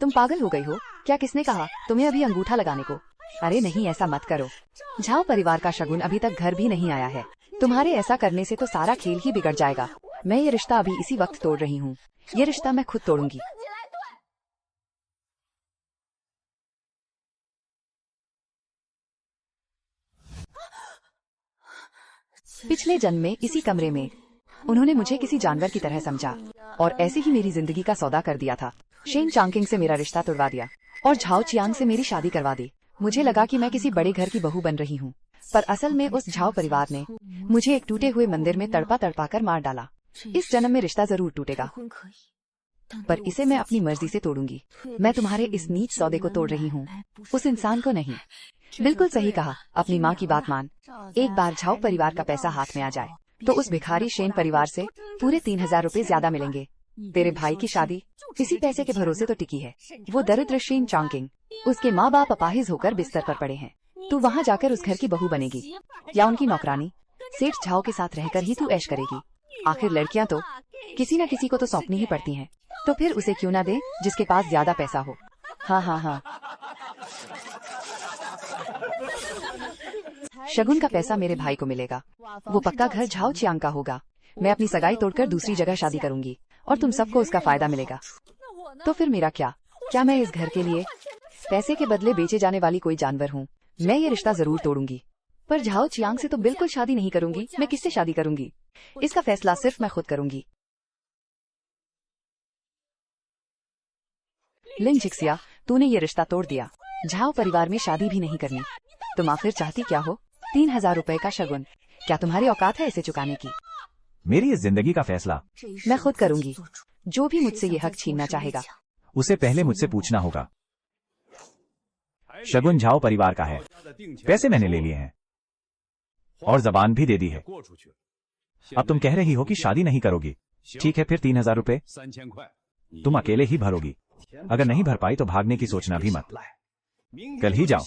तुम पागल हो गई हो क्या? किसने कहा तुम्हें अभी अंगूठा लगाने को? अरे नहीं, ऐसा मत करो। झाओ परिवार का शगुन अभी तक घर भी नहीं आया है। तुम्हारे ऐसा करने से तो सारा खेल ही बिगड़ जाएगा। मैं ये रिश्ता अभी इसी वक्त तोड़ रही हूँ। ये रिश्ता मैं खुद तोड़ूंगी। पिछले जन्म में इसी कमरे में उन्होंने मुझे किसी जानवर की तरह समझा और ऐसे ही मेरी जिंदगी का सौदा कर दिया था। शेन चांकिंग से मेरा रिश्ता तोड़वा दिया और झाओ चियांग से मेरी शादी करवा दी। मुझे लगा कि मैं किसी बड़े घर की बहू बन रही हूँ, पर असल में उस झाओ परिवार ने मुझे एक टूटे हुए मंदिर में तड़पा तड़पा कर मार डाला। इस जन्म में रिश्ता जरूर टूटेगा, पर इसे मैं अपनी मर्जी से तोड़ूंगी। मैं तुम्हारे इस नीच सौदे को तोड़ रही हूँ, उस इंसान को नहीं। बिल्कुल सही कहा, अपनी माँ की बात मान। एक बार झाओ परिवार का पैसा हाथ में आ जाए तो उस भिखारी शेन परिवार से पूरे 3000 रुपए ज्यादा मिलेंगे। तेरे भाई की शादी इसी पैसे के भरोसे तो टिकी है। वो दरिद्र शेन चांकिंग, उसके माँ बाप अपाहिज होकर बिस्तर पर पड़े हैं। तू वहाँ जाकर उस घर की बहू बनेगी या उनकी नौकरानी। सेठ झाओ के साथ रहकर ही तू ऐश करेगी। आखिर लड़कियाँ तो किसी न किसी को तो सौंपनी ही पड़ती हैं, तो फिर उसे क्यों ना दे जिसके पास ज्यादा पैसा हो। हाँ हाँ हाँ, शगुन का पैसा मेरे भाई को मिलेगा। वो पक्का घर झाओ चियांग का होगा। मैं अपनी सगाई तोड़कर दूसरी जगह शादी करूंगी और तुम सबको उसका फायदा मिलेगा। तो फिर मेरा क्या? क्या मैं इस घर के लिए पैसे के बदले बेचे जाने वाली कोई जानवर हूँ? मैं ये रिश्ता जरूर तोड़ूंगी, पर झाओ चियांग से तो बिल्कुल शादी नहीं करूंगी। मैं किससे शादी करूंगी? इसका फैसला सिर्फ मैं खुद करूंगी। लिन जिक्सिया, तूने ये रिश्ता तोड़ दिया। झाओ परिवार में शादी भी नहीं करनी। तुम आखिर चाहती क्या हो? 3000 रुपए का शगुन, क्या तुम्हारी औकात है इसे चुकाने की? मेरी इस जिंदगी का फैसला मैं खुद करूंगी। जो भी मुझसे ये हक छीनना चाहेगा उसे पहले मुझसे पूछना होगा। शगुन झाओ परिवार का है, पैसे मैंने ले लिए हैं और जबान भी दे दी है। अब तुम कह रही हो कि शादी नहीं करोगी। ठीक है, फिर 3000 रुपए तुम अकेले ही भरोगी। अगर नहीं भर पाई तो भागने की सोचना भी मत। कल ही जाओ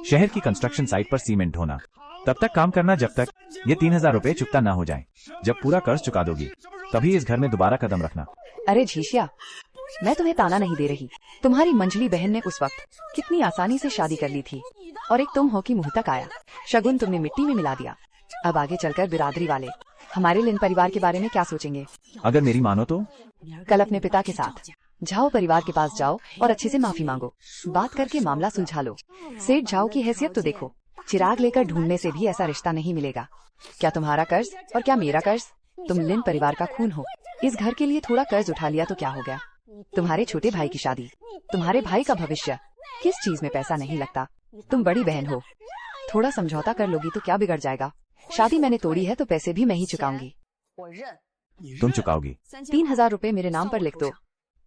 शहर की कंस्ट्रक्शन साइट पर सीमेंट ढोना। तब तक काम करना जब तक ये 3000 रुपए चुकता ना हो जाए। जब पूरा कर्ज चुका दोगी तभी इस घर में दोबारा कदम रखना। अरे झीशिया, मैं तुम्हें ताना नहीं दे रही। तुम्हारी मंझली बहन ने उस वक्त कितनी आसानी से शादी कर ली थी और एक तुम हो कि मुंह तक आया। शगुन तुमने मिट्टी में मिला दिया। अब आगे चलकर बिरादरी वाले हमारे लिन परिवार के बारे में क्या सोचेंगे? अगर मेरी मानो तो कल अपने पिता के साथ झाओ परिवार के पास जाओ और अच्छे से माफी मांगो। बात करके मामला सुलझा लो। सेठ झाओ की हैसियत तो देखो। चिराग लेकर ढूंढने से भी ऐसा रिश्ता नहीं मिलेगा। क्या तुम्हारा कर्ज और क्या मेरा कर्ज? तुम लिन परिवार का खून हो। इस घर के लिए थोड़ा कर्ज उठा लिया तो क्या हो गया? तुम्हारे छोटे भाई की शादी, तुम्हारे भाई का भविष्य, किस चीज में पैसा नहीं लगता? तुम बड़ी बहन हो, थोड़ा समझौता कर लोगी तो क्या बिगड़ जाएगा? शादी मैंने तोड़ी है तो पैसे भी मैं ही चुकाऊंगी। तुम चुकाओगी? 3000 रुपए मेरे नाम पर लिख दो।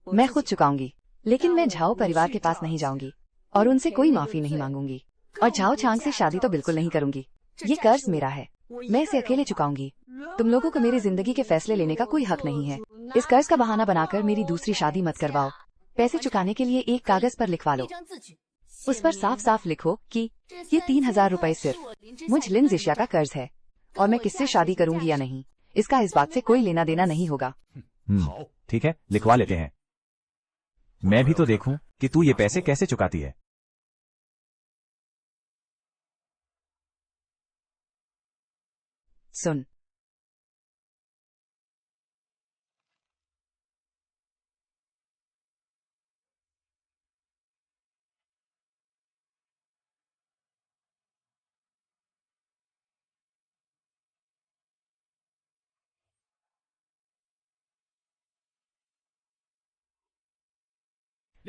मैं खुद चुकाऊंगी, लेकिन मैं झाओ परिवार के पास नहीं जाऊंगी और उनसे कोई माफी नहीं मांगूंगी। और झाओ चांग से शादी तो बिल्कुल नहीं करूंगी। ये कर्ज मेरा है, मैं इसे अकेले चुकाऊंगी। तुम लोगों को मेरी जिंदगी के फैसले लेने का कोई हक नहीं है। इस कर्ज का बहाना बनाकर मेरी दूसरी शादी मत करवाओ। पैसे चुकाने के लिए एक कागज पर लिखवा लो। उस पर साफ साफ लिखो कि ये 3000 रुपए सिर्फ मुझ लिन जिशिया का कर्ज है और मैं किससे शादी करूंगी या नहीं, इसका इस बात से कोई लेना देना नहीं होगा। ठीक है, लिखवा लेते हैं। मैं भी तो देखूं कि तू ये पैसे कैसे चुकाती है। सुन,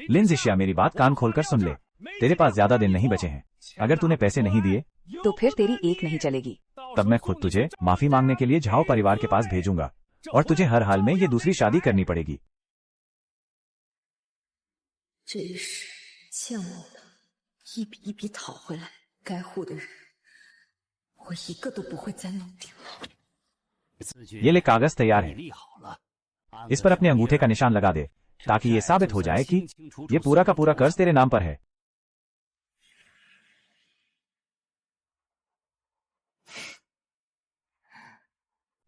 लिन जिशिया, मेरी बात कान खोलकर सुन ले। तेरे पास ज्यादा दिन नहीं बचे हैं। अगर तूने पैसे नहीं दिए तो फिर तेरी एक नहीं चलेगी। तब मैं खुद तुझे माफी मांगने के लिए झाओ परिवार के पास भेजूंगा और तुझे हर हाल में ये दूसरी शादी करनी पड़ेगी। ये ले, कागज तैयार है। इस पर अपने अंगूठे का निशान लगा दे ताकि ये साबित हो जाए कि ये पूरा का पूरा कर्ज तेरे नाम पर है।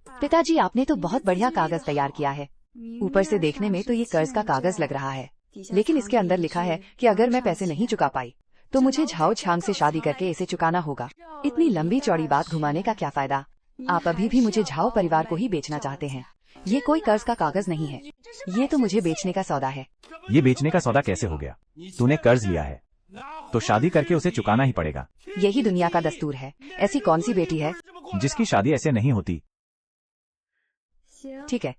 पिताजी, आपने तो बहुत बढ़िया कागज तैयार किया है। ऊपर से देखने में तो ये कर्ज का कागज लग रहा है, लेकिन इसके अंदर लिखा है कि अगर मैं पैसे नहीं चुका पाई तो मुझे झाओ छियांग से शादी करके इसे चुकाना होगा। इतनी लंबी चौड़ी बात घुमाने का क्या फायदा? आप अभी भी मुझे झाओ परिवार को ही बेचना चाहते हैं। ये कोई कर्ज का कागज नहीं है, ये तो मुझे बेचने का सौदा है। ये बेचने का सौदा कैसे हो गया? तूने कर्ज लिया है तो शादी करके उसे चुकाना ही पड़ेगा। यही दुनिया का दस्तूर है। ऐसी कौन सी बेटी है जिसकी शादी ऐसे नहीं होती। ठीक है,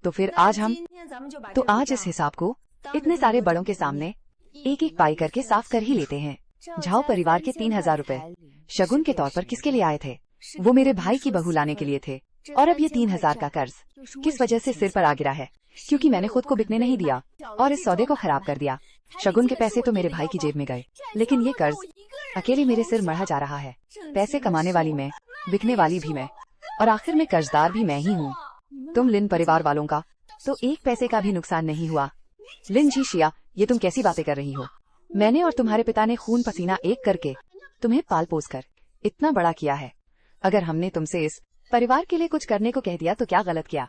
तो फिर आज इस हिसाब को इतने सारे बड़ों के सामने एक एक पाई करके साफ कर ही लेते हैं। झाओ परिवार के 3000 रुपए शगुन के तौर पर किसके लिए आए थे? वो मेरे भाई की बहू लाने के लिए थे। और अब ये 3000 का कर्ज किस वजह से सिर पर आ गिरा है? क्योंकि मैंने खुद को बिकने नहीं दिया और इस सौदे को खराब कर दिया। शगुन के पैसे तो मेरे भाई की जेब में गए, लेकिन ये कर्ज अकेले मेरे सिर मढ़ा जा रहा है। पैसे कमाने वाली मैं, बिकने वाली भी मैं, और आखिर में कर्जदार भी मैं ही हूँ। तुम लिन परिवार वालों का तो एक पैसे का भी नुकसान नहीं हुआ। लिन जी शिया, ये तुम कैसी बातें कर रही हो? मैंने और तुम्हारे पिता ने खून पसीना एक करके तुम्हें पाल पोस कर इतना बड़ा किया है। अगर हमने तुमसे इस परिवार के लिए कुछ करने को कह दिया तो क्या गलत किया?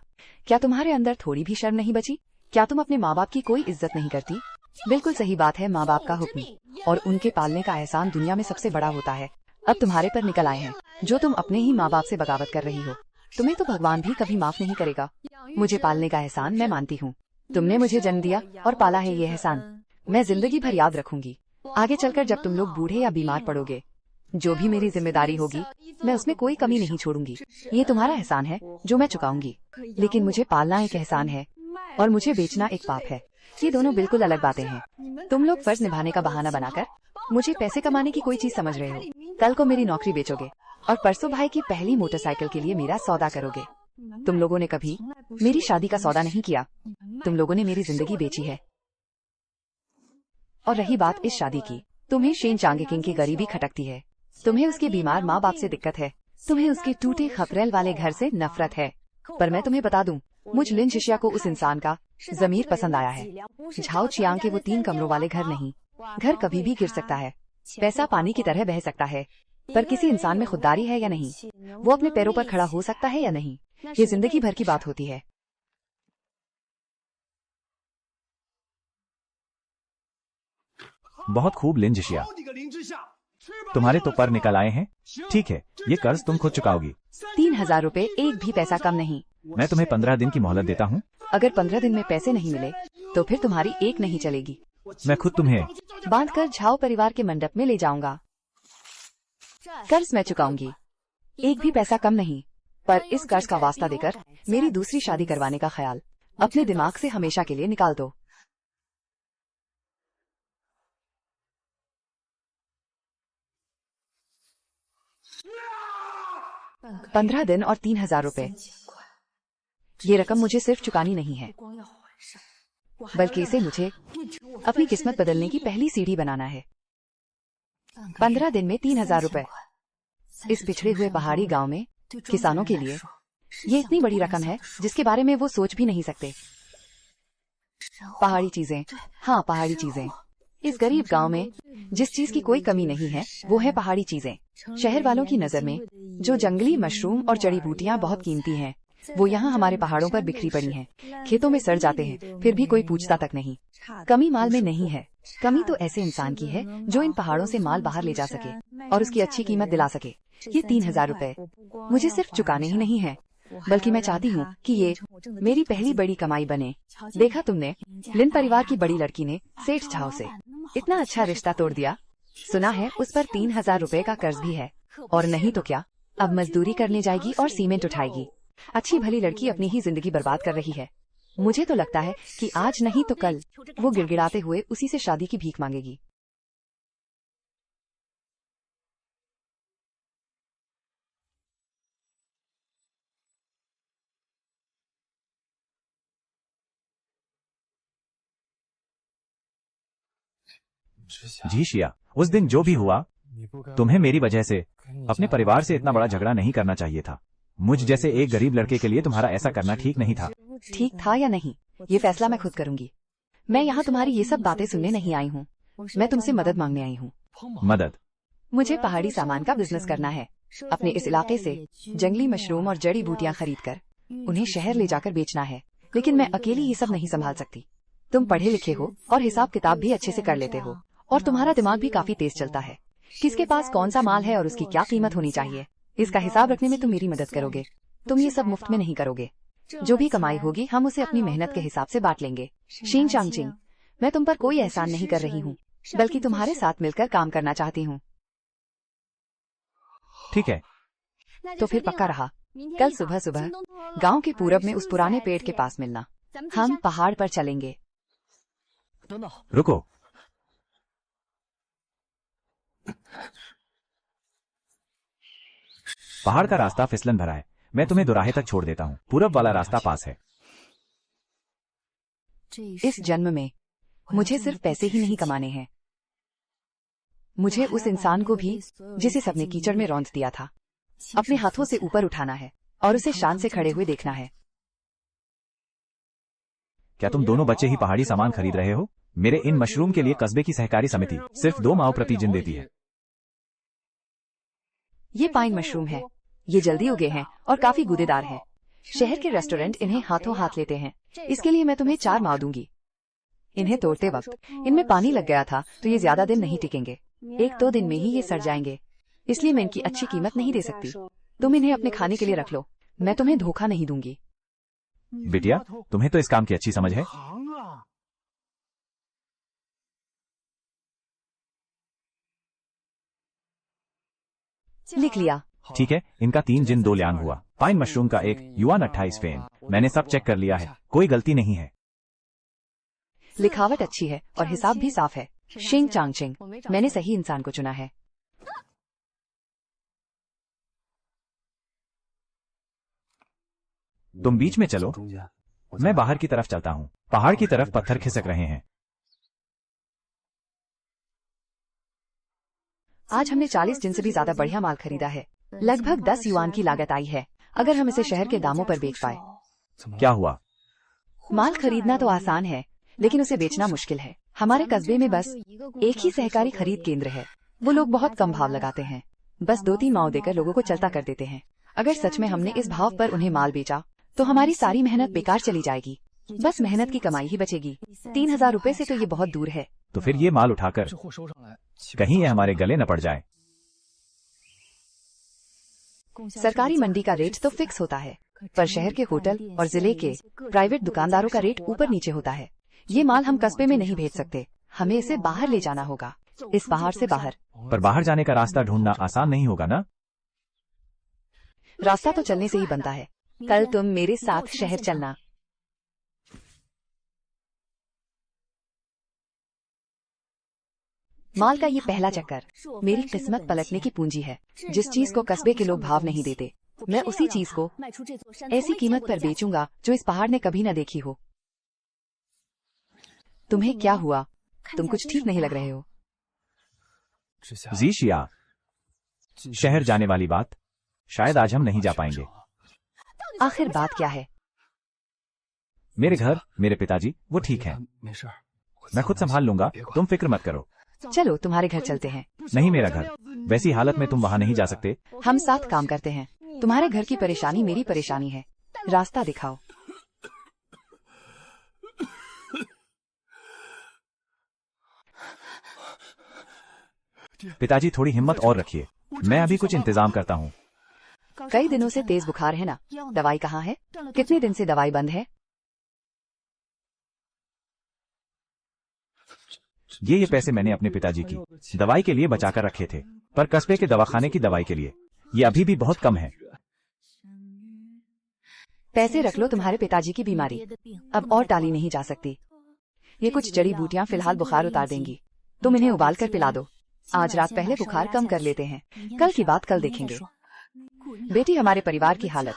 क्या तुम्हारे अंदर थोड़ी भी शर्म नहीं बची? क्या तुम अपने माँ बाप की कोई इज्जत नहीं करती? बिल्कुल सही बात है, माँ बाप का हुक्म और उनके पालने का एहसान दुनिया में सबसे बड़ा होता है। अब तुम्हारे पर निकल आए हैं जो तुम अपने ही माँ बाप से बगावत कर रही हो। तुम्हें तो भगवान भी कभी माफ नहीं करेगा। मुझे पालने का एहसान मैं मानती हूँ। तुमने मुझे जन्म दिया और पाला है, ये एहसान मैं जिंदगी भर याद रखूंगी। आगे चलकर जब तुम लोग बूढ़े या बीमार पड़ोगे, जो भी मेरी जिम्मेदारी होगी मैं उसमें कोई कमी नहीं छोड़ूंगी। ये तुम्हारा एहसान है जो मैं चुकाऊंगी, लेकिन मुझे पालना एक एहसान है और मुझे बेचना एक पाप है। ये दोनों बिल्कुल अलग बातें हैं। तुम लोग फर्ज निभाने का बहाना बनाकर मुझे पैसे कमाने की कोई चीज समझ रहे हो। कल को मेरी नौकरी बेचोगे और परसों भाई की पहली मोटरसाइकिल के लिए मेरा सौदा करोगे। तुम लोगों ने कभी मेरी शादी का सौदा नहीं किया, तुम लोगों ने मेरी जिंदगी बेची है। और रही बात इस शादी की, तुम्हें शेन चांगकिंग की गरीबी खटकती है, तुम्हें उसके बीमार माँ बाप से दिक्कत है, तुम्हें उसके टूटे खपरेल वाले घर से नफरत है। पर मैं तुम्हें बता दूं, मुझ लिन शिष्या को उस इंसान का जमीर पसंद आया है। झाओ चियांग के वो 3 कमरों वाले घर नहीं। घर कभी भी गिर सकता है, पैसा पानी की तरह बह सकता है, पर किसी इंसान में खुददारी है या नहीं, वो अपने पैरों पर खड़ा हो सकता है या नहीं, ये जिंदगी भर की बात होती है। बहुत खूब लिन जिशिया, तुम्हारे तो पर निकल आए हैं। ठीक है, ये कर्ज तुम खुद चुकाओगी। 3000 रुपए एक भी पैसा कम नहीं। मैं तुम्हें 15 दिन की मोहलत देता हूँ। अगर 15 दिन में पैसे नहीं मिले तो फिर तुम्हारी एक नहीं चलेगी। मैं खुद तुम्हें बांधकर झाओ परिवार के मंडप में ले जाऊंगा। कर्ज मैं चुकाऊंगी, एक भी पैसा कम नहीं। पर इस कर्ज का वास्ता देकर मेरी दूसरी शादी करवाने का ख्याल अपने दिमाग से हमेशा के लिए निकाल दो। 15 दिन और 3000 रुपए, ये रकम मुझे सिर्फ चुकानी नहीं है, बल्कि इसे मुझे अपनी किस्मत बदलने की पहली सीढ़ी बनाना है। 15 दिन में 3000 रुपए इस पिछड़े हुए पहाड़ी गांव में किसानों के लिए ये इतनी बड़ी रकम है जिसके बारे में वो सोच भी नहीं सकते। पहाड़ी चीजें, हाँ पहाड़ी चीजें। इस गरीब गांव में जिस चीज की कोई कमी नहीं है वो है पहाड़ी चीजें। शहर वालों की नजर में जो जंगली मशरूम और जड़ी बूटियां बहुत कीमती हैं, वो यहाँ हमारे पहाड़ों पर बिखरी पड़ी हैं। खेतों में सड़ जाते हैं, फिर भी कोई पूछता तक नहीं। कमी माल में नहीं है, कमी तो ऐसे इंसान की है जो इन पहाड़ों से माल बाहर ले जा सके और उसकी अच्छी कीमत दिला सके। ये 3000 रुपए मुझे सिर्फ चुकाने ही नहीं है, बल्कि मैं चाहती हूँ कि ये मेरी पहली बड़ी कमाई बने। देखा तुमने, लिन परिवार की बड़ी लड़की ने सेठ झाओ से इतना अच्छा रिश्ता तोड़ दिया। सुना है उस पर 3000 रुपए का कर्ज भी है, और नहीं तो क्या, अब मजदूरी करने जाएगी और सीमेंट उठाएगी। अच्छी भली लड़की अपनी ही जिंदगी बर्बाद कर रही है। मुझे तो लगता है कि आज नहीं तो कल वो गिड़गिड़ाते हुए उसी से शादी की भीख मांगेगी। जी शिया, उस दिन जो भी हुआ, तुम्हें मेरी वजह से अपने परिवार से इतना बड़ा झगड़ा नहीं करना चाहिए था। मुझ जैसे एक गरीब लड़के के लिए तुम्हारा ऐसा करना ठीक नहीं था। ठीक था या नहीं, ये फैसला मैं खुद करूंगी। मैं यहाँ तुम्हारी ये सब बातें सुनने नहीं आई हूँ, मैं तुमसे मदद मांगने आई हूँ। मदद? मुझे पहाड़ी सामान का बिजनेस करना है। अपने इस इलाके से जंगली मशरूम और जड़ी बूटियां खरीद कर उन्हें शहर ले जाकर बेचना है, लेकिन मैं अकेली ये सब नहीं संभाल सकती। तुम पढ़े लिखे हो और हिसाब किताब भी अच्छे से कर लेते हो और तुम्हारा दिमाग भी काफी तेज चलता है। किसके पास कौन सा माल है और उसकी क्या कीमत होनी चाहिए, इसका हिसाब रखने में तुम मेरी मदद करोगे। तुम ये सब मुफ्त में नहीं करोगे। जो भी कमाई होगी हम उसे अपनी मेहनत के हिसाब से बांट लेंगे। शीन चांगचिंग, मैं तुम पर कोई एहसान नहीं कर रही हूँ, बल्कि तुम्हारे साथ मिलकर काम करना चाहती हूँ। ठीक है। तो फिर पक्का रहा, कल सुबह सुबह गांव के पूरब में उस पुराने पेड़ के पास मिलना। हम पहाड़ पर चलेंगे। रुको। पहाड़ का रास्ता फिसलन भरा है, मैं तुम्हें दोराहे तक छोड़ देता हूँ। पूरब वाला रास्ता पास है। इस जन्म में मुझे सिर्फ पैसे ही नहीं कमाने हैं, मुझे उस इंसान को भी जिसे सबने कीचड़ में रौंद दिया था अपने हाथों से ऊपर उठाना है और उसे शान से खड़े हुए देखना है। क्या तुम दोनों बच्चे ही पहाड़ी सामान खरीद रहे हो? मेरे इन मशरूम के लिए कस्बे की सहकारी समिति सिर्फ 2 माओ प्रति दिन देती है। ये पाइन मशरूम है, ये जल्दी उगे हैं और काफी गूदेदार हैं। शहर के रेस्टोरेंट इन्हें हाथों हाथ लेते हैं, इसके लिए मैं तुम्हें 4 माओ दूंगी। इन्हें तोड़ते वक्त इनमें पानी लग गया था तो ये ज्यादा दिन नहीं टिकेंगे, 1-2 दिन में ही ये सड़ जाएंगे, इसलिए मैं इनकी अच्छी कीमत नहीं दे सकती। तुम इन्हें अपने खाने के लिए रख लो, मैं तुम्हें धोखा नहीं दूंगी। बिटिया, तुम्हें तो इस काम की अच्छी समझ है। लिख लिया। ठीक है, इनका 3 जिन 2 ल्यांग हुआ। पाइन मशरूम का 1 युआन 28 फेन। मैंने सब चेक कर लिया है, कोई गलती नहीं है। लिखावट अच्छी है और हिसाब भी साफ है। शिंग चांगचिंग, मैंने सही इंसान को चुना है। तुम बीच में चलो, मैं बाहर की तरफ चलता हूँ। पहाड़ की तरफ पत्थर खिसक रहे हैं। आज हमने 40 जिन से भी ज्यादा बढ़िया माल खरीदा है। लगभग 10 युआन की लागत आई है। अगर हम इसे शहर के दामों पर बेच पाए। क्या हुआ? माल खरीदना तो आसान है, लेकिन उसे बेचना मुश्किल है। हमारे कस्बे में बस एक ही सहकारी खरीद केंद्र है। वो लोग बहुत कम भाव लगाते हैं, बस 2-3 माओ देकर लोगों को चलता कर देते हैं। अगर सच में हमने इस भाव पर उन्हें माल बेचा तो हमारी सारी मेहनत बेकार चली जाएगी। बस मेहनत की कमाई ही बचेगी। 3000 रुपए से तो ये बहुत दूर है। तो फिर ये माल उठाकर कहीं ये हमारे गले न पड़ जाए। सरकारी मंडी का रेट तो फिक्स होता है, पर शहर के होटल और जिले के प्राइवेट दुकानदारों का रेट ऊपर नीचे होता है। ये माल हम कस्बे में नहीं भेज सकते, हमें इसे बाहर ले जाना होगा, इस पहाड़ से बाहर। पर बाहर जाने का रास्ता ढूंढना आसान नहीं होगा ना? रास्ता तो चलने से ही बनता है। कल तुम मेरे साथ शहर चलना। माल का ये पहला चक्कर मेरी किस्मत पलटने की पूंजी है। जिस चीज को कस्बे के लोग भाव नहीं देते, मैं उसी चीज को ऐसी कीमत पर बेचूंगा जो इस पहाड़ ने कभी न देखी हो। तुम्हें क्या हुआ? तुम कुछ ठीक नहीं लग रहे हो। जीशिया, शहर जाने वाली बात, शायद आज हम नहीं जा पाएंगे। आखिर बात क्या है? मेरे घर, मेरे पिताजी, वो ठीक हैं। मैं खुद संभाल लूंगा, तुम फिक्र मत करो। चलो तुम्हारे घर चलते हैं। नहीं मेरा घर, वैसी हालत में तुम वहां नहीं जा सकते। हम साथ काम करते हैं। तुम्हारे घर की परेशानी मेरी परेशानी है। रास्ता दिखाओ। पिताजी थोड़ी हिम्मत और रखिए, मैं अभी कुछ इंतजाम करता हूँ। कई दिनों से तेज बुखार है ना? दवाई कहाँ है? कितने दिन से दवाई बंद है? ये पैसे मैंने अपने पिताजी की दवाई के लिए बचाकर रखे थे, पर कस्बे के दवाखाने की दवाई के लिए ये अभी भी बहुत कम है। पैसे रख लो, तुम्हारे पिताजी की बीमारी अब और टाली नहीं जा सकती। ये कुछ जड़ी बूटियां फिलहाल बुखार उतार देंगी। तुम इन्हें उबाल कर पिला दो। आज रात पहले बुखार कम कर लेते हैं, कल की बात कल देखेंगे। बेटी, हमारे परिवार की हालत,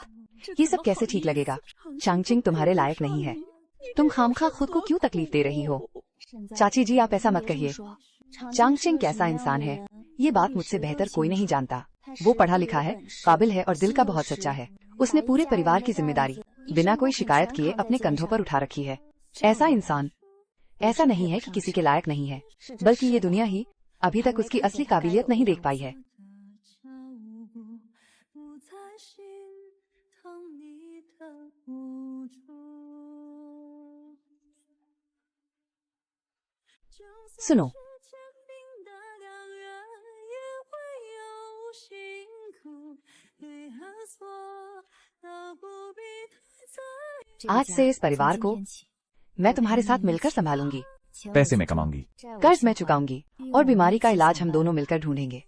ये सब कैसे ठीक लगेगा? चांगचिंग तुम्हारे लायक नहीं है। तुम खामखा खुद को क्यों तकलीफ दे रही हो? चाची जी, आप ऐसा मत कहिए। चांगचिंग कैसा इंसान है ये बात मुझसे बेहतर कोई नहीं जानता। वो पढ़ा लिखा है, काबिल है और दिल का बहुत सच्चा है। उसने पूरे परिवार की जिम्मेदारी बिना कोई शिकायत किए अपने कंधों पर उठा रखी है। ऐसा इंसान ऐसा नहीं है कि किसी के लायक नहीं है, बल्कि ये दुनिया ही अभी तक उसकी असली काबिलियत नहीं देख पाई है। सुनो, आज से इस परिवार को मैं तुम्हारे साथ मिलकर संभालूंगी। पैसे मैं कमाऊंगी, कर्ज मैं चुकाऊंगी और बीमारी का इलाज हम दोनों मिलकर ढूंढेंगे।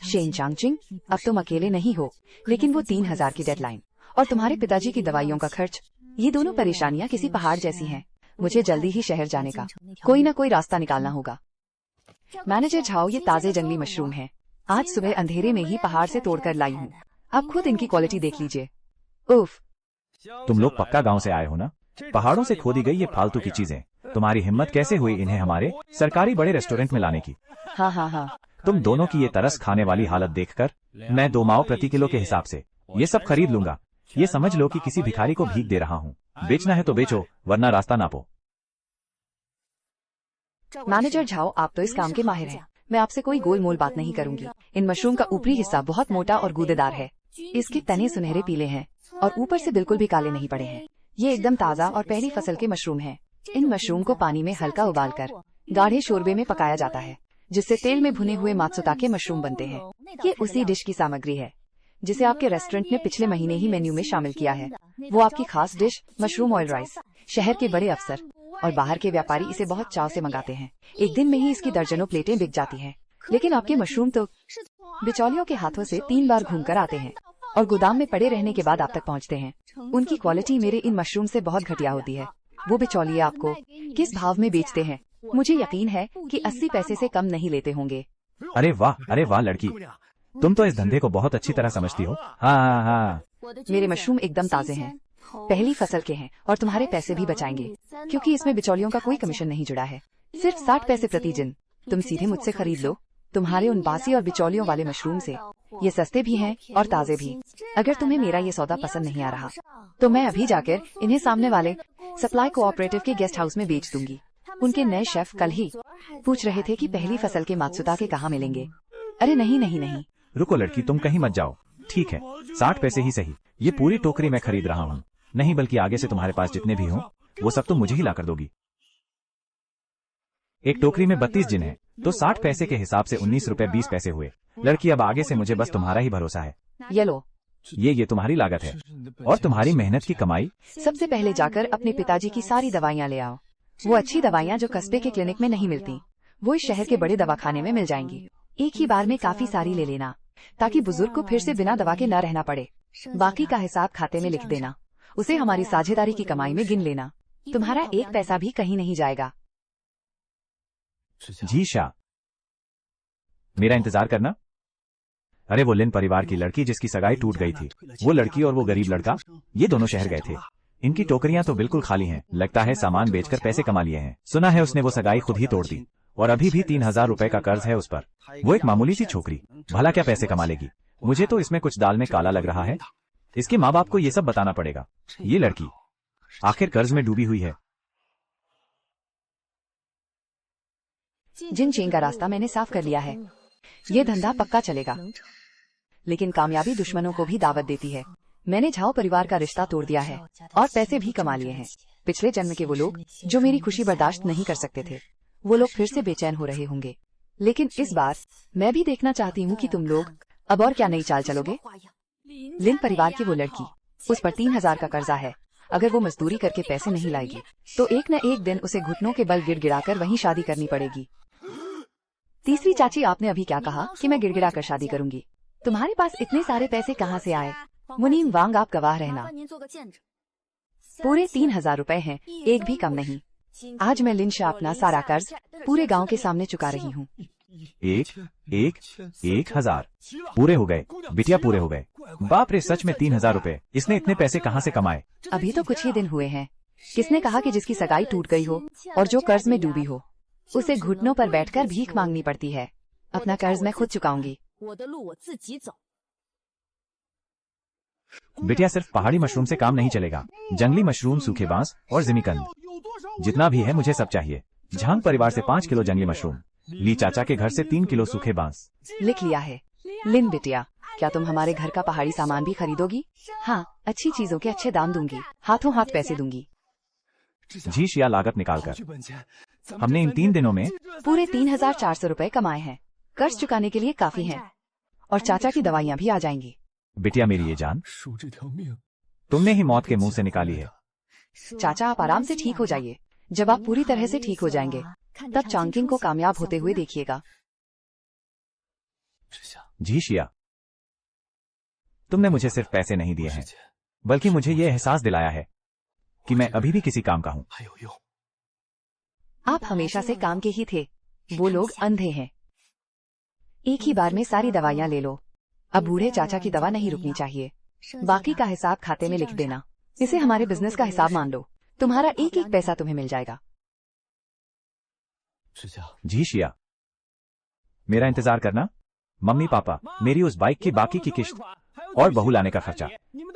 शेन चांगचिंग, अब तुम अकेले नहीं हो, लेकिन वो 3000 की डेडलाइन और तुम्हारे पिताजी की दवाइयों का खर्च, ये दोनों परेशानियां किसी पहाड़ जैसी हैं। मुझे जल्दी ही शहर जाने का कोई न कोई रास्ता निकालना होगा। मैनेजर झाओ, ये ताजे जंगली मशरूम हैं। आज सुबह अंधेरे में ही पहाड़ से तोड़कर लाई हूँ। आप खुद इनकी क्वालिटी देख लीजिए। उफ, तुम लोग पक्का गांव से आए हो ना? पहाड़ों से खोदी गई ये फालतू की चीजें, तुम्हारी हिम्मत कैसे हुई इन्हें हमारे सरकारी बड़े रेस्टोरेंट में लाने की? हाँ हाँ हाँ, तुम दोनों की ये तरस खाने वाली हालत देखकर मैं 2 माओ प्रति किलो के हिसाब से ये सब खरीद लूंगा। ये समझ लो कि किसी भिखारी को भीख दे रहा हूँ। बेचना है तो बेचो, वरना रास्ता नापो। मैनेजर झाओ, आप तो इस काम के माहिर हैं। मैं आपसे कोई गोल मोल बात नहीं करूंगी। इन मशरूम का ऊपरी हिस्सा बहुत मोटा और गूदेदार है। इसके तने सुनहरे पीले हैं और ऊपर से बिल्कुल भी काले नहीं पड़े हैं। ये एकदम ताजा और पहली फसल के मशरूम हैं। इन मशरूम को पानी में हल्का उबालकर गाढ़े शोरबे में पकाया जाता है, जिससे तेल में भुने हुए मात्सुताके मशरूम बनते हैं। ये उसी डिश की सामग्री है जिसे आपके रेस्टोरेंट ने पिछले महीने ही मेन्यू में शामिल किया है। वो आपकी खास डिश मशरूम ऑयल राइस। शहर के बड़े अफसर और बाहर के व्यापारी इसे बहुत चाव से मंगाते हैं। एक दिन में ही इसकी दर्जनों प्लेटें बिक जाती हैं। लेकिन आपके मशरूम तो बिचौलियों के हाथों से 3 बार घूमकर आते हैं और गोदाम में पड़े रहने के बाद आप तक पहुंचते हैं। उनकी क्वालिटी मेरे इन मशरूम से बहुत घटिया होती है। वो बिचौलिए आपको किस भाव में बेचते हैं, मुझे यकीन है कि 80 पैसे से कम नहीं लेते होंगे। अरे वाह लड़की, तुम तो इस धंधे को बहुत अच्छी तरह समझती हो। हाँ हाँ, मेरे मशरूम एकदम ताजे हैं, पहली फसल के हैं और तुम्हारे पैसे भी बचाएंगे, क्योंकि इसमें बिचौलियों का कोई कमीशन नहीं जुड़ा है। सिर्फ 60 पैसे प्रति जिन। तुम सीधे मुझसे खरीद लो, तुम्हारे उन बासी और बिचौलियों वाले मशरूम से। ये सस्ते भी हैं और ताजे भी। अगर तुम्हें मेरा ये सौदा पसंद नहीं आ रहा तो मैं अभी जाकर इन्हें सामने वाले सप्लाई कोऑपरेटिव के गेस्ट हाउस में बेच दूंगी। उनके नए शेफ कल ही पूछ रहे थे कि पहली फसल के मात्सुताके कहाँ मिलेंगे। अरे नहीं नहीं नहीं, रुको लड़की, तुम कहीं मत जाओ। ठीक है, 60 पैसे ही सही। ये पूरी टोकरी मैं खरीद रहा हूँ। नहीं बल्कि आगे से तुम्हारे पास जितने भी हों वो सब तुम मुझे ही ला कर दोगी। एक टोकरी में 32 जिन है तो 60 पैसे के हिसाब से 19 रुपए 20 पैसे हुए। लड़की, अब आगे से मुझे बस तुम्हारा ही भरोसा है। ये लो, ये तुम्हारी लागत है और तुम्हारी मेहनत की कमाई। सबसे पहले जाकर अपने पिताजी की सारी दवाइयाँ ले आओ। वो अच्छी दवाइयाँ जो कस्बे के क्लिनिक में नहीं मिलती, वो इस शहर के बड़े दवाखाने में मिल जाएंगी। एक ही बार में काफी सारी ले लेना, ताकि बुजुर्ग को फिर से बिना दवा के न रहना पड़े। बाकी का हिसाब खाते में लिख देना, उसे हमारी साझेदारी की कमाई में गिन लेना। तुम्हारा 1 पैसा भी कहीं नहीं जाएगा। जी शाह, मेरा इंतजार करना। अरे वो लिन परिवार की लड़की जिसकी सगाई टूट गई थी, वो लड़की और वो गरीब लड़का, ये दोनों शहर गए थे। इनकी टोकरियां तो बिल्कुल खाली हैं। लगता है सामान बेचकर पैसे कमा लिए हैं। सुना है उसने वो सगाई खुद ही तोड़ दी और अभी भी 3000 रुपए का कर्ज है उस पर। वो एक मामूली सी छोकरी भला क्या पैसे कमा लेगी? मुझे तो इसमें कुछ दाल में काला लग रहा है। इसके माँ बाप को ये सब बताना पड़ेगा। ये लड़की आखिर कर्ज में डूबी हुई है। जिन चेन का रास्ता मैंने साफ कर लिया है। ये धंधा पक्का चलेगा, लेकिन कामयाबी दुश्मनों को भी दावत देती है। मैंने झाओ परिवार का रिश्ता तोड़ दिया है और पैसे भी कमा लिए हैं। पिछले जन्म के वो लोग जो मेरी खुशी बर्दाश्त नहीं कर सकते थे, वो लोग फिर से बेचैन हो रहे होंगे। लेकिन इस बार मैं भी देखना चाहती हूँ कि तुम लोग अब और क्या नई चाल चलोगे। लिन परिवार की वो लड़की, उस पर 3000 का कर्जा है। अगर वो मजदूरी करके पैसे नहीं लाएगी तो एक न एक दिन उसे घुटनों के बल गिड़गिड़ाकर वहीं शादी करनी पड़ेगी। तीसरी चाची, आपने अभी क्या कहा कि मैं गिड़गिड़ा कर शादी करूंगी? तुम्हारे पास इतने सारे पैसे कहाँ से आए? मुनीम वांग, आप गवाह रहना। पूरे 3000 रुपए हैं, एक भी कम नहीं। आज मैं लिन शाह अपना सारा कर्ज पूरे गांव के सामने चुका रही हूँ। 1000 पूरे हो गए बिटिया, पूरे हो गए। बाप रे, सच में 3000 रुपए। इसने इतने पैसे कहाँ से कमाए? अभी तो कुछ ही दिन हुए हैं। किसने कहा कि जिसकी सगाई टूट गई हो और जो कर्ज में डूबी हो उसे घुटनों पर बैठकर भीख मांगनी पड़ती है? अपना कर्ज मैं खुद चुकाऊंगी। बिटिया, सिर्फ पहाड़ी मशरूम से काम नहीं चलेगा। जंगली मशरूम, सूखे बांस और जिमीकंद, जितना भी है मुझे सब चाहिए। झांग परिवार से 5 किलो जंगली मशरूम, ली चाचा के घर से 3 किलो सूखे बांस। लिख लिया है। लिन बिटिया, क्या तुम हमारे घर का पहाड़ी सामान भी खरीदोगी? हाँ, अच्छी चीजों के अच्छे दाम दूंगी, हाथों हाथ पैसे दूंगी। जी शिया, लागत निकाल कर हमने इन 3 दिनों में पूरे 3,400 रुपए कमाए हैं। कर्ज चुकाने के लिए काफी हैं। और चाचा की दवाइयाँ भी आ जाएंगी। बिटिया मेरी ये जान तुमने ही मौत के मुंह से निकाली है। चाचा आप आराम से ठीक हो जाइए। जब आप पूरी तरह से ठीक हो जाएंगे तब चांकिंग को कामयाब होते हुए देखिएगा। जी शिया, तुमने मुझे सिर्फ पैसे नहीं दिए हैं बल्कि मुझे ये एहसास दिलाया है कि मैं अभी भी किसी काम का हूँ। आप हमेशा से काम के ही थे। वो लोग अंधे हैं। एक ही बार में सारी दवाइयाँ ले लो। अब बूढ़े चाचा की दवा नहीं रुकनी चाहिए। बाकी का हिसाब खाते में लिख देना। इसे हमारे बिजनेस का हिसाब मान लो। तुम्हारा एक एक पैसा तुम्हें मिल जाएगा। जी शिया, मेरा इंतजार करना। मम्मी पापा, मेरी उस बाइक की बाकी की किश्त और बहू लाने का खर्चा,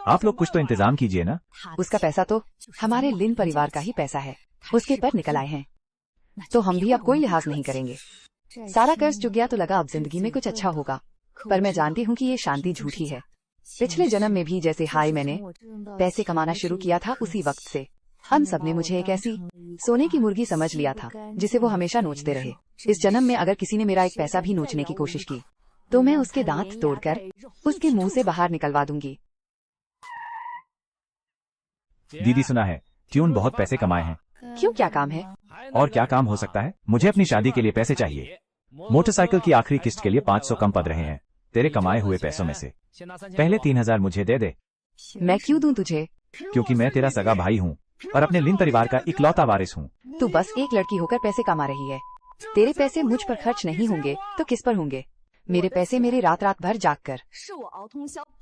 आप लोग कुछ तो इंतजाम कीजिए ना। उसका पैसा तो हमारे लिन परिवार का ही पैसा है। उसके पर निकल आए हैं तो हम भी अब कोई लिहाज नहीं करेंगे। सारा कर्ज चुक गया तो लगा अब जिंदगी में कुछ अच्छा होगा, पर मैं जानती हूँ कि ये शांति झूठी है। पिछले जन्म में भी जैसे मैंने पैसे कमाना शुरू किया था उसी वक्त से हम सब ने मुझे एक ऐसी सोने की मुर्गी समझ लिया था जिसे वो हमेशा नोचते रहे। इस जन्म में अगर किसी ने मेरा एक पैसा भी नोचने की कोशिश की तो मैं उसके दांत तोड़कर उसके मुंह से बाहर निकलवा दूंगी। दीदी सुना है ट्यून बहुत पैसे कमाए हैं। क्यों, क्या काम है? और क्या काम हो सकता है? मुझे अपनी शादी के लिए पैसे चाहिए। मोटरसाइकिल की आखिरी किस्त के लिए 500 कम पड़ रहे हैं। तेरे कमाए हुए पैसों में से पहले 3,000 मुझे दे दे। मैं क्यों दूं तुझे? क्योंकि मैं तेरा सगा भाई हूँ और अपने लिन परिवार का इकलौता वारिस हूँ। तू बस एक लड़की होकर पैसे कमा रही है। तेरे पैसे मुझ पर खर्च नहीं होंगे तो किस पर होंगे? मेरे पैसे मेरे रात रात भर जाग कर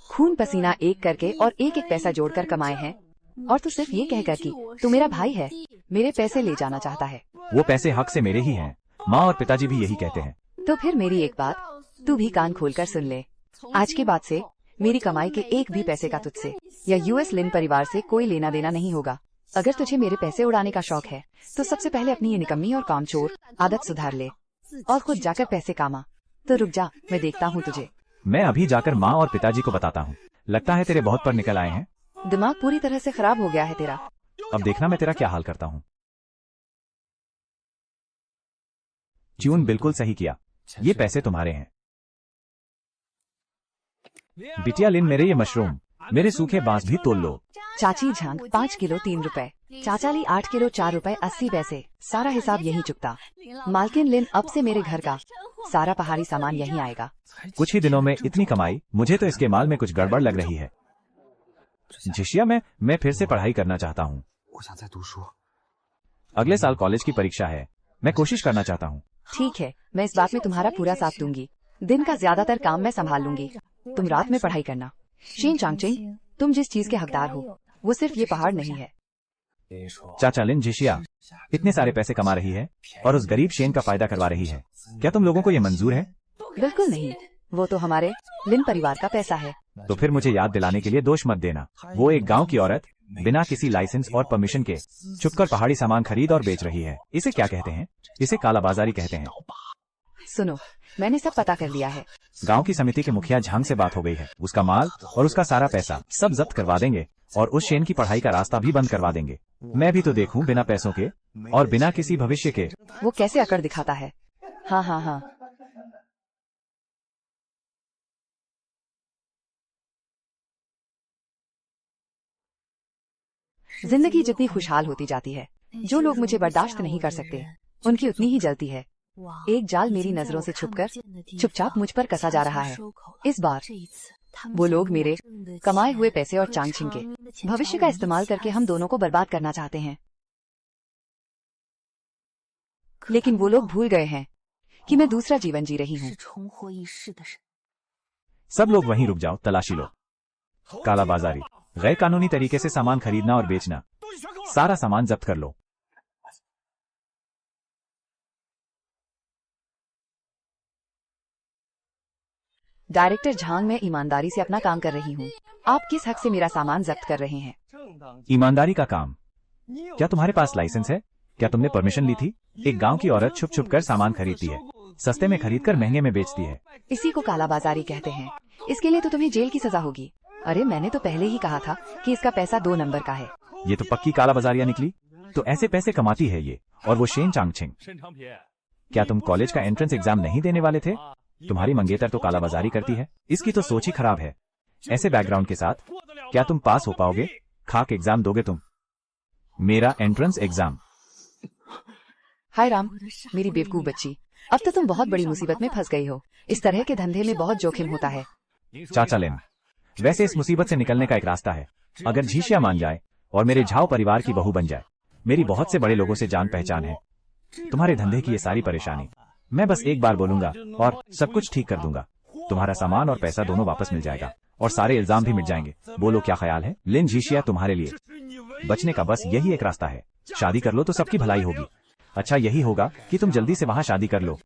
खून पसीना एक करके और एक एक पैसा जोड़कर कमाए हैं। और तू सिर्फ ये कहकर कि तू मेरा भाई है मेरे पैसे ले जाना चाहता है। वो पैसे हक से मेरे ही हैं। माँ और पिताजी भी यही कहते हैं। तो फिर मेरी एक बात तू भी कान खोलकर सुन ले। आज के बाद से मेरी कमाई के एक भी पैसे का तुझसे या यूएस लिन परिवार से कोई लेना देना नहीं होगा। अगर तुझे मेरे पैसे उड़ाने का शौक है तो सबसे पहले अपनी ये निकम्मी और कामचोर आदत सुधार ले और खुद जाकर पैसे कामा। तो रुक जा, मैं देखता हूँ तुझे। मैं अभी जाकर माँ और पिताजी को बताता हूँ। लगता है तेरे बहुत पर निकल आए हैं। दिमाग पूरी तरह से खराब हो गया है तेरा। अब देखना मैं तेरा क्या हाल करता हूँ। ट्यून बिल्कुल सही किया, ये पैसे तुम्हारे हैं। बिटिया लिन, मेरे ये मशरूम, मेरे सूखे बांस भी तोल लो। चाची झांग 5 किलो 3 रुपए। चाचा ली 8 किलो 4 रुपए 80 पैसे। सारा हिसाब यही चुकता। मालकिन लिन, अब से मेरे घर का सारा पहाड़ी सामान यहीं आएगा। कुछ ही दिनों में इतनी कमाई, मुझे तो इसके माल में कुछ गड़बड़ लग रही है। जिशिया, मैं फिर से पढ़ाई करना चाहता हूँ। अगले साल कॉलेज की परीक्षा है। मैं कोशिश करना चाहता हूँ। ठीक है, मैं इस बात में तुम्हारा पूरा साथ दूंगी। दिन का ज्यादातर काम मैं संभाल लूंगी। तुम रात में पढ़ाई करना। शेन चांगचिंग, तुम जिस चीज के हकदार हो वो सिर्फ ये पहाड़ नहीं है। चाचा लिन, जिशिया इतने सारे पैसे कमा रही है और उस गरीब शेन का फायदा करवा रही है। क्या तुम लोगों को ये मंजूर है? बिल्कुल नहीं, वो तो हमारे लिन परिवार का पैसा है। तो फिर मुझे याद दिलाने के लिए दोष मत देना। वो एक गांव की औरत बिना किसी लाइसेंस और परमिशन के छुपकर पहाड़ी सामान खरीद और बेच रही है। इसे क्या कहते हैं? इसे कालाबाजारी कहते हैं। सुनो, मैंने सब पता कर लिया है। गांव की समिति के मुखिया झांग से बात हो गई है। उसका माल और उसका सारा पैसा सब जब्त करवा देंगे और उस शेन की पढ़ाई का रास्ता भी बंद करवा देंगे। मैं भी तो देखूं, बिना पैसों के और बिना किसी भविष्य के वो कैसे अकड़ दिखाता है। हाँ हाँ हाँ, जिंदगी जितनी खुशहाल होती जाती है, जो लोग मुझे बर्दाश्त नहीं कर सकते उनकी उतनी ही जलती है। एक जाल मेरी नजरों से छुपकर चुपचाप मुझ पर कसा जा रहा है। इस बार वो लोग मेरे कमाए हुए पैसे और चांगचिंग के भविष्य का इस्तेमाल करके हम दोनों को बर्बाद करना चाहते हैं। लेकिन वो लोग भूल गए हैं कि मैं दूसरा जीवन जी रही हूँ। सब लोग वहीं रुक जाओ, तलाशी लो। कालाबाजारी, गैर कानूनी तरीके से सामान खरीदना और बेचना, सारा सामान जब्त कर लो। डायरेक्टर झांग, मैं ईमानदारी से अपना काम कर रही हूँ। आप किस हक से मेरा सामान जब्त कर रहे हैं? ईमानदारी का काम? क्या तुम्हारे पास लाइसेंस है? क्या तुमने परमिशन ली थी? एक गांव की औरत छुप छुप कर सामान खरीदती है, सस्ते में खरीदकर महंगे में बेचती है। इसी को कालाबाजारी कहते हैं। इसके लिए तो तुम्हें जेल की सजा होगी। अरे मैंने तो पहले ही कहा था कि इसका पैसा 2 नंबर का है। ये तो पक्की कालाबाजारियां निकली। तो ऐसे पैसे कमाती है ये और वो शेन चांगछिंग। क्या तुम कॉलेज का एंट्रेंस एग्जाम नहीं देने वाले थे? तुम्हारी मंगेतर तो कालाबाजारी करती है, इसकी तो सोच ही खराब है। ऐसे बैकग्राउंड के साथ क्या तुम पास हो पाओगे? खाक एग्जाम दोगे तुम। मेरा एंट्रेंस एग्जाम। हाय राम, मेरी बेवकूफ बच्ची, अब तो तुम बहुत बड़ी मुसीबत में फंस गई हो। इस तरह के धंधे में बहुत जोखिम होता है। चाचा लेन, वैसे इस मुसीबत से निकलने का एक रास्ता है। अगर झीशिया मान जाए और मेरे झाओ परिवार की बहू बन जाए। मेरी बहुत से बड़े लोगों से जान पहचान है। तुम्हारे धंधे की ये सारी परेशानी मैं बस एक बार बोलूंगा और सब कुछ ठीक कर दूंगा। तुम्हारा सामान और पैसा दोनों वापस मिल जाएगा और सारे इल्जाम भी मिट जाएंगे। बोलो क्या ख्याल है? लिन झीशिया, तुम्हारे लिए बचने का बस यही एक रास्ता है। शादी कर लो तो सबकी भलाई होगी। अच्छा यही होगा कि तुम जल्दी से वहां शादी कर लो,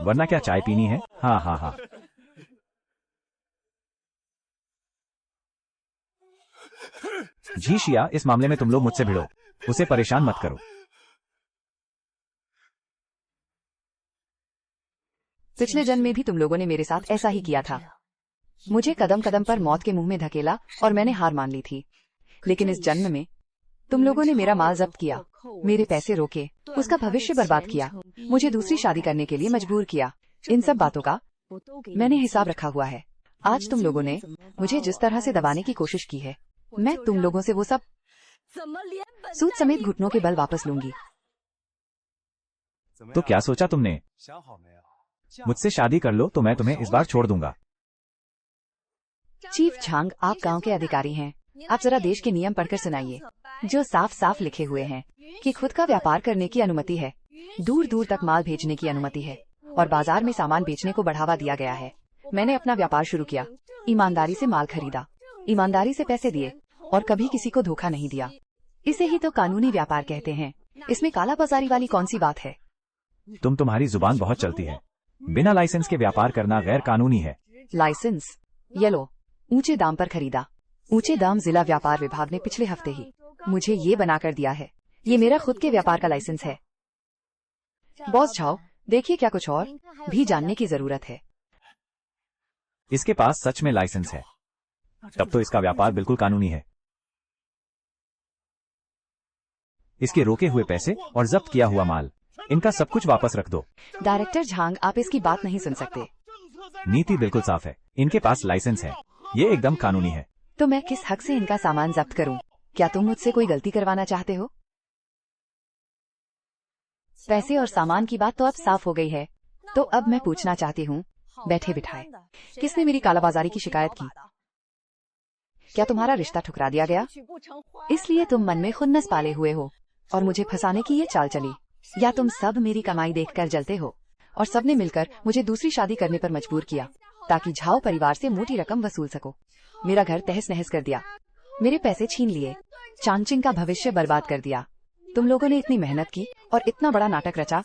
वरना क्या चाय पीनी है? हाँ हाँ हाँ। झीशिया, इस मामले में तुम लोग मुझसे भिड़ो, उसे परेशान मत करो। पिछले जन्म में भी तुम लोगों ने मेरे साथ ऐसा ही किया था। मुझे कदम कदम पर मौत के मुंह में धकेला और मैंने हार मान ली थी। लेकिन इस जन्म में तुम लोगों ने मेरा माल जब्त किया, मेरे पैसे रोके, उसका भविष्य बर्बाद किया, मुझे दूसरी शादी करने के लिए मजबूर किया। इन सब बातों का मैंने हिसाब रखा हुआ है। आज तुम लोगों ने मुझे जिस तरह से दबाने की कोशिश की है, मैं तुम लोगों से वो सब सूद समेत घुटनों के बल वापस लूंगी। तो क्या सोचा तुमने? मुझसे शादी कर लो तो मैं तुम्हें इस बार छोड़ दूंगा। चीफ झांग, आप गांव के अधिकारी हैं। आप जरा देश के नियम पढ़कर सुनाइए, जो साफ साफ लिखे हुए हैं कि खुद का व्यापार करने की अनुमति है, दूर दूर तक माल भेजने की अनुमति है और बाजार में सामान बेचने को बढ़ावा दिया गया है। मैंने अपना व्यापार शुरू किया, ईमानदारी से माल खरीदा, ईमानदारी से पैसे दिए और कभी किसी को धोखा नहीं दिया। इसे ही तो कानूनी व्यापार कहते हैं। इसमें काला बाजारी वाली कौन सी बात है? तुम्हारी जुबान बहुत चलती है। बिना लाइसेंस के व्यापार करना गैर कानूनी है। लाइसेंस ये लो, ऊंचे दाम पर खरीदा। ऊंचे दाम जिला व्यापार विभाग ने पिछले हफ्ते ही मुझे ये बनाकर दिया है। ये मेरा खुद के व्यापार का लाइसेंस है। बॉस झाओ, देखिए क्या कुछ और भी जानने की जरूरत है। इसके पास सच में लाइसेंस है, तब तो इसका व्यापार बिल्कुल कानूनी है। इसके रोके हुए पैसे और जब्त किया हुआ माल, इनका सब कुछ वापस रख दो। डायरेक्टर झांग, आप इसकी बात नहीं सुन सकते। नीति बिल्कुल साफ है, इनके पास लाइसेंस है, ये एकदम कानूनी है। तो मैं किस हक से इनका सामान जब्त करूं? क्या तुम मुझसे कोई गलती करवाना चाहते हो? पैसे और सामान की बात तो अब साफ हो गई है, तो अब मैं पूछना चाहती हूँ, बैठे बिठाए, किसने मेरी कालाबाजारी की शिकायत की? क्या तुम्हारा रिश्ता ठुकरा दिया गया, इसलिए तुम मन में खुन्नस पाले हुए हो और मुझे फंसाने की ये चाल चली? या तुम सब मेरी कमाई देखकर जलते हो और सबने मिलकर मुझे दूसरी शादी करने पर मजबूर किया ताकि झाओ परिवार से मोटी रकम वसूल सको? मेरा घर तहस नहस कर दिया, मेरे पैसे छीन लिए, चांगचिंग का भविष्य बर्बाद कर दिया। तुम लोगों ने इतनी मेहनत की और इतना बड़ा नाटक रचा,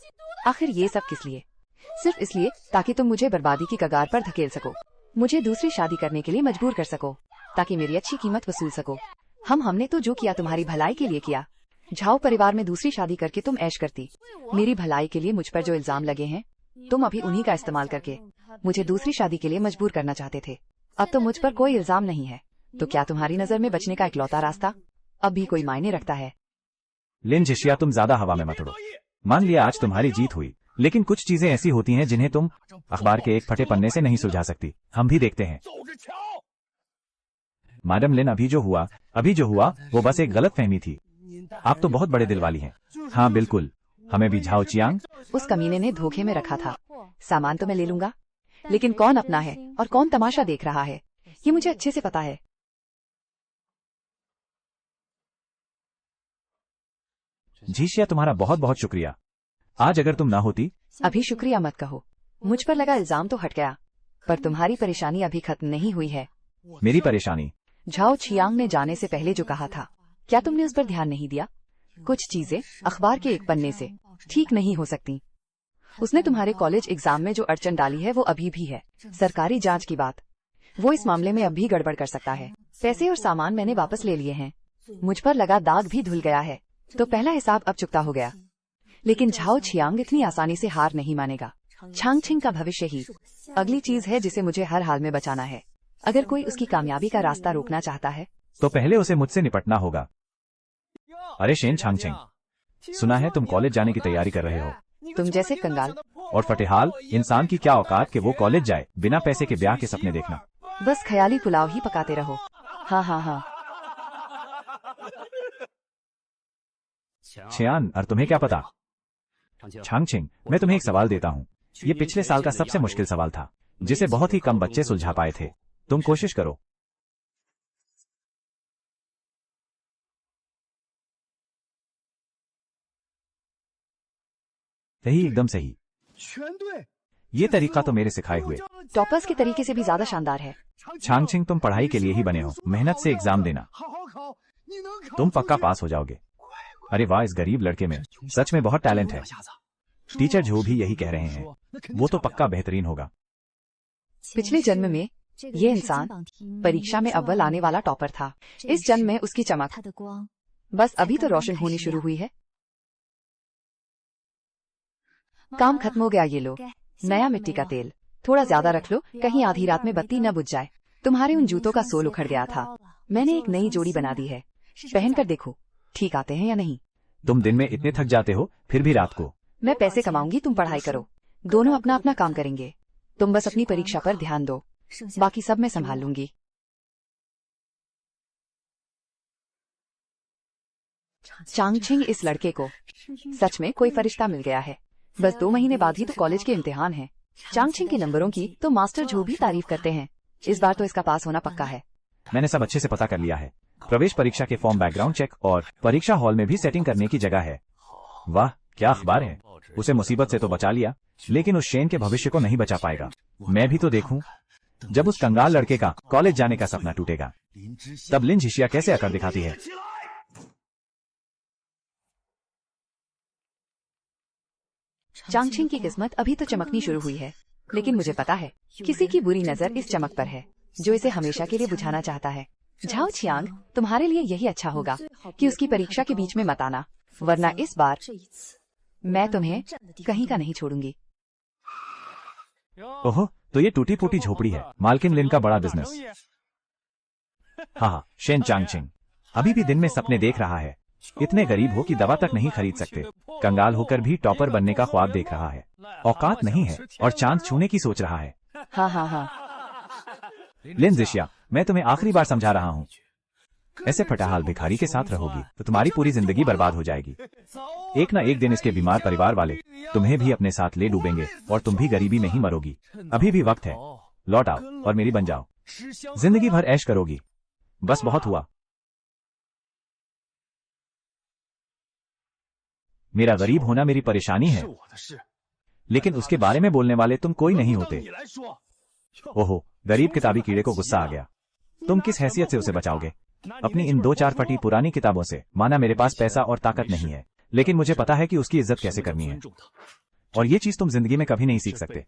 आखिर ये सब किस लिए? सिर्फ इसलिए ताकि तुम मुझे बर्बादी की कगार पर धकेल सको, मुझे दूसरी शादी करने के लिए मजबूर कर सको ताकि मेरी अच्छी कीमत वसूल सको। हमने तो जो किया तुम्हारी भलाई के लिए किया। झाओ परिवार में दूसरी शादी करके तुम ऐश करती। मेरी भलाई के लिए मुझ पर जो इल्जाम लगे हैं, तुम अभी उन्हीं का इस्तेमाल करके मुझे दूसरी शादी के लिए मजबूर करना चाहते थे। अब तो मुझ पर कोई इल्जाम नहीं है, तो क्या तुम्हारी नजर में बचने का इकलौता रास्ता अब भी कोई मायने रखता है? लिन झिशिया, तुम ज्यादा हवा में मत उड़ो। मान लिया आज तुम्हारी जीत हुई, लेकिन कुछ चीजें ऐसी होती हैं जिन्हें तुम अखबार के एक फटे पन्ने से नहीं सुलझा सकती। हम भी देखते हैं। मैडम लिन, अभी जो हुआ वो बस एक गलत फहमी थी। आप तो बहुत बड़े दिल वाली हैं। हाँ बिल्कुल, हमें भी झाओ चियांग उस कमीने ने धोखे में रखा था। सामान तो मैं ले लूंगा, लेकिन कौन अपना है और कौन तमाशा देख रहा है, ये मुझे अच्छे से पता है। झीशिया, तुम्हारा बहुत बहुत शुक्रिया। आज अगर तुम ना होती। अभी शुक्रिया मत कहो, मुझ पर लगा इल्जाम तो हट गया, पर तुम्हारी परेशानी अभी खत्म नहीं हुई है। मेरी परेशानी? झाओ चियांग ने जाने से पहले जो कहा था, क्या तुमने उस पर ध्यान नहीं दिया? कुछ चीजें अखबार के एक पन्ने से ठीक नहीं हो सकती। उसने तुम्हारे कॉलेज एग्जाम में जो अड़चन डाली है वो अभी भी है। सरकारी जांच की बात, वो इस मामले में अब भी गड़बड़ कर सकता है। पैसे और सामान मैंने वापस ले लिए हैं, मुझ पर लगा दाग भी धुल गया है, तो पहला हिसाब अब चुकता हो गया। लेकिन झाओ चियांग इतनी आसानी से हार नहीं मानेगा। चांगचिंग का भविष्य ही अगली चीज है जिसे मुझे हर हाल में बचाना है। अगर कोई उसकी कामयाबी का रास्ता रोकना चाहता है, तो पहले उसे मुझसे निपटना होगा। अरे शेन चांगचिंग, सुना है तुम कॉलेज जाने की तैयारी कर रहे हो। तुम जैसे कंगाल। और फटेहाल इंसान की क्या औकात कि वो कॉलेज जाए बिना पैसे के ब्याह के सपने देखना। बस ख्याली पुलाव ही पकाते रहो। हाँ हाँ हाँ। छियान, और तुम्हें क्या पता? छांगछिंग, मैं तुम्हें एक सवाल देता हूँ। ये पिछले साल का सबसे मुश्किल सवाल था, जिसे बहुत ही कम बच्चे सुलझा पाए थे। तुम कोशिश करो। सही, एकदम सही। ये तरीका तो मेरे सिखाए हुए। टॉपर्स के तरीके से भी ज्यादा शानदार है। छांगछिंग, तुम पढ़ाई के लिए ही बने हो, मेहनत से एग्जाम देना, तुम पक्का पास हो जाओगे। अरे वाह, इस गरीब लड़के में सच में बहुत टैलेंट है। टीचर जो भी यही कह रहे हैं, वो तो पक्का बेहतरीन होगा। पिछले जन्म में ये इंसान परीक्षा में अव्वल आने वाला टॉपर था। इस जन्म में उसकी चमक बस अभी तो रोशन होनी शुरू हुई है। काम खत्म हो गया। ये लो, नया मिट्टी का तेल। थोड़ा ज्यादा रख लो, कहीं आधी रात में बत्ती न बुझ जाए। तुम्हारे उन जूतों का सोल उखड़ गया था, मैंने एक नई जोड़ी बना दी है। पहनकर देखो ठीक आते हैं या नहीं। तुम दिन में इतने थक जाते हो, फिर भी रात को। मैं पैसे कमाऊंगी, तुम पढ़ाई करो। दोनों अपना अपना काम करेंगे। तुम बस अपनी परीक्षा पर ध्यान दो, बाकी सब मैं संभाल लूंगी। चांगछिंग, इस लड़के को सच में कोई फरिश्ता मिल गया है। बस 2 महीने बाद ही तो कॉलेज के इम्तिहान हैं। चांगछिंग के नंबरों की तो मास्टर जो भी तारीफ करते हैं। इस बार तो इसका पास होना पक्का है। मैंने सब अच्छे से पता कर लिया है। प्रवेश परीक्षा के फॉर्म, बैकग्राउंड चेक और परीक्षा हॉल में भी सेटिंग करने की जगह है। वाह, क्या अखबार है। उसे मुसीबत से तो बचा लिया, लेकिन उस शेन के भविष्य को नहीं बचा पाएगा। मैं भी तो देखूं, जब उस कंगाल लड़के का कॉलेज जाने का सपना टूटेगा, तब लिन झिशिया कैसे अकड़ दिखाती है। चांगछिंग की किस्मत अभी तो चमकनी शुरू हुई है, लेकिन मुझे पता है किसी की बुरी नजर इस चमक पर है, जो इसे हमेशा के लिए बुझाना चाहता है। झाओ छियांग, तुम्हारे लिए यही अच्छा होगा कि उसकी परीक्षा के बीच में मत आना, वरना इस बार मैं तुम्हें कहीं का नहीं छोड़ूंगी। ओहो, तो ये टूटी फूटी झोपड़ी है मालकिन लिन का बड़ा बिजनेस। हाँ, शेन चांगछिंग अभी भी दिन में सपने देख रहा है। इतने गरीब हो कि दवा तक नहीं खरीद सकते, कंगाल होकर भी टॉपर बनने का ख्वाब देख रहा है। औकात नहीं है और चांद छूने की सोच रहा है। हाँ हाँ हाँ। लिन झिशिया, मैं तुम्हें आखिरी बार समझा रहा हूँ, ऐसे फटाहाल भिखारी के साथ रहोगी तो तुम्हारी पूरी जिंदगी बर्बाद हो जाएगी। एक ना एक दिन इसके बीमार परिवार वाले तुम्हें भी अपने साथ ले डूबेंगे और तुम भी गरीबी में ही मरोगी। अभी भी वक्त है, लौट आओ और मेरी बन जाओ। जिंदगी भर ऐश करोगी। बस बहुत हुआ। मेरा गरीब होना मेरी परेशानी है, लेकिन उसके बारे में बोलने वाले तुम कोई नहीं होते। ओहो, गरीब किताबी कीड़े को गुस्सा आ गया। तुम किस हैसियत से उसे बचाओगे? अपनी इन 2-4 फटी पुरानी किताबों से। माना मेरे पास पैसा और ताकत नहीं है, लेकिन मुझे पता है कि उसकी इज्जत कैसे करनी है, और ये चीज तुम जिंदगी में कभी नहीं सीख सकते।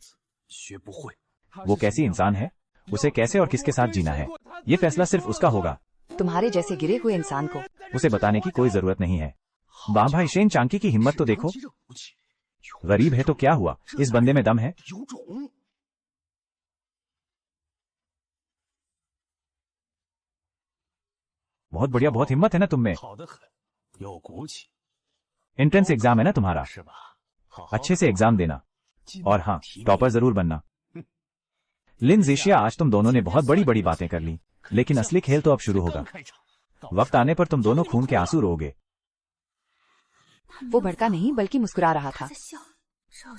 वो कैसी इंसान है, उसे कैसे और किसके साथ जीना है, ये फैसला सिर्फ उसका होगा। तुम्हारे जैसे गिरे हुए इंसान को उसे बताने की कोई जरूरत नहीं है। वाह भाई, शेन चांकी की हिम्मत तो देखो। गरीब है तो क्या हुआ, इस बंदे में दम है। बहुत बढ़िया, बहुत हिम्मत है ना तुम में। एंट्रेंस एग्जाम है ना तुम्हारा, अच्छे से एग्जाम देना, और हाँ, टॉपर जरूर बनना। लिन झिशिया, आज तुम दोनों ने बहुत बड़ी बड़ी बातें कर ली, लेकिन असली खेल तो अब शुरू होगा। वक्त आने पर तुम दोनों खून के आंसू रोगे। वो भड़का नहीं बल्कि मुस्कुरा रहा था।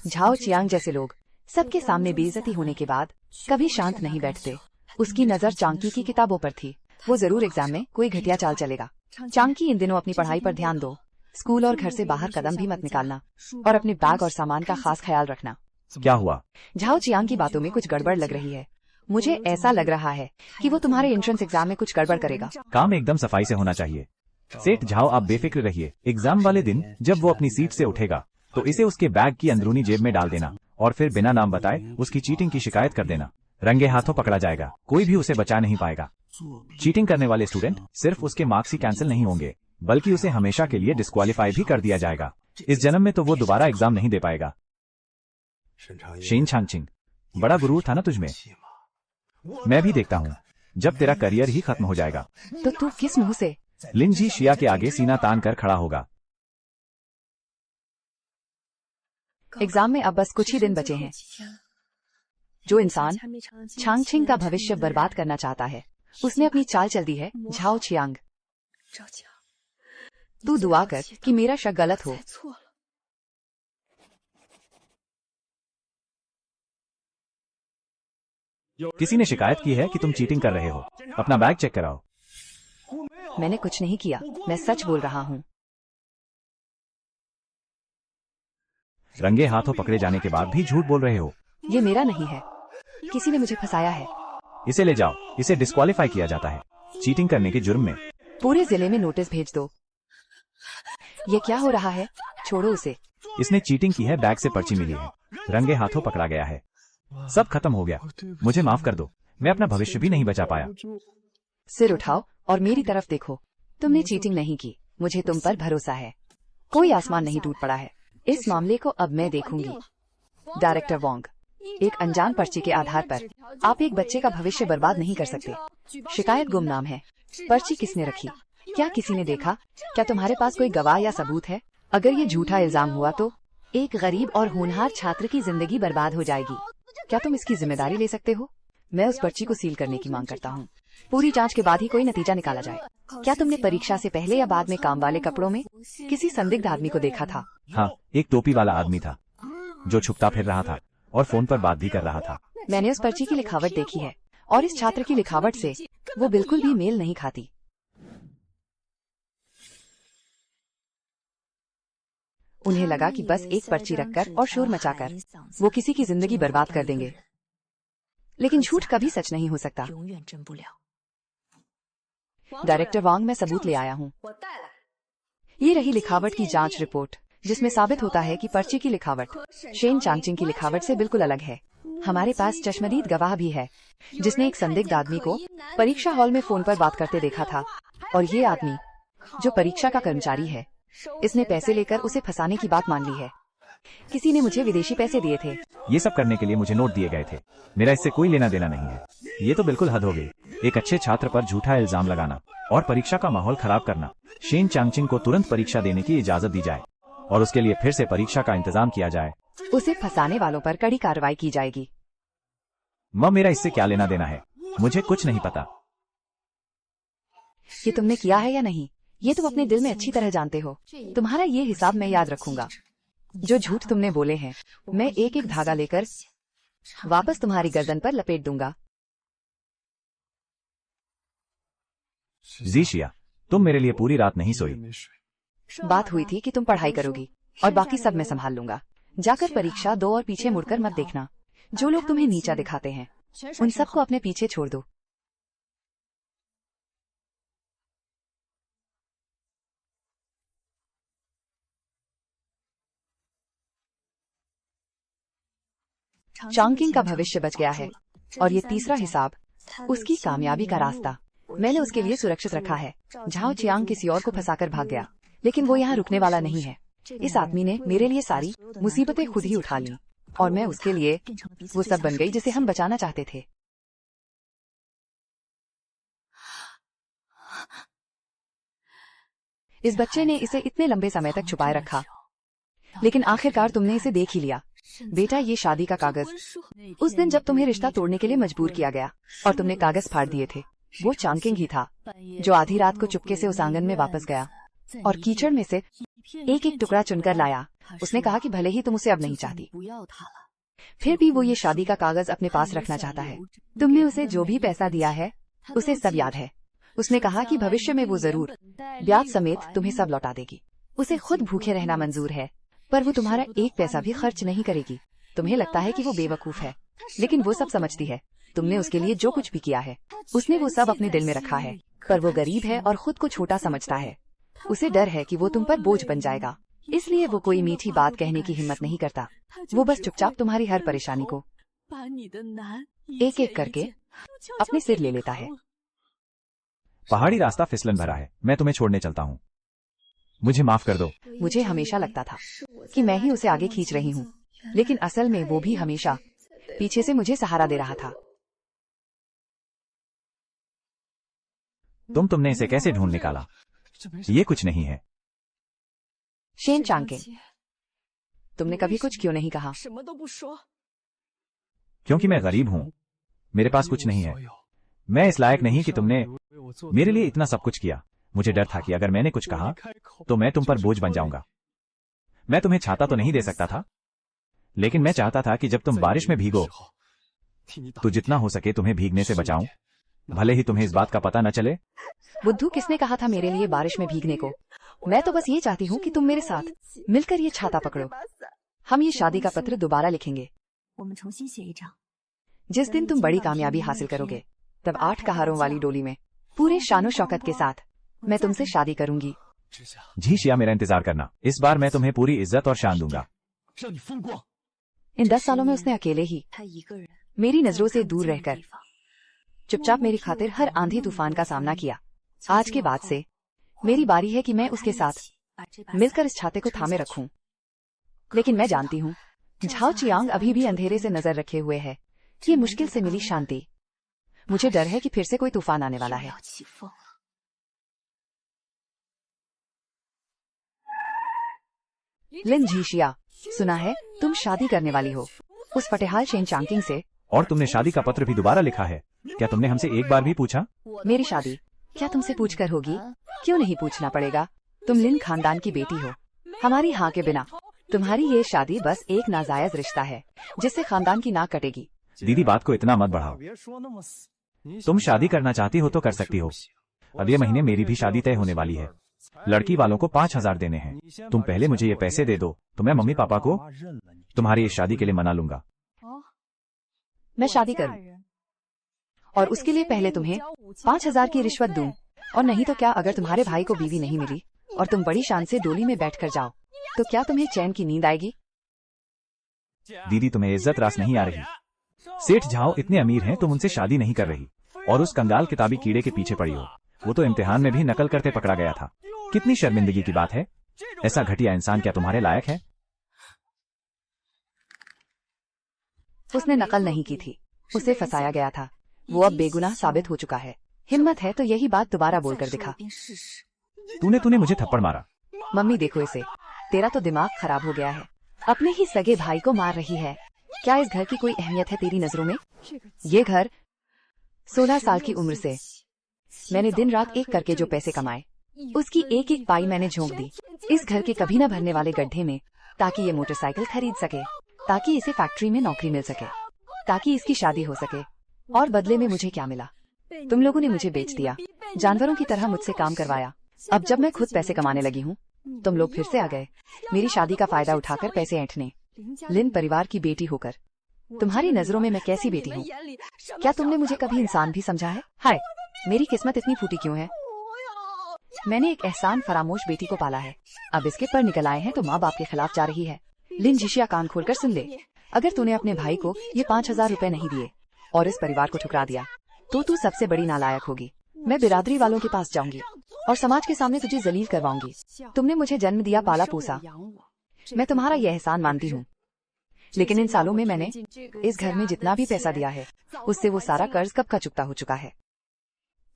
झाओ चियांग जैसे लोग सबके सामने बेइज्जती होने के बाद कभी शांत नहीं बैठते। उसकी नजर चांकी की किताबों पर थी। वो जरूर एग्जाम में कोई घटिया चाल चलेगा। चांकी, इन दिनों अपनी पढ़ाई पर ध्यान दो। स्कूल और घर से बाहर कदम भी मत निकालना, और अपने बैग और सामान का खास ख्याल रखना। क्या हुआ? झाओ चियांग की बातों में कुछ गड़बड़ लग रही है। मुझे ऐसा लग रहा है कि वो तुम्हारे एंट्रेंस एग्जाम में कुछ गड़बड़ करेगा। काम एकदम सफाई से होना चाहिए। सेठ झाओ, आप बेफिक्र रहिए। एग्जाम वाले दिन जब वो अपनी सीट से उठेगा तो इसे उसके बैग की अंदरूनी जेब में डाल देना, और फिर बिना नाम बताए उसकी चीटिंग की शिकायत कर देना। रंगे हाथों पकड़ा जाएगा, कोई भी उसे बचा नहीं पाएगा। चीटिंग करने वाले स्टूडेंट सिर्फ उसके मार्क्स ही कैंसिल नहीं होंगे, बल्कि उसे हमेशा के लिए डिस्क्वालीफाई भी कर दिया जाएगा। इस जन्म में तो वो दोबारा एग्जाम नहीं दे पाएगा। शेन चांगछिंग, बड़ा गुरूर था ना तुझमें। मैं भी देखता हूँ जब तेरा करियर ही खत्म हो जाएगा तो तू किस मुंह से लिन झिशिया के आगे सीना तान कर खड़ा होगा। एग्जाम में अब बस कुछ ही दिन बचे हैं। जो इंसान चांगचिंग का भविष्य बर्बाद करना चाहता है, उसने अपनी चाल चल दी है। झाओ चियांग, तू दुआ कर कि मेरा शक गलत हो। किसी ने शिकायत की है कि तुम चीटिंग कर रहे हो। अपना बैग चेक कराओ। मैंने कुछ नहीं किया, मैं सच बोल रहा हूँ। रंगे हाथों पकड़े जाने के बाद भी झूठ बोल रहे हो। ये मेरा नहीं है, किसी ने मुझे फंसाया है। इसे ले जाओ, इसे डिस्क्वालीफाई किया जाता है चीटिंग करने के जुर्म में। पूरे जिले में नोटिस भेज दो। ये क्या हो रहा है? छोड़ो उसे। इसने चीटिंग की है, बैग से पर्ची मिली है, रंगे हाथों पकड़ा गया है। सब खत्म हो गया, मुझे माफ कर दो। मैं अपना भविष्य भी नहीं बचा पाया। सिर उठाओ और मेरी तरफ देखो। तुमने चीटिंग नहीं की, मुझे तुम पर भरोसा है। कोई आसमान नहीं टूट पड़ा है। इस मामले को अब मैं देखूंगी। डायरेक्टर वोंग, एक अनजान पर्ची के आधार पर आप एक बच्चे का भविष्य बर्बाद नहीं कर सकते। शिकायत गुमनाम है। पर्ची किसने रखी? क्या किसी ने देखा? क्या तुम्हारे पास कोई गवाह या सबूत है? अगर ये झूठा इल्जाम हुआ तो एक गरीब और होनहार छात्र की जिंदगी बर्बाद हो जाएगी। क्या तुम इसकी जिम्मेदारी ले सकते हो? मैं उस पर्ची को सील करने की मांग करता हूँ। पूरी जांच के बाद ही कोई नतीजा निकाला जाए। क्या तुमने परीक्षा से पहले या बाद में काम वाले कपड़ों में किसी संदिग्ध आदमी को देखा था? हाँ, एक टोपी वाला आदमी था जो छुपता फिर रहा था और फोन पर बात भी कर रहा था। मैंने उस पर्ची की लिखावट देखी है और इस छात्र की लिखावट से वो बिल्कुल भी मेल नहीं खाती। उन्हें लगा कि बस एक पर्ची रखकर और शोर मचाकर वो किसी की जिंदगी बर्बाद कर देंगे, लेकिन झूठ कभी सच नहीं हो सकता। डायरेक्टर वांग, मैं सबूत ले आया हूँ। ये रही लिखावट की जांच रिपोर्ट, जिसमें साबित होता है कि पर्ची की लिखावट शेन चांगचिंग की लिखावट से बिल्कुल अलग है। हमारे पास चश्मदीद गवाह भी है, जिसने एक संदिग्ध आदमी को परीक्षा हॉल में फोन पर बात करते देखा था। और ये आदमी, जो परीक्षा का कर्मचारी है, इसने पैसे लेकर उसे फंसाने की बात मान ली है। किसी ने मुझे विदेशी पैसे दिए थे। ये सब करने के लिए मुझे नोट दिए गए थे। मेरा इससे कोई लेना देना नहीं है। ये तो बिल्कुल हद हो गई। एक अच्छे छात्र पर झूठा इल्जाम लगाना और परीक्षा का माहौल खराब करना। शेन चांगचिंग को तुरंत परीक्षा देने की इजाजत दी जाए और उसके लिए फिर से परीक्षा का इंतजाम किया जाए। उसे फंसाने वालों पर कड़ी कार्रवाई की जाएगी। मेरा इससे क्या लेना देना है? मुझे कुछ नहीं पता। ये तुमने किया है या नहीं, ये तुम अपने दिल में अच्छी तरह जानते हो। तुम्हारा ये हिसाब मैं याद रखूंगा। जो झूठ तुमने बोले हैं, मैं एक एक धागा लेकर वापस तुम्हारी गर्दन पर लपेट दूंगा। जीशिया, तुम मेरे लिए पूरी रात नहीं सोई। बात हुई थी कि तुम पढ़ाई करोगी और बाकी सब मैं संभाल लूंगा। जाकर परीक्षा दो और पीछे मुड़कर मत देखना। जो लोग तुम्हें नीचा दिखाते हैं, उन सबको अपने पीछे छोड़ दो। चांगकिंग का भविष्य बच गया है और ये तीसरा हिसाब, उसकी कामयाबी का रास्ता, मैंने उसके लिए सुरक्षित रखा है। झाओ चियांग किसी और को फंसाकर भाग गया, लेकिन वो यहाँ रुकने वाला नहीं है। इस आदमी ने मेरे लिए सारी मुसीबतें खुद ही उठा ली और मैं उसके लिए वो सब बन गई जिसे हम बचाना चाहते थे। इस बच्चे ने इसे इतने लंबे समय तक छुपाए रखा, लेकिन आखिरकार तुमने इसे देख ही लिया। बेटा, ये शादी का कागज, उस दिन जब तुम्हें रिश्ता तोड़ने के लिए मजबूर किया गया और तुमने कागज फाड़ दिए थे, वो चांगकिंग ही था जो आधी रात को चुपके से उस आंगन में वापस गया और कीचड़ में से एक एक टुकड़ा चुनकर लाया। उसने कहा कि भले ही तुम उसे अब नहीं चाहती, फिर भी वो ये शादी का कागज अपने पास रखना चाहता है। तुमने उसे जो भी पैसा दिया है, उसे सब याद है। उसने कहा कि भविष्य में वो जरूर ब्याज समेत तुम्हें सब लौटा देगी। उसे खुद भूखे रहना मंजूर है, पर वो तुम्हारा एक पैसा भी खर्च नहीं करेगी। तुम्हें लगता है कि वो बेवकूफ है, लेकिन वो सब समझती है। तुमने उसके लिए जो कुछ भी किया है, उसने वो सब अपने दिल में रखा है। पर वो गरीब है और खुद को छोटा समझता है। उसे डर है कि वो तुम पर बोझ बन जाएगा, इसलिए वो कोई मीठी बात कहने की हिम्मत नहीं करता। वो बस चुपचाप तुम्हारी हर परेशानी को एक एक करके अपने सिर ले लेता है। पहाड़ी रास्ता फिसलन भरा है, मैं तुम्हें छोड़ने चलता हूँ। मुझे माफ कर दो। मुझे हमेशा लगता था कि मैं ही उसे आगे खींच रही हूँ, लेकिन असल में वो भी हमेशा पीछे से मुझे सहारा दे रहा था। तुमने इसे कैसे ढूंढ निकाला? ये कुछ नहीं है। शेन चांगकिंग, तुमने कभी कुछ क्यों नहीं कहा? क्योंकि मैं गरीब हूँ, मेरे पास कुछ नहीं है। मैं इस लायक नहीं कि तुमने मेरे लिए इतना सब कुछ किया। मुझे डर था कि अगर मैंने कुछ कहा तो मैं तुम पर बोझ बन जाऊंगा। मैं तुम्हें छाता तो नहीं दे सकता था, लेकिन मैं चाहता था कि जब तुम बारिश में भीगो तो जितना हो सके तुम्हें भीगने से बचाऊं, भले ही तुम्हें इस बात का पता न चले। बुद्धू, किसने कहा था मेरे लिए बारिश में भीगने को? मैं तो बस ये चाहती हूँ कि तुम मेरे साथ मिलकर ये छाता पकड़ो। हम ये शादी का पत्र दोबारा लिखेंगे। जिस दिन तुम बड़ी कामयाबी हासिल करोगे, तब 8 कहारों वाली डोली में पूरे शानो शौकत के साथ मैं तुमसे शादी करूंगी। झिशिया, मेरा इंतजार करना। इस बार मैं तुम्हें पूरी इज्जत और शान दूंगा। इन 10 सालों में उसने अकेले ही मेरी नजरों से दूर रहकर चुपचाप मेरी खातिर हर आंधी तूफान का सामना किया। आज के बाद से मेरी बारी है कि मैं उसके साथ मिलकर इस छाते को थामे रखूं। लेकिन मैं जानती हूँ झाओ चियांग अभी भी अंधेरे से नजर रखे हुए है। ये मुश्किल से मिली शांति, मुझे डर है कि फिर से कोई तूफान आने वाला है। लिन झिशिया, सुना है तुम शादी करने वाली हो उस फटेहाल शेन चांकिंग से। और तुमने शादी का पत्र भी दोबारा लिखा है। क्या तुमने हमसे एक बार भी पूछा? मेरी शादी क्या तुमसे पूछकर होगी? क्यों नहीं पूछना पड़ेगा? तुम लिन खानदान की बेटी हो। हमारी हाँ के बिना तुम्हारी ये शादी बस एक नाजायज रिश्ता है जिससे खानदान की नाक कटेगी। दीदी, बात को इतना मत बढ़ाओ। तुम शादी करना चाहती हो तो कर सकती हो। अगले महीने मेरी भी शादी तय होने वाली है। लड़की वालों को 5,000 देने हैं। तुम पहले मुझे ये पैसे दे दो तो मैं मम्मी पापा को तुम्हारी इस शादी के लिए मना लूंगा। मैं शादी करूं और उसके लिए पहले तुम्हें 5,000 की रिश्वत दूं, और नहीं तो क्या अगर तुम्हारे भाई को बीवी नहीं मिली और तुम बड़ी शान से डोली में बैठ कर जाओ तो क्या तुम्हें चैन की नींद आएगी? दीदी, तुम्हें इज्जत रास नहीं आ रही। सेठ झाओ इतने अमीर हैं, तुम उनसे शादी नहीं कर रही और उस कंगाल किताबी कीड़े के पीछे पड़ी हो। वो तो इम्तिहान में भी नकल करते पकड़ा गया था। कितनी शर्मिंदगी की बात है। ऐसा घटिया इंसान क्या तुम्हारे लायक है? उसने नकल नहीं की थी, उसे फंसाया गया था। वो अब बेगुनाह साबित हो चुका है। हिम्मत है तो यही बात दोबारा बोलकर दिखा। तूने मुझे थप्पड़ मारा। मम्मी देखो इसे, तेरा तो दिमाग खराब हो गया है। अपने ही सगे भाई को मार रही है। क्या इस घर की कोई अहमियत है तेरी नजरों में? ये घर 16 साल की उम्र से मैंने दिन रात एक करके जो पैसे कमाए, उसकी एक एक पाई मैंने झोंक दी इस घर के कभी न भरने वाले गड्ढे में, ताकि ये मोटरसाइकिल खरीद सके, ताकि इसे फैक्ट्री में नौकरी मिल सके, ताकि इसकी शादी हो सके। और बदले में मुझे क्या मिला? तुम लोगों ने मुझे बेच दिया, जानवरों की तरह मुझसे काम करवाया। अब जब मैं खुद पैसे कमाने लगी हूँ, तुम लोग फिर से आ गए मेरी शादी का फायदा उठाकर पैसे ऐंठने। लिन परिवार की बेटी होकर तुम्हारी नजरों में मैं कैसी बेटी हूँ? क्या तुमने मुझे कभी इंसान भी समझा है? हाय, मेरी किस्मत इतनी फूटी क्यों है? मैंने एक एहसान फरामोश बेटी को पाला है, अब इसके पर निकल आए हैं तो माँ बाप के खिलाफ जा रही है। लिन झिशिया, कान खोलकर सुन ले। अगर तूने अपने भाई को ये 5,000 रुपए नहीं दिए और इस परिवार को ठुकरा दिया तो तू सबसे बड़ी नालायक होगी। मैं बिरादरी वालों के पास जाऊंगी और समाज के सामने तुझे जलील करवाऊंगी। तुमने मुझे जन्म दिया, पाला पोसा, मैं तुम्हारा यह एहसान मानती हूँ। लेकिन इन सालों में मैंने इस घर में जितना भी पैसा दिया है उससे वो सारा कर्ज कब का चुकता हो चुका है।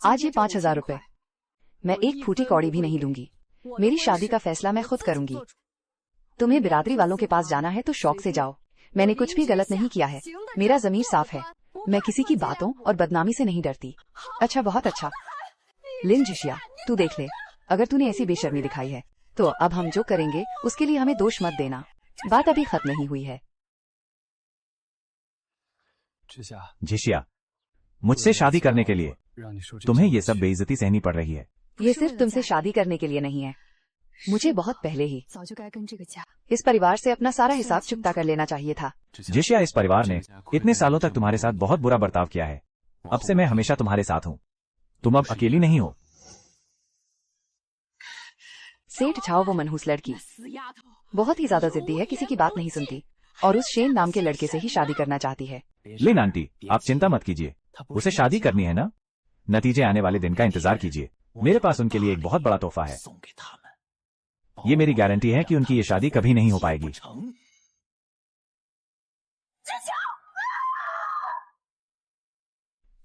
आज ये 5,000 रुपए मैं एक फूटी कौड़ी भी नहीं दूंगी। मेरी शादी का फैसला मैं खुद करूंगी। तुम्हें बिरादरी वालों के पास जाना है तो शौक से जाओ। मैंने कुछ भी गलत नहीं किया है, मेरा जमीर साफ है। मैं किसी की बातों और बदनामी से नहीं डरती। अच्छा, बहुत अच्छा। लिन झिशिया, तू देख ले, अगर तूने ऐसी बेशर्मी दिखाई है तो अब हम जो करेंगे उसके लिए हमें दोष मत देना। बात अभी खत्म नहीं हुई है। झिशिया, मुझसे शादी करने के लिए तुम्हें ये सब बेइज्जती सहनी पड़ रही है। ये सिर्फ तुमसे शादी करने के लिए नहीं है, मुझे बहुत पहले ही इस परिवार से अपना सारा हिसाब चुकता कर लेना चाहिए था। झिशिया, इस परिवार ने इतने सालों तक तुम्हारे साथ बहुत बुरा बर्ताव किया है। अब से मैं हमेशा तुम्हारे साथ हूँ। तुम अब अकेली नहीं हो। सेठ झाओ वो मनहूस लड़की बहुत ही ज्यादा जिद्दी है, किसी की बात नहीं सुनती और उस शेन नाम के लड़के से ही शादी करना चाहती है। लिन आंटी, आप चिंता मत कीजिए, उसे शादी करनी है ना। नतीजे आने वाले दिन का इंतजार कीजिए। मेरे पास उनके लिए एक बहुत बड़ा तोहफा है। ये मेरी गारंटी है कि उनकी ये शादी कभी नहीं हो पाएगी।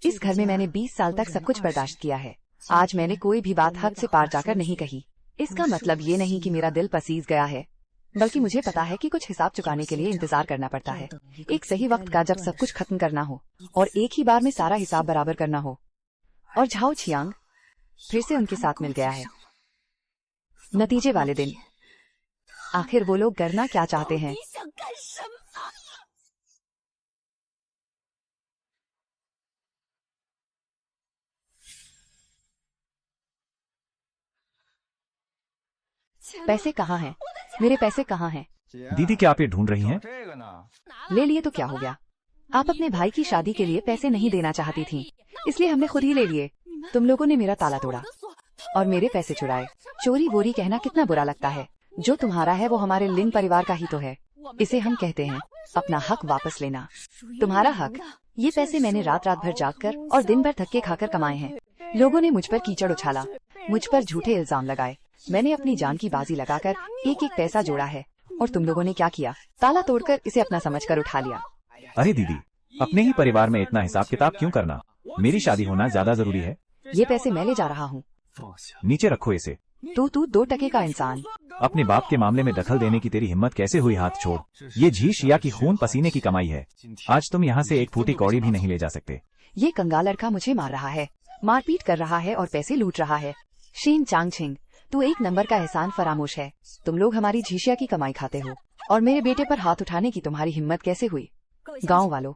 इस घर में मैंने 20 साल तक सब कुछ बर्दाश्त किया है। आज मैंने कोई भी बात हद से पार जाकर नहीं कही। इसका मतलब ये नहीं कि मेरा दिल पसीज गया है। बल्कि मुझे पता है कि कुछ हिसाब चुकाने के लिए इंतजार करना पड़ता है। एक सही वक्त का जब सब कुछ खत्म करना हो और एक ही बार में सारा हिसाब बराबर करना हो। और झाओ चियांग फिर से उनके साथ मिल गया है। नतीजे वाले दिन आखिर वो लोग करना क्या चाहते हैं। पैसे कहाँ हैं? मेरे पैसे कहाँ हैं? दीदी क्या आप ये ढूंढ रही हैं? ले लिए तो क्या हो गया? आप अपने भाई की शादी के लिए पैसे नहीं देना चाहती थीं, इसलिए हमने खुद ही ले लिए। तुम लोगों ने मेरा ताला तोड़ा और मेरे पैसे चुराए। चोरी वोरी कहना कितना बुरा लगता है। जो तुम्हारा है वो हमारे लिन परिवार का ही तो है। इसे हम कहते हैं अपना हक वापस लेना। तुम्हारा हक? ये पैसे मैंने रात रात भर जागकर और दिन भर थक्के खाकर कमाए हैं। लोगों ने मुझ पर कीचड़ उछाला, मुझ पर झूठे इल्जाम लगाए। मैंने अपनी जान की बाजी लगाकर एक एक पैसा जोड़ा है और तुम लोगों ने क्या किया? ताला तोड़कर इसे अपना समझकर उठा लिया। अरे दीदी, अपने ही परिवार में इतना हिसाब किताब क्यों करना? मेरी शादी होना ज्यादा जरूरी है। ये पैसे मैं ले जा रहा हूँ। नीचे रखो इसे। तू 2 टके का इंसान। अपने बाप के मामले में दखल देने की तेरी हिम्मत कैसे हुई? हाथ छोड़। ये झी शिया की खून पसीने की कमाई है। आज तुम यहाँ से एक फूटी कौड़ी भी नहीं ले जा सकते। ये कंगाल लड़का मुझे मार रहा है, मारपीट कर रहा है और पैसे लूट रहा है। शेन चांगछिंग, तू एक नंबर का एहसान फरामोश है। तुम लोग हमारी झीशिया की कमाई खाते हो और मेरे बेटे पर हाथ उठाने की तुम्हारी हिम्मत कैसे हुई? गांव वालों,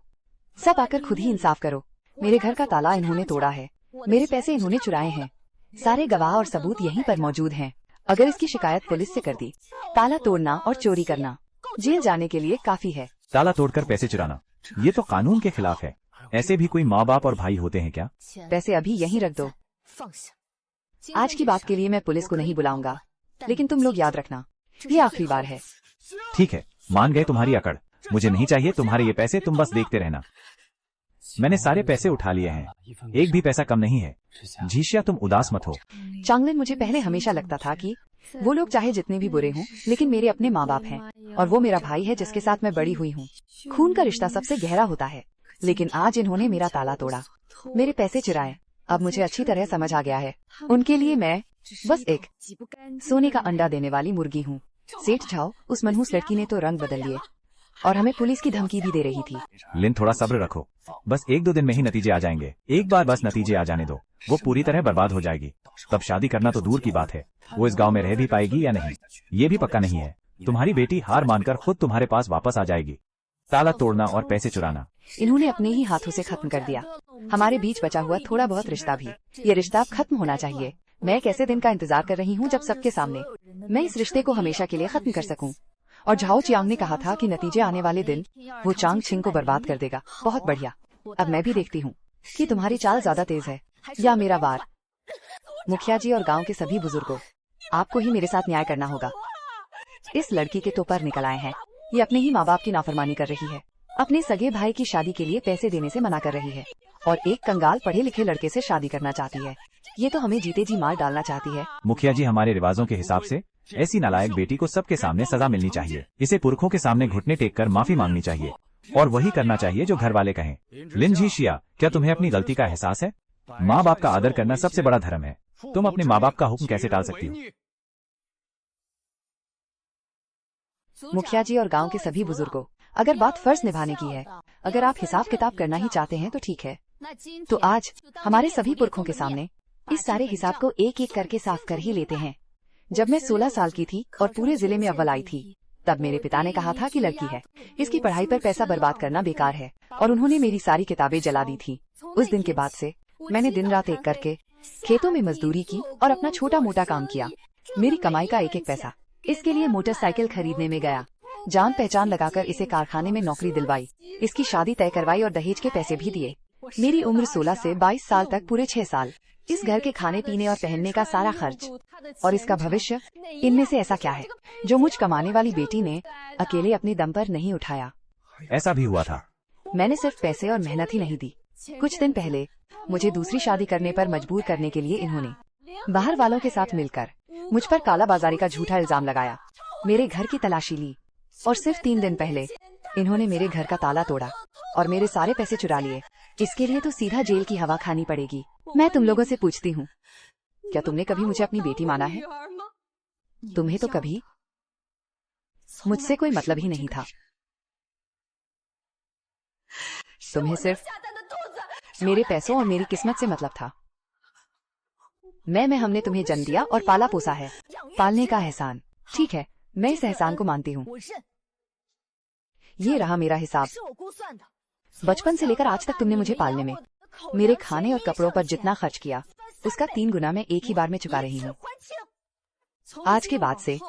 सब आकर खुद ही इंसाफ करो। मेरे घर का ताला इन्होंने तोड़ा है, मेरे पैसे इन्होंने चुराए हैं। सारे गवाह और सबूत यहीं पर मौजूद हैं। अगर इसकी शिकायत पुलिस से कर दी, ताला तोड़ना और चोरी करना जेल जाने के लिए काफी है। ताला तोड़कर पैसे चुराना, ये तो कानून के खिलाफ है। ऐसे भी कोई माँ बाप और भाई होते हैं क्या? पैसे अभी यहीं रख दो। आज की बात के लिए मैं पुलिस को नहीं बुलाऊंगा, लेकिन तुम लोग याद रखना, ये आखिरी बार है। ठीक है, मान गए तुम्हारी अकड़। मुझे नहीं चाहिए तुम्हारे ये पैसे, तुम बस देखते रहना। मैंने सारे पैसे उठा लिए हैं, एक भी पैसा कम नहीं है। झीशिया तुम उदास मत हो। चांगलिन, मुझे पहले हमेशा लगता था कि वो लोग चाहे जितने भी बुरे हों, लेकिन मेरे अपने माँ बाप हैं और वो मेरा भाई है जिसके साथ मैं बड़ी हुई हूँ। खून का रिश्ता सबसे गहरा होता है, लेकिन आज इन्होंने मेरा ताला तोड़ा, मेरे पैसे चुराए। अब मुझे अच्छी तरह समझ आ गया है, उनके लिए मैं बस एक सोने का अंडा देने वाली मुर्गी हूँ। सेठ झाओ, उस मनहूस लड़की ने तो रंग बदल लिए और हमें पुलिस की धमकी भी दे रही थी। लिन, थोड़ा सब्र रखो, बस 1-2 दिन में ही नतीजे आ जाएंगे। एक बार बस नतीजे आ जाने दो, वो पूरी तरह बर्बाद हो जाएगी। तब शादी करना तो दूर की बात है, वो इस गांव में रह भी पाएगी या नहीं, ये भी पक्का नहीं है। तुम्हारी बेटी हार मानकर खुद तुम्हारे पास वापस आ जाएगी। ताला तोड़ना और पैसे चुराना इन्होंने अपने ही हाथों से खत्म कर दिया। हमारे बीच बचा हुआ थोड़ा बहुत रिश्ता भी, ये रिश्ता अब खत्म होना चाहिए। मैं एक ऐसे दिन का इंतजार कर रही हूँ जब सबके सामने मैं इस रिश्ते को हमेशा के लिए खत्म कर सकूं। और झाओ चियांग ने कहा था कि नतीजे आने वाले दिन वो चांगछिंग को बर्बाद कर देगा। बहुत बढ़िया, अब मैं भी देखती हूँ कि तुम्हारी चाल ज्यादा तेज है या मेरा वार। मुखिया जी और गांव के सभी बुजुर्गों, आपको ही मेरे साथ न्याय करना होगा। इस लड़की के तो पर निकल आए हैं, ये अपने ही माँ बाप की नाफरमानी कर रही है, अपने सगे भाई की शादी के लिए पैसे देने से मना कर रही है और एक कंगाल पढ़े लिखे लड़के से शादी करना चाहती है। ये तो हमें जीते जी मार डालना चाहती है। मुखिया जी, हमारे रिवाजों के हिसाब से ऐसी नालायक बेटी को सबके सामने सजा मिलनी चाहिए। इसे पुरखों के सामने घुटने टेक कर माफी मांगनी चाहिए और वही करना चाहिए जो घर वाले कहें। लिन झीशिया, क्या तुम्हें अपनी गलती का एहसास है? माँ बाप का आदर करना सबसे बड़ा धर्म है। तुम अपने माँ बाप का हुक्म कैसे टाल सकती हो? मुखिया जी और गांव के सभी बुजुर्गों, अगर बात फर्ज निभाने की है, अगर आप हिसाब किताब करना ही चाहते हैं तो ठीक है। तो आज हमारे सभी पुरखों के सामने इस सारे हिसाब को एक एक करके साफ कर ही लेते हैं। जब मैं 16 साल की थी और पूरे जिले में अव्वल आई थी, तब मेरे पिता ने कहा था कि लड़की है, इसकी पढ़ाई पर पैसा बर्बाद करना बेकार है, और उन्होंने मेरी सारी किताबें जला दी थी। उस दिन के बाद से मैंने दिन रात एक करके खेतों में मजदूरी की और अपना छोटा मोटा काम किया। मेरी कमाई का एक एक पैसा इसके लिए मोटरसाइकिल खरीदने में गया। जान पहचान लगाकर इसे कारखाने में नौकरी दिलवाई, इसकी शादी तय करवाई और दहेज के पैसे भी दिए। मेरी उम्र 16 से 22 साल तक पूरे 6 साल इस घर के खाने पीने और पहनने का सारा खर्च, और इसका भविष्य। इनमें से ऐसा क्या है जो मुझ कमाने वाली बेटी ने अकेले अपने दम पर नहीं उठाया? ऐसा भी हुआ था। मैंने सिर्फ पैसे और मेहनत ही नहीं दी। कुछ दिन पहले मुझे दूसरी शादी करने पर मजबूर करने के लिए इन्होंने बाहर वालों के साथ मिलकर मुझ पर कालाबाजारी का झूठा इल्जाम लगाया, मेरे घर की तलाशी ली और सिर्फ 3 दिन पहले इन्होंने मेरे घर का ताला तोड़ा और मेरे सारे पैसे चुरा लिए। इसके लिए तो सीधा जेल की हवा खानी पड़ेगी। मैं तुम लोगों से पूछती हूँ, क्या तुमने कभी मुझे अपनी बेटी माना है? तुम्हें तो कभी मुझसे कोई मतलब ही नहीं था। तुम्हें सिर्फ मेरे पैसों और मेरी किस्मत से मतलब था। मैं हमने तुम्हें जन्म दिया और पाला पोसा है। पालने का एहसान, ठीक है, मैं इस एहसान को मानती हूँ। ये रहा मेरा हिसाब। बचपन से लेकर आज तक तुमने मुझे पालने में मेरे खाने और कपड़ों पर जितना खर्च किया, उसका 3 गुना मैं एक ही बार में चुका रही हूँ। आज के बाद से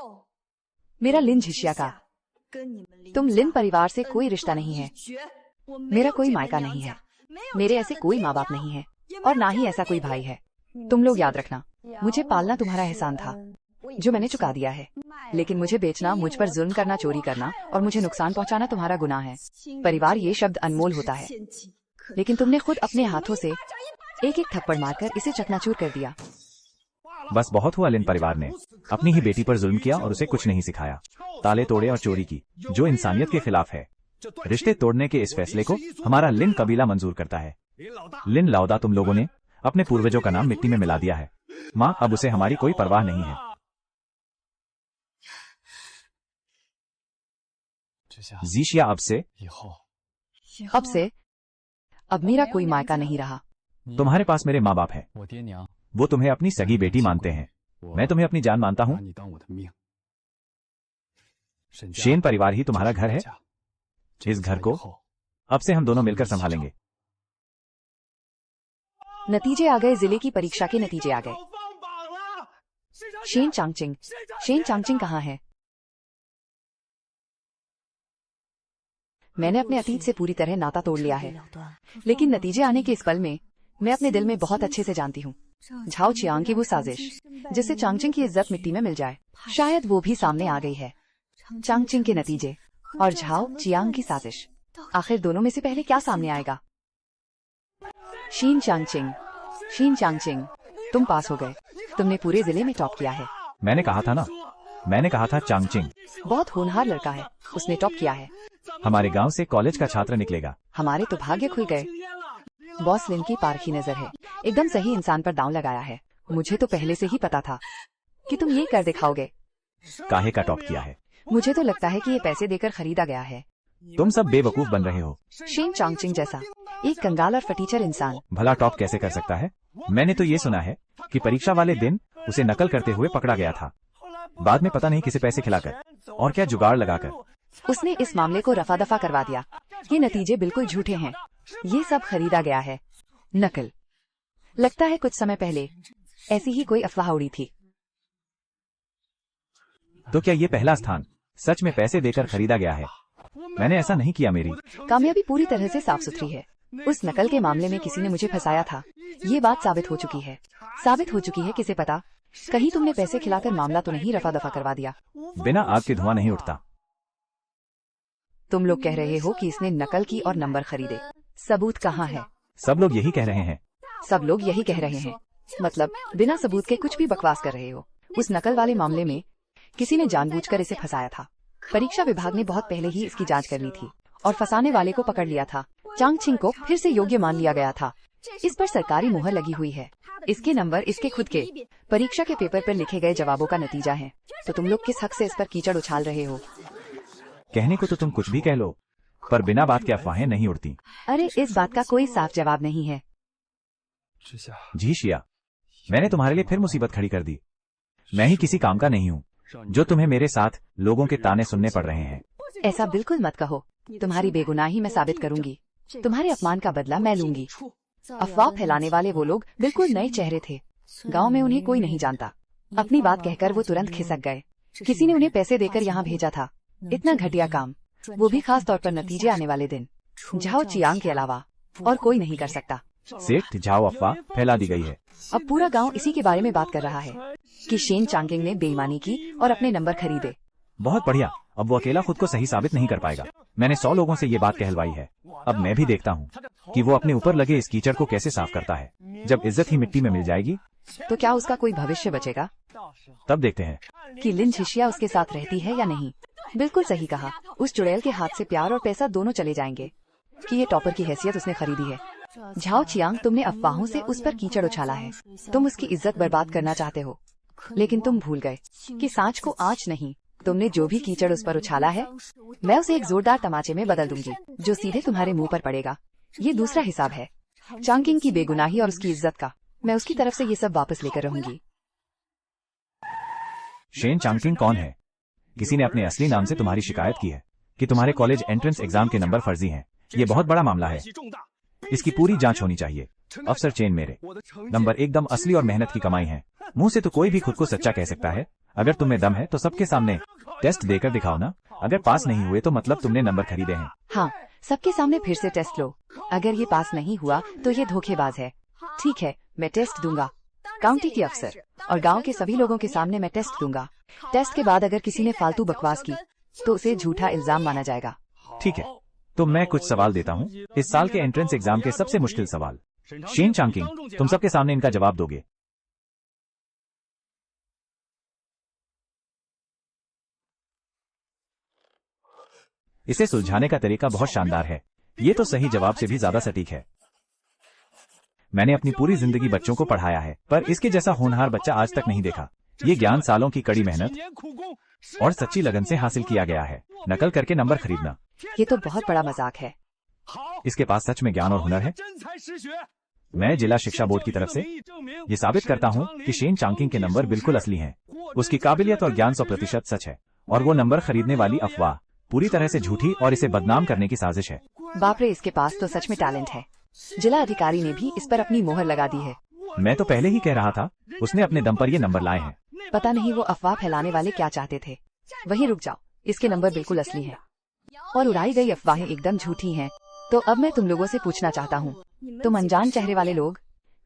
मेरा लिन झिशिया का तुम लिन परिवार से कोई रिश्ता नहीं है। मेरा कोई मायका नहीं है, मेरे ऐसे कोई माँ बाप नहीं है, और ना ही ऐसा कोई भाई है। तुम लोग याद रखना, मुझे पालना तुम्हारा एहसान था जो मैंने चुका दिया है, लेकिन मुझे बेचना, मुझ पर जुल्म करना, चोरी करना और मुझे नुकसान पहुंचाना तुम्हारा गुनाह है। परिवार ये शब्द अनमोल होता है, लेकिन तुमने खुद अपने हाथों से एक एक थप्पड़ मारकर इसे चकनाचूर कर दिया। बस बहुत हुआ। लिन परिवार ने अपनी ही बेटी पर जुल्म किया और उसे कुछ नहीं सिखाया। ताले तोड़े और चोरी की, जो इंसानियत के खिलाफ है। रिश्ते तोड़ने के इस फैसले को हमारा लिन कबीला मंजूर करता है। लिन लाओदा, तुम लोगों ने अपने पूर्वजों का नाम मिट्टी में मिला दिया है। माँ, अब उसे हमारी कोई परवाह नहीं है। जीशिया, अब मेरा कोई मायका नहीं रहा। तुम्हारे पास मेरे माँ बाप हैं। वो तुम्हें अपनी सगी बेटी मानते हैं। मैं तुम्हें अपनी जान मानता हूँ। शेन परिवार ही तुम्हारा घर है। इस घर को अब से हम दोनों मिलकर संभालेंगे। नतीजे आ गए। जिले की परीक्षा के नतीजे आ गए। शेन चांगचिंग कहाँ है? मैंने अपने अतीत से पूरी तरह नाता तोड़ लिया है, लेकिन नतीजे आने के इस पल में मैं अपने दिल में बहुत अच्छे से जानती हूँ झाओ चियांग की वो साजिश जिससे चांगचिंग की इज्जत मिट्टी में मिल जाए, शायद वो भी सामने आ गई है। चांगचिंग के नतीजे और झाओ चियांग की साजिश, आखिर दोनों में से पहले क्या सामने आएगा? शीन चांगचिंग, तुम पास हो गए। तुमने पूरे जिले में टॉप किया है। मैंने कहा था चांगचिंग बहुत होनहार लड़का है, उसने टॉप किया है। हमारे गांव से कॉलेज का छात्र निकलेगा। हमारे तो भाग्य खुल गए। बॉस लिन की पारखी नजर है, एकदम सही इंसान पर दांव लगाया है। मुझे तो पहले से ही पता था कि तुम ये कर दिखाओगे। काहे का टॉप किया है? मुझे तो लगता है कि ये पैसे देकर खरीदा गया है। तुम सब बेवकूफ बन रहे हो। शेन चांगचिंग जैसा एक कंगाल और फटीचर इंसान भला टॉप कैसे कर सकता है? मैंने तो ये सुना है कि परीक्षा वाले दिन उसे नकल करते हुए पकड़ा गया था। बाद में पता नहीं किसे पैसे खिलाकर और क्या जुगाड़ लगाकर उसने इस मामले को रफा दफा करवा दिया। ये नतीजे बिल्कुल झूठे हैं। ये सब खरीदा गया है, नकल। लगता है कुछ समय पहले ऐसी ही कोई अफवाह उड़ी थी। तो क्या ये पहला स्थान सच में पैसे देकर खरीदा गया है? मैंने ऐसा नहीं किया। मेरी कामयाबी पूरी तरह से साफ सुथरी है। उस नकल के मामले में किसी ने मुझे फंसाया था। ये बात साबित हो चुकी है। किसे पता, कहीं तुमने पैसे खिलाकर मामला तो नहीं रफा दफा करवा दिया? बिना आग के धुआं नहीं उठता। तुम लोग कह रहे हो कि इसने नकल की और नंबर खरीदे। सबूत कहाँ है? सब लोग यही कह रहे हैं। मतलब बिना सबूत के कुछ भी बकवास कर रहे हो। उस नकल वाले मामले में किसी ने जानबूझकर इसे फंसाया था। परीक्षा विभाग ने बहुत पहले ही इसकी जांच कर ली थी और फंसाने वाले को पकड़ लिया था। चांगचिंग को फिर से योग्य मान लिया गया था। इस पर सरकारी मुहर लगी हुई है। इसके नंबर इसके खुद के परीक्षा के पेपर पर लिखे गए जवाबों का नतीजा है। तो तुम लोग किस हक से इस पर कीचड़ उछाल रहे हो? कहने को तो तुम कुछ भी कह लो, पर बिना बात के अफवाहें नहीं उड़ती। अरे इस बात का कोई साफ जवाब नहीं है। झिशिया, मैंने तुम्हारे लिए फिर मुसीबत खड़ी कर दी। मैं ही किसी काम का नहीं हूँ जो तुम्हें मेरे साथ लोगों के ताने सुनने पड़ रहे हैं। ऐसा बिल्कुल मत कहो। तुम्हारी बेगुनाही मैं साबित करूंगी। तुम्हारे अपमान का बदला मैं लूंगी। अफवाह फैलाने वाले वो लोग बिल्कुल नए चेहरे थे। गांव में उन्हें कोई नहीं जानता। अपनी बात कहकर वो तुरंत खिसक गए। किसी ने उन्हें पैसे देकर यहाँ भेजा था। इतना घटिया काम, वो भी खास तौर पर नतीजे आने वाले दिन। झाओ चियांग के अलावा और कोई नहीं कर सकता। सेठ झाओ, अफवाह फैला दी गई है। अब पूरा गांव इसी के बारे में बात कर रहा है कि शेन चांगकिंग ने बेईमानी की और अपने नंबर खरीदे। बहुत बढ़िया। अब वो अकेला खुद को सही साबित नहीं कर पाएगा। मैंने 100 लोगों से ये बात कहलवाई है। अब मैं भी देखता हूँ कि वो अपने ऊपर लगे इस कीचड़ को कैसे साफ करता है। जब इज्जत ही मिट्टी में मिल जाएगी तो क्या उसका कोई भविष्य बचेगा? तब देखते हैं कि लिन झिशिया उसके साथ रहती है या नहीं। बिल्कुल सही कहा। उस चुड़ैल के हाथ से प्यार और पैसा दोनों चले जाएंगे कि ये टॉपर की हैसियत उसने खरीदी है। झाओ चियांग, तुमने अफवाहों से उस पर कीचड़ उछाला है। तुम उसकी इज्जत बर्बाद करना चाहते हो, लेकिन तुम भूल गए कि सांच को आँच नहीं तुमने जो भी कीचड़ उस पर उछाला है, मैं उसे एक जोरदार तमाचे में बदल दूंगी, जो सीधे तुम्हारे मुंह पर पड़ेगा। ये दूसरा हिसाब है चांगकिंग की बेगुनाही और उसकी इज्जत का। मैं उसकी तरफ से ये सब वापस लेकर रहूंगी। शेन चांगकिंग कौन है? किसी ने अपने असली नाम से तुम्हारी शिकायत की है कि तुम्हारे कॉलेज एंट्रेंस एग्जाम के नंबर फर्जी हैं। ये बहुत बड़ा मामला है, इसकी पूरी जांच होनी चाहिए। अफसर चेन मेरे नंबर एकदम असली और मेहनत की कमाई है। मुंह से तो कोई भी खुद को सच्चा कह सकता है। अगर तुम में दम है तो सबके सामने टेस्ट देकर दिखाओ ना। अगर पास नहीं हुए तो मतलब तुमने नंबर खरीदे हैं। हाँ, सबके सामने फिर से टेस्ट लो। अगर ये पास नहीं हुआ तो ये धोखेबाज है। ठीक है, मैं टेस्ट दूंगा। काउंटी के अफसर और गांव के सभी लोगों के सामने मैं टेस्ट दूंगा। टेस्ट के बाद अगर किसी ने फालतू बकवास की तो उसे झूठा इल्जाम माना जाएगा। ठीक है, तो मैं कुछ सवाल देता हूँ, इस साल के एंट्रेंस एग्जाम के सबसे मुश्किल सवाल। शेन चांगकिंग, तुम सबके सामने इनका जवाब दोगे। इसे सुलझाने का तरीका बहुत शानदार है। ये तो सही जवाब से भी ज्यादा सटीक है। मैंने अपनी पूरी जिंदगी बच्चों को पढ़ाया है, पर इसके जैसा होनहार बच्चा आज तक नहीं देखा। ये ज्ञान सालों की कड़ी मेहनत और सच्ची लगन से हासिल किया गया है। नकल करके नंबर खरीदना, ये तो बहुत बड़ा मजाक है। इसके पास सच में ज्ञान और हुनर है। मैं जिला शिक्षा बोर्ड की तरफ से ये साबित करता हूँ कि शेन चांगकिंग के नंबर बिल्कुल असली हैं। उसकी काबिलियत और ज्ञान 100% सच है, और वो नंबर खरीदने वाली अफवाह पूरी तरह से झूठी और इसे बदनाम करने की साजिश है। बाप रे, इसके पास तो सच में टैलेंट है। जिला अधिकारी ने भी इस पर अपनी मोहर लगा दी है। मैं तो पहले ही कह रहा था, उसने अपने दम पर ये नंबर लाए हैं। पता नहीं वो अफवाह फैलाने वाले क्या चाहते थे। वहीं रुक जाओ, इसके नंबर बिल्कुल असली हैं और उड़ाई गई अफवाहें एकदम झूठी हैं। तो अब मैं तुम लोगों से पूछना चाहता हूँ, तुम अनजान चेहरे वाले लोग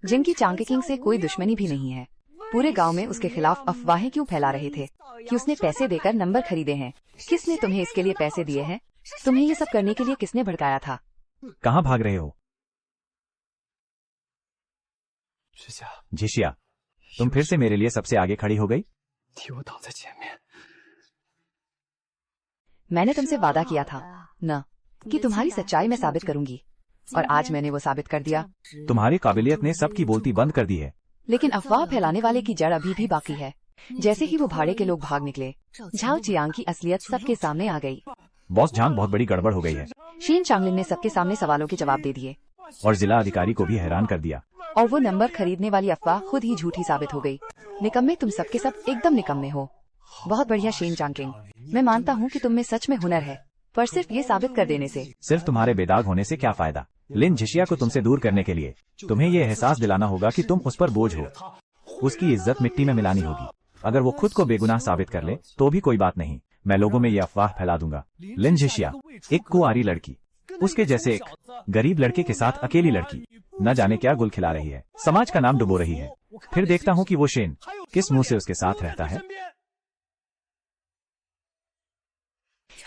जिनकी चांगकिंग से कोई दुश्मनी भी नहीं है, पूरे गांव में उसके खिलाफ अफवाहें क्यों फैला रहे थे कि उसने पैसे देकर नंबर खरीदे हैं? किसने तुम्हें इसके लिए पैसे दिए हैं? तुम्हें ये सब करने के लिए किसने भड़काया था? कहाँ भाग रहे हो? झिशिया, तुम फिर से मेरे लिए सबसे आगे खड़ी हो गई। मैंने तुमसे वादा किया था न कि तुम्हारी सच्चाई मैं साबित करूंगी, और आज मैंने वो साबित कर दिया। तुम्हारी काबिलियत ने सबकी बोलती बंद कर दी है। लेकिन अफवाह फैलाने वाले की जड़ अभी भी बाकी है। जैसे ही वो भाड़े के लोग भाग निकले, झाओ चियांग की असलियत सबके सामने आ गई। बॉस झांग, बहुत बड़ी गड़बड़ हो गई है। शेन चांगलिन ने सबके सामने सवालों के जवाब दे दिए और जिला अधिकारी को भी हैरान कर दिया। और वो नंबर खरीदने वाली अफवाह खुद ही झूठी साबित हो गई। निकम्मे, तुम सबके सब एकदम निकम्मे हो। बहुत बढ़िया शेन चांगकिंग, मैं मानता हूँ कि तुम में सच में हुनर है, पर सिर्फ ये साबित कर देने से। सिर्फ तुम्हारे बेदाग होने से क्या फायदा? लिन झिशिया को तुमसे दूर करने के लिए तुम्हें ये एहसास दिलाना होगा कि तुम उस पर बोझ हो। उसकी इज्जत मिट्टी में मिलानी होगी। अगर वो खुद को बेगुनाह साबित कर ले तो भी कोई बात नहीं, मैं लोगों में ये अफवाह फैला दूंगा। लिन झिशिया एक कुंवारी लड़की, उसके जैसे एक गरीब लड़के के साथ अकेली लड़की, न जाने क्या गुल खिला रही है, समाज का नाम डुबो रही है। फिर देखता हूँ कि वो शेन किस मुंह से उसके साथ रहता है।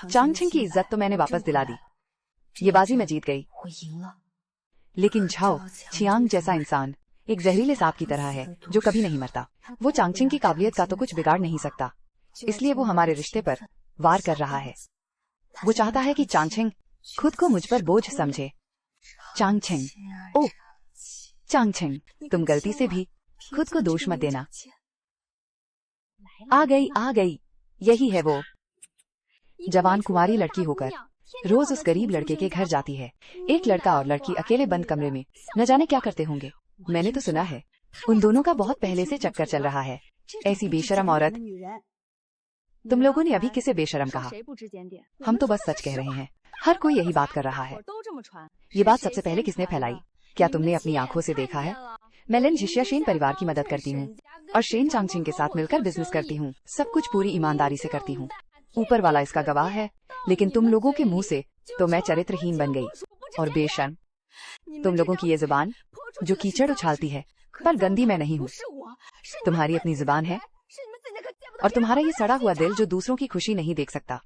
चांगकिंग की इज्जत तो मैंने वापस दिला दी, ये बाजी मैं जीत गई। लेकिन झाओ चियांग जैसा इंसान एक जहरीले सांप की तरह है जो कभी नहीं मरता। वो चांगकिंग की काबिलियत का तो कुछ बिगाड़ नहीं सकता, इसलिए वो हमारे रिश्ते पर वार कर रहा है। वो चाहता है कि चांगकिंग खुद को मुझ पर बोझ समझे। चांगकिंग, ओह चांगकिंग, तुम गलती से भी खुद को दोष मत देना। आ गई, यही है वो। जवान कुंवारी लड़की होकर रोज उस गरीब लड़के के घर जाती है। एक लड़का और लड़की अकेले बंद कमरे में न जाने क्या करते होंगे। मैंने तो सुना है उन दोनों का बहुत पहले से चक्कर चल रहा है। ऐसी बेशरम औरत। तुम लोगों ने अभी किसे बेशरम कहा? हम तो बस सच कह रहे हैं, हर कोई यही बात कर रहा है। ये बात सबसे पहले किसने फैलाई? क्या तुमने अपनी आंखों से देखा है? मैं लिन झिशिया शेन परिवार की मदद करती हूँ और शेन चांगकिंग के साथ मिलकर बिजनेस करती हूँ। सब कुछ पूरी ईमानदारी से करती हूँ। ऊपर वाला इसका गवाह है। लेकिन तुम लोगों के मुंह से तो मैं चरित्रहीन बन गई और बेशर्म। तुम लोगों की ये जुबान जो कीचड़ उछालती है, पर गंदी मैं नहीं हूँ। तुम्हारी अपनी जुबान है और तुम्हारा ये सड़ा हुआ दिल जो दूसरों की खुशी नहीं देख सकता।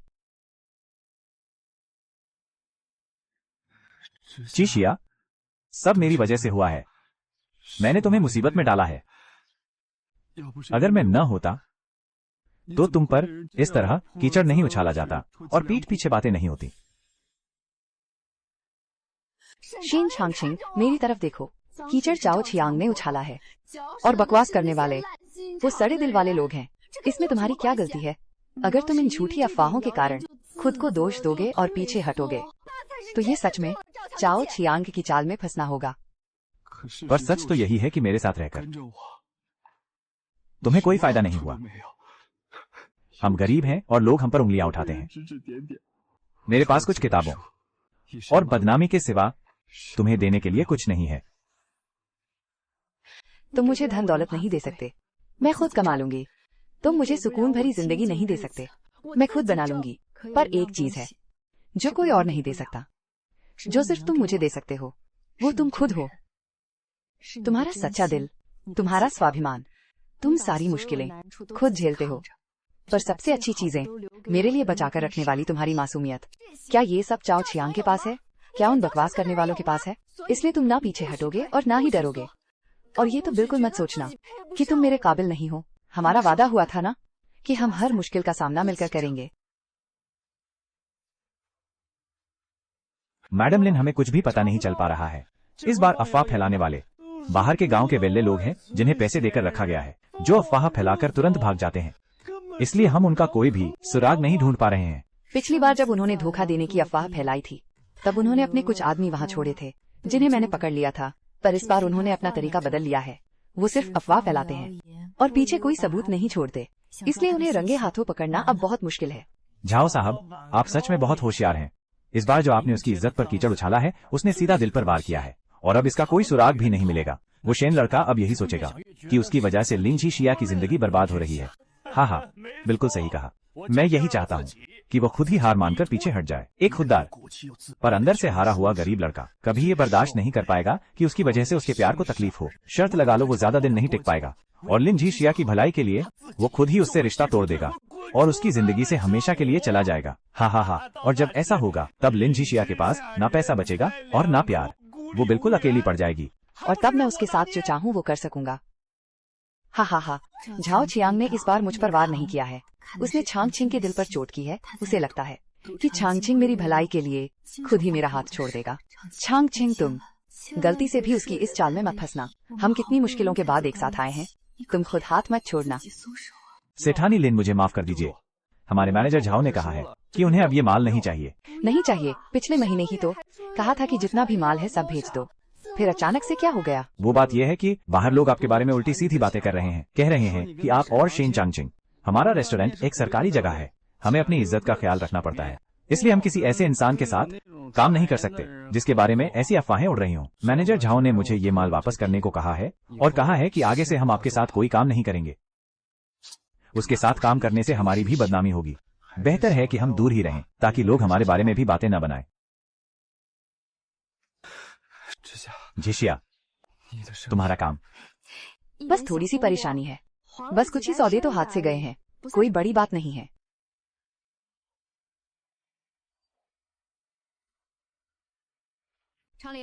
चीशिया, सब मेरी वजह से हुआ है। मैंने तुम्हें मुसीबत में डाला है। अगर मैं न होता तो तुम पर इस तरह कीचड़ नहीं उछाला जाता और पीठ पीछे बातें नहीं होती। शेन चांगकिंग, मेरी तरफ देखो। कीचड़ चाओ चियांग ने उछाला है और बकवास करने वाले वो सड़े दिल वाले लोग हैं। इसमें तुम्हारी क्या गलती है? अगर तुम इन झूठी अफवाहों के कारण खुद को दोष दोगे और पीछे हटोगे तो ये सच में चाओ चियांग की चाल में फंसना होगा। पर सच तो यही है कि मेरे साथ रहकर तुम्हें कोई फायदा नहीं हुआ। हम गरीब हैं और लोग हम पर उंगलियां उठाते हैं। मेरे पास कुछ किताबों और बदनामी के सिवा तुम्हें देने के लिए कुछ नहीं है। तुम मुझे धन दौलत नहीं दे सकते, मैं खुद कमा लूंगी। तुम मुझे सुकून भरी जिंदगी नहीं दे सकते, मैं खुद बना लूंगी। पर एक चीज है जो कोई और नहीं दे सकता, जो सिर्फ तुम मुझे दे सकते हो, वो तुम खुद हो। तुम्हारा सच्चा दिल, तुम्हारा स्वाभिमान। तुम सारी मुश्किलें खुद झेलते हो, पर सबसे अच्छी चीजें मेरे लिए बचाकर रखने वाली तुम्हारी मासूमियत। क्या ये सब चाओ चियांग के पास है? क्या उन बकवास करने वालों के पास है? इसलिए तुम ना पीछे हटोगे और ना ही डरोगे। और ये तो बिल्कुल मत सोचना कि तुम मेरे काबिल नहीं हो। हमारा वादा हुआ था ना कि हम हर मुश्किल का सामना मिलकर करेंगे। मैडम लिन, हमें कुछ भी पता नहीं चल पा रहा है। इस बार अफवाह फैलाने वाले बाहर के गांव के वेल्ले लोग हैं जिन्हें पैसे देकर रखा गया है, जो अफवाह फैलाकर तुरंत भाग जाते हैं। इसलिए हम उनका कोई भी सुराग नहीं ढूंढ पा रहे हैं। पिछली बार जब उन्होंने धोखा देने की अफवाह फैलाई थी तब उन्होंने अपने कुछ आदमी वहाँ छोड़े थे जिन्हें मैंने पकड़ लिया था। पर इस बार उन्होंने अपना तरीका बदल लिया है। वो सिर्फ अफवाह फैलाते हैं और पीछे कोई सबूत नहीं छोड़ते। इसलिए उन्हें रंगे हाथों पकड़ना अब बहुत मुश्किल है। झाओ साहब, आप सच में बहुत होशियार हैं। इस बार जो आपने उसकी इज्जत पर कीचड़ उछाला है, उसने सीधा दिल पर वार किया है और अब इसका कोई सुराग भी नहीं मिलेगा। वो शेन लड़का अब यही सोचेगा कि उसकी वजह से लिन झिशिया की जिंदगी बर्बाद हो रही है। हाँ, बिल्कुल सही कहा। मैं यही चाहता हूँ कि वो खुद ही हार मानकर पीछे हट जाए। एक खुददार पर अंदर से हारा हुआ गरीब लड़का कभी ये बर्दाश्त नहीं कर पाएगा कि उसकी वजह से उसके प्यार को तकलीफ हो। शर्त लगा लो, वो ज्यादा दिन नहीं टिक पाएगा और लिन झिशिया की भलाई के लिए वो खुद ही उससे रिश्ता तोड़ देगा और उसकी जिंदगी से हमेशा के लिए चला जाएगा। हाँ। और जब ऐसा होगा तब लिन झिशिया के पास ना पैसा बचेगा और ना प्यार। वो बिल्कुल अकेली पड़ जाएगी और तब मैं उसके साथ जो चाहूँ वो कर सकूंगा। हाँ। झाओ चियांग ने इस बार मुझ पर वार नहीं किया है। उसने छांग छिंग के दिल पर चोट की है। उसे लगता है कि छांग छिंग मेरी भलाई के लिए खुद ही मेरा हाथ छोड़ देगा। छांग छिंग, तुम गलती से भी उसकी इस चाल में मत फंसना। हम कितनी मुश्किलों के बाद एक साथ आए हैं, तुम खुद हाथ मत छोड़ना। सेठानी लिन, मुझे माफ कर दीजिए। हमारे मैनेजर झाओ ने कहा है कि उन्हें अब ये माल नहीं चाहिए। नहीं चाहिए? पिछले महीने ही तो कहा था कि जितना भी माल है सब भेज दो। फिर अचानक से क्या हो गया? वो बात यह है कि बाहर लोग आपके बारे में उल्टी सीधी बातें कर रहे हैं। कह रहे हैं कि आप और शेन चांगचिंग। हमारा रेस्टोरेंट एक सरकारी जगह है, हमें अपनी इज्जत का ख्याल रखना पड़ता है। इसलिए हम किसी ऐसे इंसान के साथ काम नहीं कर सकते जिसके बारे में ऐसी अफवाहें उड़ रही हों। मैनेजर झाओ ने मुझे ये माल वापस करने को कहा है और कहा है कि आगे से हम आपके साथ कोई काम नहीं करेंगे। उसके साथ काम करने से हमारी भी बदनामी होगी। बेहतर है कि हम दूर ही रहें ताकि लोग हमारे बारे में भी बातें न बनाएं। झिशिया, तुम्हारा काम। बस थोड़ी सी परेशानी है, बस कुछ ही सौदे तो हाथ से गए हैं, कोई बड़ी बात नहीं है।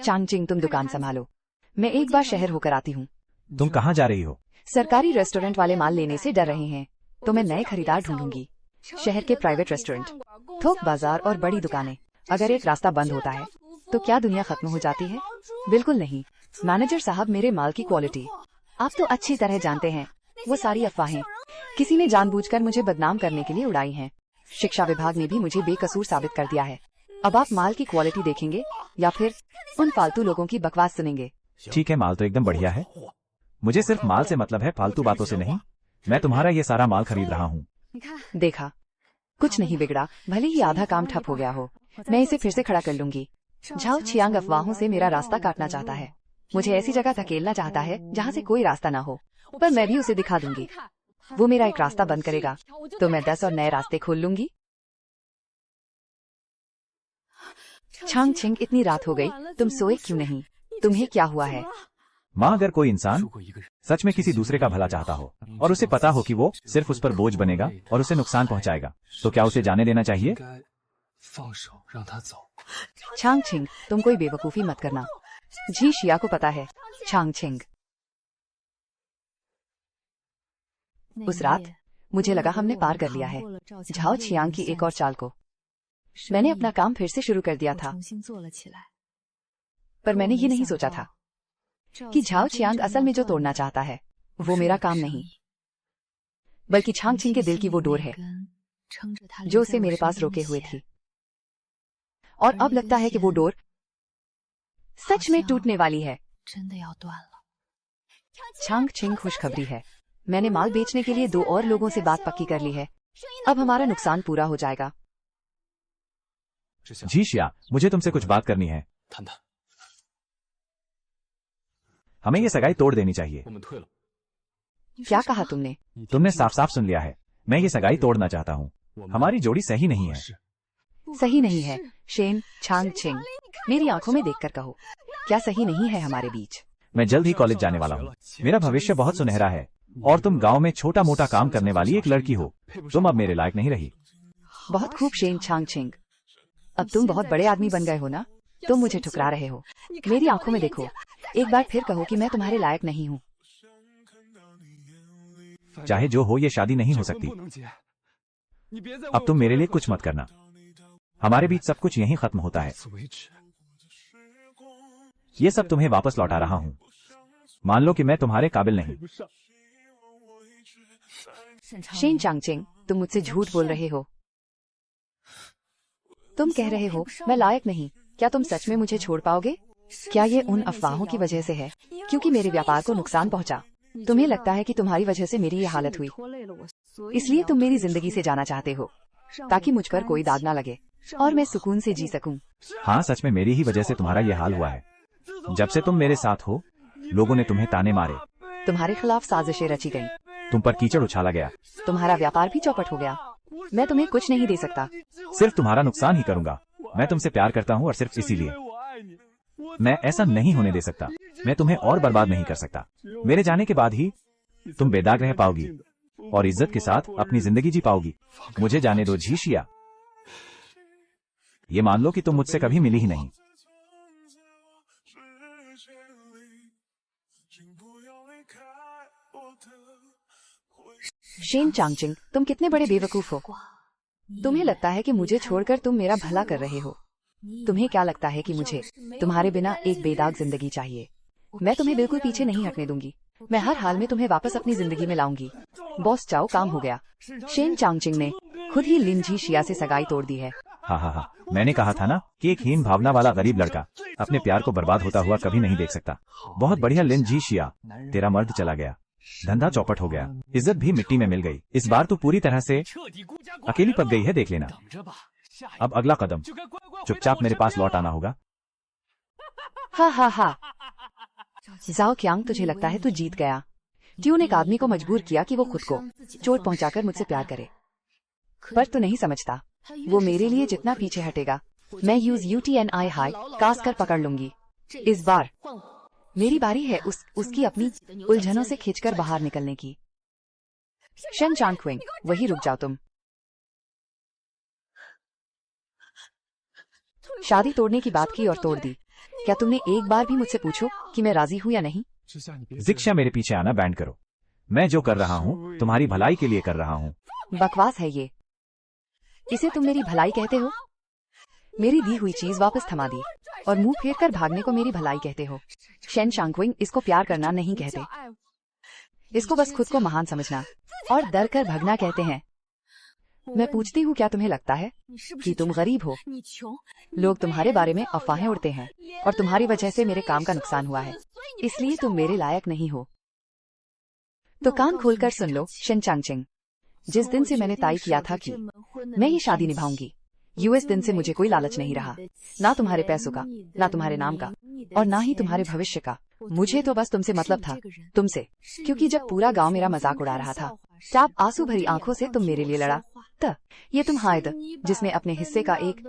चांगचिंग, तुम दुकान संभालो, मैं एक बार शहर होकर आती हूँ। तुम कहाँ जा रही हो? सरकारी रेस्टोरेंट वाले माल लेने से डर रहे हैं तो मैं नए खरीदार ढूंढूंगी। शहर के प्राइवेट रेस्टोरेंट, थोक बाजार और बड़ी दुकानें। अगर एक रास्ता बंद होता है तो क्या दुनिया खत्म हो जाती है? बिल्कुल नहीं। मैनेजर साहब, मेरे माल की क्वालिटी आप तो अच्छी तरह जानते हैं। वो सारी अफवाहें किसी ने जानबूझकर मुझे बदनाम करने के लिए उड़ाई हैं। शिक्षा विभाग ने भी मुझे बेकसूर साबित कर दिया है। अब आप माल की क्वालिटी देखेंगे या फिर उन फालतू लोगों की बकवास सुनेंगे? ठीक है, माल तो एकदम बढ़िया है। मुझे सिर्फ माल से मतलब है, फालतू बातों से नहीं। मैं तुम्हारा ये सारा माल खरीद रहा हूँ। देखा, कुछ नहीं बिगड़ा, भले ही आधा काम ठप हो गया हो। मैं इसे फिर से खड़ा कर लूंगी। झाओ चियांग अफवाहों से मेरा रास्ता काटना चाहता है, मुझे ऐसी जगह धकेलना चाहता है जहाँ से कोई रास्ता ना हो। पर मैं भी उसे दिखा दूंगी। वो मेरा एक रास्ता बंद करेगा तो मैं 10 और नए रास्ते खोल लूंगी। चांगचिंग, इतनी रात हो गई, तुम सोए क्यों नहीं? तुम्हें क्या हुआ है? माँ, अगर कोई इंसान सच में किसी दूसरे का भला चाहता हो और उसे पता हो कि वो सिर्फ उस पर बोझ बनेगा और उसे नुकसान पहुंचाएगा, तो क्या उसे जाने देना चाहिए? चांगचिंग, तुम कोई बेवकूफी मत करना। झिशिया को पता है। चांगचिंग, उस रात मुझे लगा हमने पार कर लिया है झाओ चियांग की एक और चाल को। मैंने अपना काम फिर से शुरू कर दिया था, पर मैंने ये नहीं सोचा था कि झाओ चियांग असल में जो तोड़ना चाहता है वो मेरा काम नहीं, बल्कि चांगचिंग के दिल की वो डोर है जो उसे मेरे पास रोके हुए थी। और अब लगता है कि वो डोर सच में टूटने वाली है। चांग चिंग खुशखबरी है, मैंने माल बेचने के लिए 2 और लोगों से बात पक्की कर ली है। अब हमारा नुकसान पूरा हो जाएगा। जी शिया, मुझे तुमसे कुछ बात करनी है। हमें ये सगाई तोड़ देनी चाहिए। क्या कहा तुमने? तुमने साफ साफ सुन लिया है, मैं ये सगाई तोड़ना चाहता हूँ। हमारी जोड़ी सही नहीं है। सही नहीं है शेन चांग चिंग, मेरी आंखों में देखकर कहो, क्या सही नहीं है हमारे बीच? मैं जल्द ही कॉलेज जाने वाला हूँ। मेरा भविष्य बहुत सुनहरा है और तुम गांव में छोटा मोटा काम करने वाली एक लड़की हो। तुम अब मेरे लायक नहीं रही। बहुत खूब शेन चांग चिंग, अब तुम बहुत बड़े आदमी बन गए हो ना। तुम मुझे ठुकरा रहे हो। मेरी आंखों में देखो, एक बार फिर कहो कि मैं तुम्हारे लायक नहीं हूँ। चाहे जो हो, ये शादी नहीं हो सकती। अब तुम मेरे लिए कुछ मत करना। हमारे बीच सब कुछ यहीं खत्म होता है। ये सब तुम्हें वापस लौटा रहा हूँ। मान लो कि मैं तुम्हारे काबिल नहीं। शेन चांगचिंग, तुम मुझसे झूठ बोल रहे हो। तुम कह रहे हो मैं लायक नहीं। क्या तुम सच में मुझे छोड़ पाओगे? क्या ये उन अफवाहों की वजह से है, क्योंकि मेरे व्यापार को नुकसान पहुंचा? तुम्हें लगता है कि तुम्हारी वजह से मेरी ये हालत हुई, इसलिए तुम मेरी जिंदगी से जाना चाहते हो, ताकि मुझ पर कोई दाग ना लगे और मैं सुकून से जी सकूं। हाँ, सच में मेरी ही वजह से तुम्हारा ये हाल हुआ है। जब से तुम मेरे साथ हो, लोगों ने तुम्हें ताने मारे। तुम्हारे खिलाफ साजिशें रची गईं। तुम पर कीचड़ उछाला गया। तुम्हारा व्यापार भी चौपट हो गया। मैं तुम्हें कुछ नहीं दे सकता। सिर्फ तुम्हारा नुकसान ही करूंगा। मैं तुमसे प्यार करता हूँ और सिर्फ इसीलिए। मैं ऐसा नहीं होने दे सकता। मैं तुम्हें और बर्बाद नहीं कर सकता। मेरे जाने के बाद ही तुम बेदाग रह पाओगी और इज्जत के साथ अपनी जिंदगी जी पाओगी। मुझे जाने दो झीशिया। ये मान लो कि तुम मुझसे कभी मिली ही नहीं। शेन चांगचिंग, तुम कितने बड़े बेवकूफ हो। तुम्हें लगता है कि मुझे छोड़कर तुम मेरा भला कर रहे हो। तुम्हें क्या लगता है कि मुझे तुम्हारे बिना एक बेदाग जिंदगी चाहिए? मैं तुम्हें बिल्कुल पीछे नहीं हटने दूंगी। मैं हर हाल में तुम्हें वापस अपनी जिंदगी में लाऊंगी। बॉस चाओ, काम हो गया। शेन चांगचिंग ने खुद ही लिन झीशिया से सगाई तोड़ दी है। हाँ, मैंने कहा था ना कि एक हीन भावना वाला गरीब लड़का अपने प्यार को बर्बाद होता हुआ कभी नहीं देख सकता। बहुत बढ़िया लिन झीशिया, तेरा मर्द चला गया, धंधा चौपट हो गया, इज्जत भी मिट्टी में मिल गई। इस बार तू पूरी तरह से अकेली पक गई है, देख लेना। अब अगला कदम चुपचाप मेरे पास लौट आना होगा। हा। जाओ क्यांग, तुझे लगता है तू जीत गया। ट्यून एक आदमी को मजबूर किया कि वो खुद को चोट पहुंचाकर मुझसे प्यार करे, पर तू नहीं समझता। वो मेरे लिए जितना पीछे हटेगा, मैं UTNI हाई कास कर पकड़ लूंगी। इस बार मेरी बारी है उसकी अपनी उलझनों से खींचकर बाहर निकलने की। शेन चांगक्विंग, वही रुक जाओ तुम। शादी तोड़ने की बात की और तोड़ दी। क्या तुमने एक बार भी मुझसे पूछो कि मैं राजी हूँ या नहीं? शिक्षा, मेरे पीछे आना बैंड करो। मैं जो कर रहा हूँ तुम्हारी भलाई के लिए कर रहा हूँ। बकवास है ये। इसे तुम मेरी भलाई कहते हो? मेरी दी हुई चीज वापस थमा दी और मुंह फेर कर भागने को मेरी भलाई कहते हो? शेन चांगक्विंग, इसको प्यार करना नहीं कहते। इसको बस खुद को महान समझना और डर कर भगना कहते हैं। मैं पूछती हूँ, क्या तुम्हें लगता है कि तुम गरीब हो? लोग तुम्हारे बारे में अफवाहें उड़ते हैं और तुम्हारी वजह से मेरे काम का नुकसान हुआ है, इसलिए तुम मेरे लायक नहीं हो। तो कान खोलकर सुन लो शेन चांगचिंग, जिस दिन से मैंने तय किया था कि मैं ये शादी निभाऊंगी, यूएस दिन से मुझे कोई लालच नहीं रहा, ना तुम्हारे पैसों का, ना तुम्हारे नाम का, और ना ही तुम्हारे भविष्य का। मुझे तो बस तुमसे मतलब था, तुमसे, क्योंकि जब पूरा गांव मेरा मजाक उड़ा रहा था, तब आंसू भरी आंखों से तुम मेरे लिए लड़ा। ये तुम हायद, जिसने अपने हिस्से का एक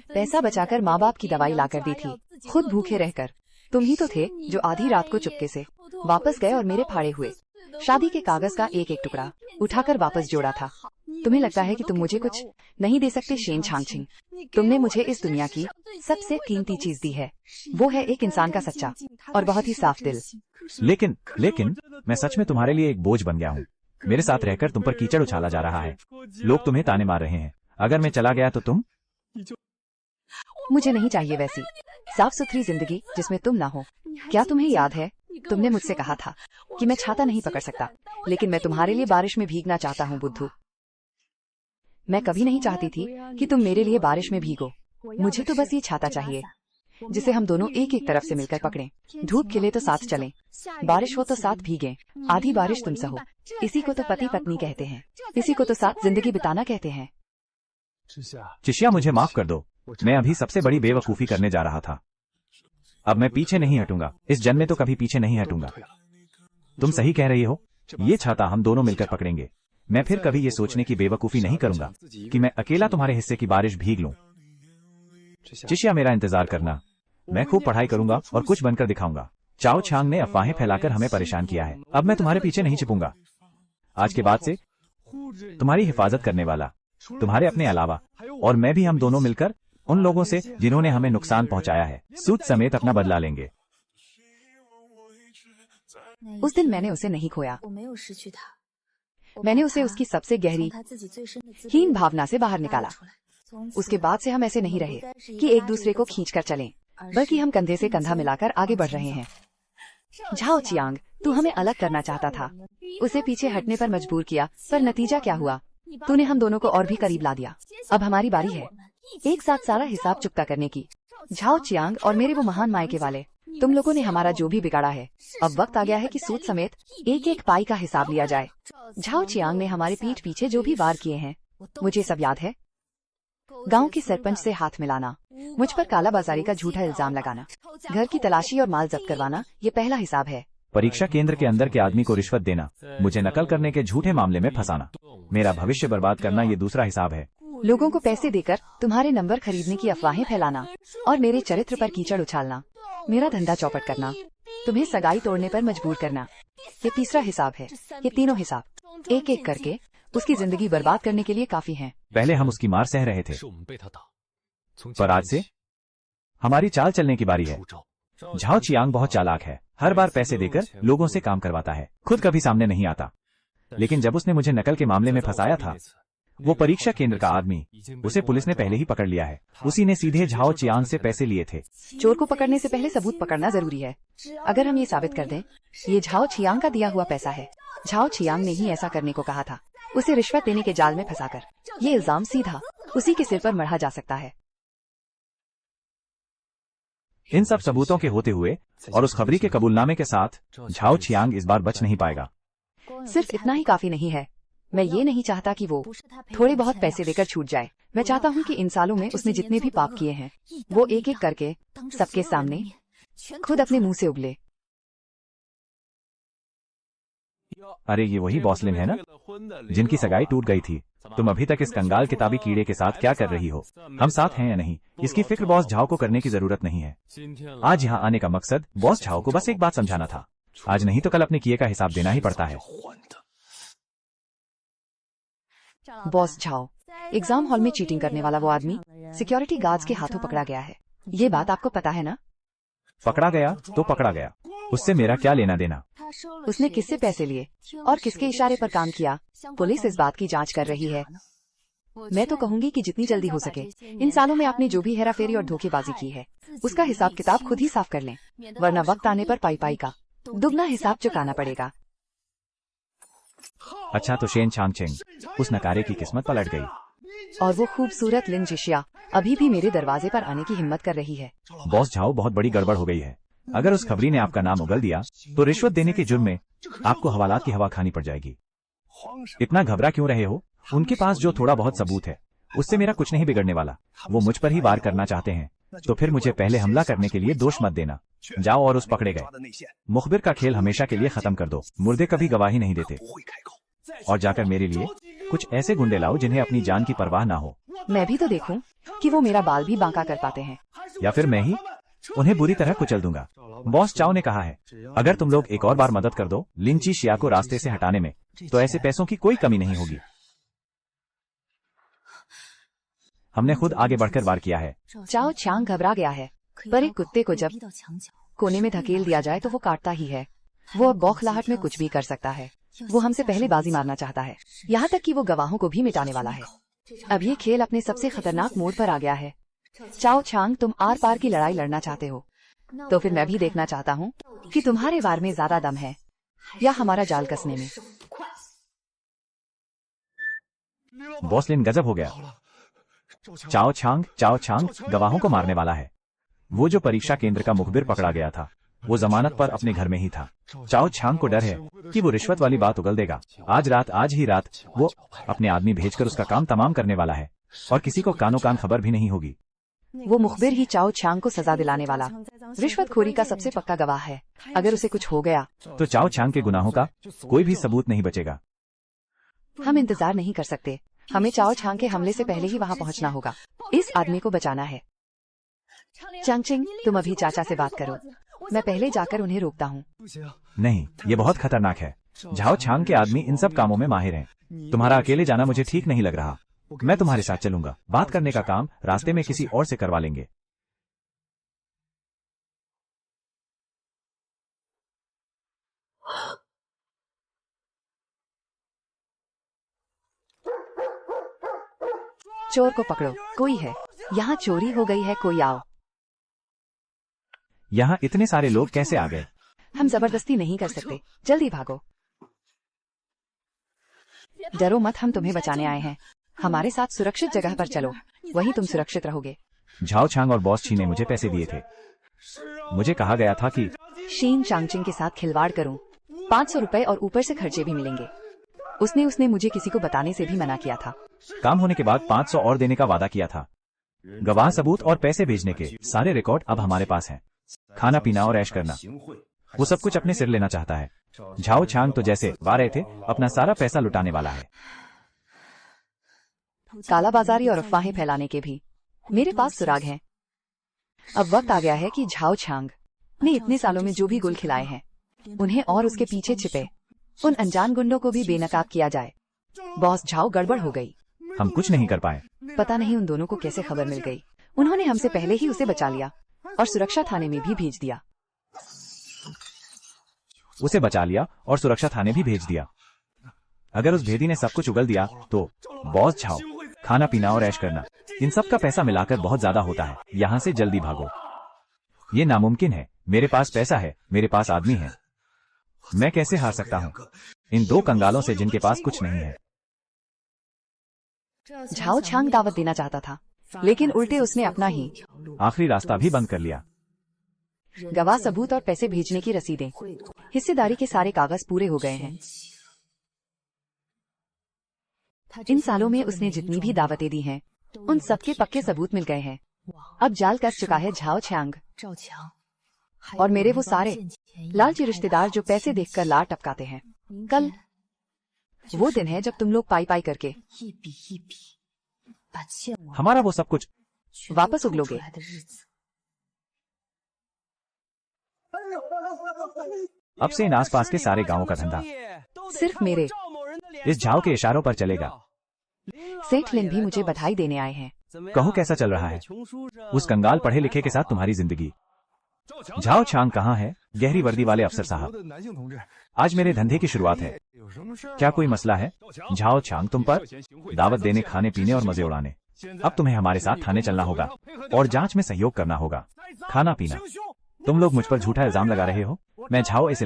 पैसा बचाकर माँ बाप की दवाई लाकर दी थी, खुद भूखे रहकर। तुम ही तो थे जो आधी रात को चुपके से वापस गए और मेरे फाड़े हुए शादी के कागज का एक एक टुकड़ा उठाकर वापस जोड़ा था। तुम्हें लगता है कि तुम मुझे कुछ नहीं दे सकते शेन चांगचिंग? तुमने मुझे इस दुनिया की सबसे कीमती चीज दी है, वो है एक इंसान का सच्चा और बहुत ही साफ दिल। लेकिन मैं सच में तुम्हारे लिए एक बोझ बन गया हूँ। मेरे साथ रहकर तुम पर कीचड़ उछाला जा रहा है। लोग तुम्हें ताने मार रहे हैं। अगर मैं चला गया तो तुम? मुझे नहीं चाहिए वैसी साफ सुथरी जिंदगी जिसमें तुम ना हो। क्या तुम्हें याद है, तुमने मुझसे कहा था कि मैं छाता नहीं पकड़ सकता, लेकिन मैं तुम्हारे लिए बारिश में भीगना चाहता हूँ बुद्धू। मैं कभी नहीं चाहती थी कि तुम मेरे लिए बारिश में भीगो। मुझे तो बस ये छाता चाहिए जिसे हम दोनों एक एक तरफ से मिलकर पकड़ें। धूप खिले तो साथ चलें, बारिश हो तो साथ भीगें, आधी बारिश तुम सहो। इसी को तो पति पत्नी कहते हैं, इसी को तो साथ जिंदगी बिताना कहते हैं। चिशिया, मुझे माफ कर दो, मैं अभी सबसे बड़ी बेवकूफी करने जा रहा था। अब मैं पीछे नहीं हटूंगा, इस जन्म में तो कभी पीछे नहीं हटूंगा। तुम सही कह रही हो, ये छाता हम दोनों मिलकर पकड़ेंगे। मैं फिर कभी ये सोचने की बेवकूफी नहीं करूंगा कि मैं अकेला तुम्हारे हिस्से की बारिश भीग लूं। चिशिया, मेरा इंतजार करना, मैं खूब पढ़ाई करूंगा और कुछ बनकर दिखाऊंगा। चाओ छियांग ने अफवाहें फैलाकर हमें परेशान किया है, अब मैं तुम्हारे पीछे नहीं छिपूंगा। आज के बाद से तुम्हारी हिफाजत करने वाला तुम्हारे अपने अलावा और मैं भी, हम दोनों मिलकर उन लोगों से जिन्होंने हमें नुकसान पहुंचाया है, सूद समेत अपना बदला लेंगे। उस दिन मैंने उसे नहीं खोया, मैंने उसे उसकी सबसे गहरी हीन भावना से बाहर निकाला। उसके बाद से हम ऐसे नहीं रहे कि एक दूसरे को खींचकर चलें, बल्कि हम कंधे से कंधा मिलाकर आगे बढ़ रहे हैं। झाओ चियांग, तू हमें अलग करना चाहता था, उसे पीछे हटने पर मजबूर किया, पर नतीजा क्या हुआ? तूने हम दोनों को और भी करीब ला दिया। अब हमारी बारी है एक साथ सारा हिसाब चुकता करने की। झाओ चियांग और मेरे वो महान मायके वाले, तुम लोगों ने हमारा जो भी बिगाड़ा है, अब वक्त आ गया है कि सूद समेत एक एक पाई का हिसाब लिया जाए। झाओ चियांग ने हमारे पीठ पीछे जो भी वार किए हैं, मुझे सब याद है। गांव के सरपंच से हाथ मिलाना, मुझ पर कालाबाजारी का झूठा इल्जाम लगाना, घर की तलाशी और माल जब्त करवाना, ये पहला हिसाब है। परीक्षा केंद्र के अंदर के आदमी को रिश्वत देना, मुझे नकल करने के झूठे मामले में फंसाना, मेरा भविष्य बर्बाद करना, ये दूसरा हिसाब है। लोगों को पैसे देकर तुम्हारे नंबर खरीदने की अफवाहें फैलाना और मेरे चरित्र पर कीचड़ उछालना, मेरा धंधा चौपट करना, तुम्हें सगाई तोड़ने पर मजबूर करना, ये तीसरा हिसाब है। ये तीनों हिसाब एक एक करके उसकी जिंदगी बर्बाद करने के लिए काफी हैं। पहले हम उसकी मार सह रहे थे, पर आज से हमारी चाल चलने की बारी है। झाओ चियांग बहुत चालाक है, हर बार पैसे देकर लोगों से काम करवाता है, खुद कभी सामने नहीं आता। लेकिन जब उसने मुझे नकल के मामले में फंसाया था, वो परीक्षा केंद्र का आदमी, उसे पुलिस ने पहले ही पकड़ लिया है। उसी ने सीधे झाओ चियांग से पैसे लिए थे। चोर को पकड़ने से पहले सबूत पकड़ना जरूरी है। अगर हम ये साबित कर दें ये झाओ चियांग का दिया हुआ पैसा है, झाओ चियांग ने ही ऐसा करने को कहा था, उसे रिश्वत देने के जाल में फंसाकर, ये इल्जाम सीधा उसी के सिर पर मढ़ा जा सकता है। इन सब सबूतों के होते हुए और उस खबरी के कबूलनामे के साथ झाओ चियांग इस बार बच नहीं पाएगा। सिर्फ इतना ही काफी नहीं है, मैं ये नहीं चाहता कि वो थोड़े बहुत पैसे देकर छूट जाए। मैं चाहता हूँ कि इन सालों में उसने जितने भी पाप किए हैं, वो एक एक करके सबके सामने खुद अपने मुंह से उगले। अरे ये वही बॉसलिन है ना, जिनकी सगाई टूट गई थी। तुम अभी तक इस कंगाल किताबी कीड़े के साथ क्या कर रही हो? हम साथ हैं या नहीं, इसकी फिक्र बॉस झाओ को करने की जरूरत नहीं है। आज यहाँ आने का मकसद बॉस झाओ को बस एक बात समझाना था, आज नहीं तो कल अपने किए का हिसाब देना ही पड़ता है। बॉस झाओ, एग्जाम हॉल में चीटिंग करने वाला वो आदमी सिक्योरिटी गार्ड्स के हाथों पकड़ा गया है, ये बात आपको पता है ना? पकड़ा गया तो पकड़ा गया, उससे मेरा क्या लेना देना? उसने किससे पैसे लिए और किसके इशारे पर काम किया, पुलिस इस बात की जांच कर रही है। मैं तो कहूंगी कि जितनी जल्दी हो सके इन सालों में आपने जो भी हेराफेरी और धोखेबाजी की है, उसका हिसाब किताब खुद ही साफ कर लें, वरना वक्त आने पर पाई पाई का दुगना हिसाब चुकाना पड़ेगा। अच्छा, तो शेन चांगचेंग, उस नकारे की किस्मत पलट गई और वो खूबसूरत लिन जिशिया अभी भी मेरे दरवाजे पर आने की हिम्मत कर रही है। बॉस झाओ, बहुत बड़ी गड़बड़ हो गई है। अगर उस खबरी ने आपका नाम उगल दिया तो रिश्वत देने के जुर्म में आपको हवालात की हवा खानी पड़ जाएगी। इतना घबरा क्यों रहे हो? उनके पास जो थोड़ा बहुत सबूत है उससे मेरा कुछ नहीं बिगड़ने वाला। वो मुझ पर ही वार करना चाहते हैं तो फिर मुझे पहले हमला करने के लिए दोष मत देना। जाओ और उस पकड़े गए मुखबिर का खेल हमेशा के लिए खत्म कर दो। मुर्दे कभी गवाही नहीं देते। और जाकर मेरे लिए कुछ ऐसे गुंडे लाओ जिन्हें अपनी जान की परवाह ना हो। मैं भी तो देखूं कि वो मेरा बाल भी बांका कर पाते हैं, या फिर मैं ही उन्हें बुरी तरह कुचल दूंगा। बॉस चाओ ने कहा है, अगर तुम लोग एक और बार मदद कर दो लिन जिशिया को रास्ते से हटाने में, तो ऐसे पैसों की कोई कमी नहीं होगी। हमने खुद आगे बढ़कर वार किया है। चाओ छियांग घबरा गया है, पर एक कुत्ते को जब कोने में धकेल दिया जाए तो वो काटता ही है। वो अब बौखलाहट में कुछ भी कर सकता है। वो हमसे पहले बाजी मारना चाहता है, यहाँ तक कि वो गवाहों को भी मिटाने वाला है। अब ये खेल अपने सबसे खतरनाक मोड़ पर आ गया है। चाओ छियांग, तुम आर पार की लड़ाई लड़ना चाहते हो, तो फिर मैं भी देखना चाहता हूँ कि तुम्हारे वार में ज्यादा दम है या हमारा जाल कसने में। बॉस लिन गजब हो गया। चाओ छांग गवाहों को मारने वाला है। वो जो परीक्षा केंद्र का मुखबिर पकड़ा गया था, वो जमानत पर अपने घर में ही था। चाओ छांग को डर है कि वो रिश्वत वाली बात उगल देगा। आज ही रात वो अपने आदमी भेजकर उसका काम तमाम करने वाला है और किसी को कानो कान खबर भी नहीं होगी। वो मुखबिर ही चाओ छांग को सजा दिलाने वाला रिश्वतखोरी का सबसे पक्का गवाह है। अगर उसे कुछ हो गया तो चाओ छांग के गुनाहों का कोई भी सबूत नहीं बचेगा। हम इंतजार नहीं कर सकते। हमें चाओ छांग के हमले से पहले ही वहाँ पहुँचना होगा। इस आदमी को बचाना है। चांगचिंग, तुम अभी चाचा से बात करो, मैं पहले जाकर उन्हें रोकता हूँ। नहीं, ये बहुत खतरनाक है। झाओ छांग के आदमी इन सब कामों में माहिर हैं। तुम्हारा अकेले जाना मुझे ठीक नहीं लग रहा। मैं तुम्हारे साथ चलूंगा। बात करने का काम रास्ते में किसी और से करवा लेंगे। चोर को पकड़ो, कोई है यहाँ, चोरी हो गई है, कोई आओ। यहाँ इतने सारे लोग कैसे आ गए? हम जबरदस्ती नहीं कर सकते, जल्दी भागो। डरो मत, हम तुम्हें बचाने आए हैं। हमारे साथ सुरक्षित जगह पर चलो, वहीं तुम सुरक्षित रहोगे। झाओ छांग और बॉस ची ने मुझे पैसे दिए थे। मुझे कहा गया था कि शेन चांगचिंग के साथ खिलवाड़ करूं, 500 रुपए और ऊपर से खर्चे भी मिलेंगे। उसने मुझे किसी को बताने से भी मना किया था। काम होने के बाद 500 और देने का वादा किया था। गवाह सबूत और पैसे भेजने के सारे रिकॉर्ड अब हमारे पास हैं। खाना पीना और ऐश करना, वो सब कुछ अपने सिर लेना चाहता है। झाओ छांग तो जैसे वा रहे थे, अपना सारा पैसा लुटाने वाला है। कालाबाजारी और अफवाहें फैलाने के भी मेरे पास सुराग हैं। अब वक्त आ गया है कि झाओ छांग ने इतने सालों में जो भी गुल खिलाए हैं, उन्हें और उसके पीछे छिपे उन अनजान गुंडों को भी बेनकाब किया जाए। बॉस झाओ, गड़बड़ हो गई। हम कुछ नहीं कर पाए। पता नहीं उन दोनों को कैसे खबर मिल गई। उन्होंने हमसे पहले ही उसे बचा लिया और सुरक्षा थाने में भी भेज दिया। उसे बचा लिया और सुरक्षा थाने भी भेज दिया। अगर उस भेदी ने सब कुछ उगल दिया तो बॉस झाओ, खाना पीना और ऐश करना, इन सब का पैसा मिलाकर बहुत ज्यादा होता है। यहाँ से जल्दी भागो। ये नामुमकिन है। मेरे पास पैसा है, मेरे पास आदमी है। मैं कैसे हार सकता हूँ इन दो कंगालों से जिनके पास कुछ नहीं है। झाओ छांग दावत देना चाहता था, लेकिन उल्टे उसने अपना ही आखिरी रास्ता भी बंद कर लिया। गवाह सबूत और पैसे भेजने की रसीदें, हिस्सेदारी के सारे कागज पूरे हो गए हैं। इन सालों में उसने जितनी भी दावतें दी हैं, उन सबके पक्के सबूत मिल गए हैं। अब जाल कस चुका है झाओ छांग और मेरे वो सारे लालची रिश्तेदार जो पैसे देखकर लार टपकाते हैं। कल वो दिन है जब तुम लोग पाई पाई करके हमारा वो सब कुछ वापस उगलोगे। अब से इन आसपास के सारे गांवों का धंधा सिर्फ मेरे इस झाओ के इशारों पर चलेगा। सेठ लिन भी मुझे बधाई देने आए हैं। कहो कैसा चल रहा है उस कंगाल पढ़े लिखे के साथ तुम्हारी जिंदगी? झाओ छांग कहाँ है? गहरी वर्दी वाले अफसर साहब, आज मेरे धंधे की शुरुआत है। क्या कोई मसला है? झाओ छांग, तुम पर दावत देने, खाने पीने और मजे उड़ाने। अब तुम्हें हमारे साथ थाने चलना होगा और जांच में सहयोग करना होगा। खाना पीना। तुम लोग मुझ पर झूठा इल्जाम लगा रहे हो। मैं झाओ इस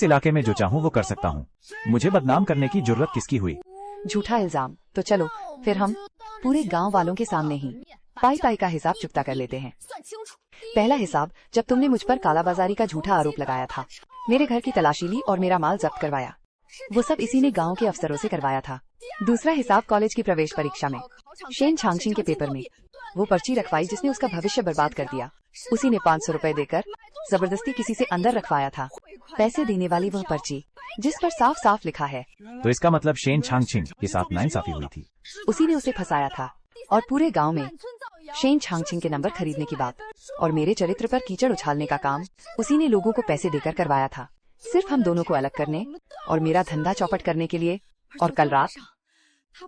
इलाके में जो चाहूँ वो कर सकता हूँ। मुझे बदनाम करने की जरूरत किसकी हुई? झूठा इल्जाम? तो चलो फिर हम पूरे गांव वालों के सामने ही पाई पाई का हिसाब चुकता कर लेते हैं। पहला हिसाब, जब तुमने मुझ पर कालाबाजारी का झूठा आरोप लगाया था, मेरे घर की तलाशी ली और मेरा माल जब्त करवाया, वो सब इसी ने गांव के अफसरों से करवाया था। दूसरा हिसाब, कॉलेज की प्रवेश परीक्षा में शेन चांगचिंग के पेपर में वो पर्ची रखवाई जिसने उसका भविष्य बर्बाद कर दिया। उसी ने 500 रुपए देकर जबरदस्ती किसी से अंदर रखवाया था। पैसे देने वाली वह पर्ची जिस पर साफ साफ लिखा है, तो इसका मतलब शेन चांगचिंग के साथ नाइंसाफी हुई थी। उसी ने उसे फंसाया था और पूरे गांव में शेन चांगचिंग के नंबर खरीदने की बात और मेरे चरित्र पर कीचड़ उछालने का काम उसी ने लोगों को पैसे देकर करवाया था, सिर्फ हम दोनों को अलग करने और मेरा धंधा चौपट करने के लिए। और कल रात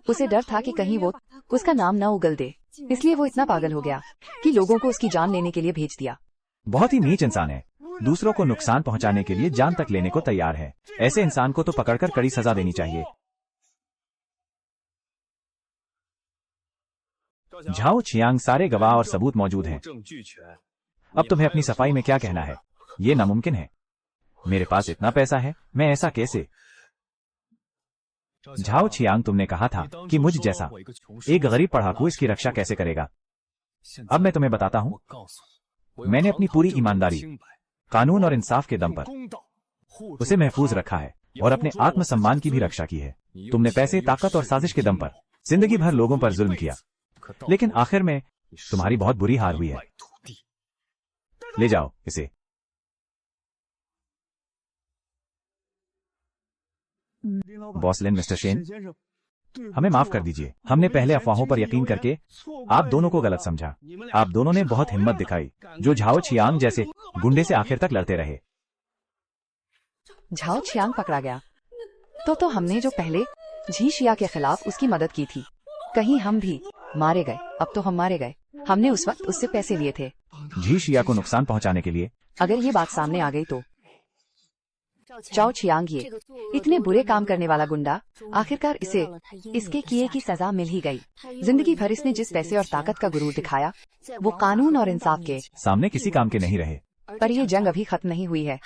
उसे डर था कि कहीं वो उसका नाम न उगल दे, इसलिए वो इतना पागल हो गया कि लोगों को उसकी जान लेने के लिए भेज दिया। बहुत ही नीच इंसान है, दूसरों को नुकसान पहुंचाने के लिए जान तक लेने को तैयार है। ऐसे इंसान को तो पकड़कर कड़ी सजा देनी चाहिए। झाओ छियांग, सारे गवाह और सबूत मौजूद हैं। अब तुम्हें अपनी सफाई में क्या कहना है? ये नामुमकिन है। मेरे पास इतना पैसा है, मैं ऐसा कैसे? झाओ छियांग, तुमने कहा था कि मुझ जैसा एक गरीब पढ़ाकू इसकी रक्षा कैसे करेगा। अब मैं तुम्हें बताता हूं। मैंने अपनी पूरी ईमानदारी, कानून और इंसाफ के दम पर उसे महफूज रखा है और अपने आत्मसम्मान की भी रक्षा की है। तुमने पैसे, ताकत और साजिश के दम पर जिंदगी भर लोगों पर जुल्म किया, लेकिन आखिर में तुम्हारी बहुत बुरी हार हुई है। ले जाओ इसे। बॉस लिन, मिस्टर शेन, हमें माफ कर दीजिए। हमने पहले अफवाहों पर यकीन करके आप दोनों को गलत समझा। आप दोनों ने बहुत हिम्मत दिखाई, जो झाओ छियांग जैसे गुंडे से आखिर तक लड़ते रहे। झाओ छियांग पकड़ा गया तो हमने जो पहले झी शिया के खिलाफ उसकी मदद की थी, कहीं हम भी मारे गए। अब तो हम मारे गए। हमने उस वक्त उससे पैसे लिए थे झी शिया को नुकसान पहुंचाने के लिए। अगर ये बात सामने आ गई तो चाओ छियांग, ये इतने बुरे काम करने वाला गुंडा, आखिरकार इसे इसके किए की सजा मिल ही गई। जिंदगी भर इसने जिस पैसे और ताकत का गुरूर दिखाया, वो कानून और इंसाफ के सामने किसी काम के नहीं रहे। पर ये जंग अभी खत्म नहीं हुई है।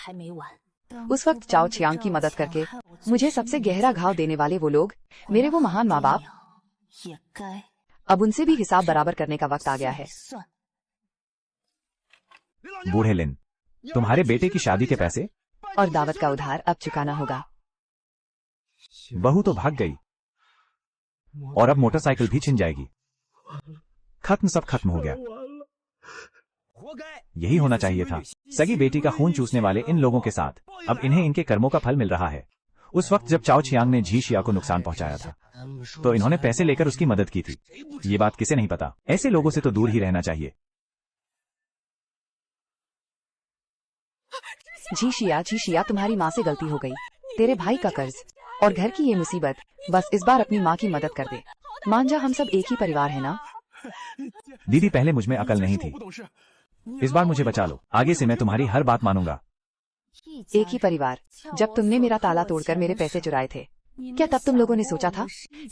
उस वक्त चाओ छियांग की मदद करके मुझे सबसे गहरा घाव देने वाले वो लोग, मेरे वो महान माँ बाप, अब उनसे भी हिसाब बराबर करने का वक्त आ गया है। बूढ़े लिन, तुम्हारे बेटे की शादी के पैसे और दावत का उधार अब चुकाना होगा। बहू तो भाग गई और अब मोटरसाइकिल भी छिन जाएगी। खत्म, सब खत्म हो गया। यही होना चाहिए था। सगी बेटी का खून चूसने वाले इन लोगों के साथ अब इन्हें इनके कर्मों का फल मिल रहा है। उस वक्त जब चाओ छियांग ने झी शिया को नुकसान पहुंचाया था, तो इन्होंने पैसे लेकर उसकी मदद की थी। ये बात किसे नहीं पता। ऐसे लोगों से तो दूर ही रहना चाहिए। झी शिया, तुम्हारी माँ से गलती हो गई। तेरे भाई का कर्ज और घर की ये मुसीबत, बस इस बार अपनी माँ की मदद कर दे। मान जा, हम सब एक ही परिवार है ना। दीदी, पहले मुझ में अकल नहीं थी। इस बार मुझे बचा लो। आगे से मैं तुम्हारी हर बात मानूंगा। एक ही परिवार। जब तुमने मेरा ताला तोड़कर मेरे पैसे चुराए थे, क्या तब तुम लोगों ने सोचा था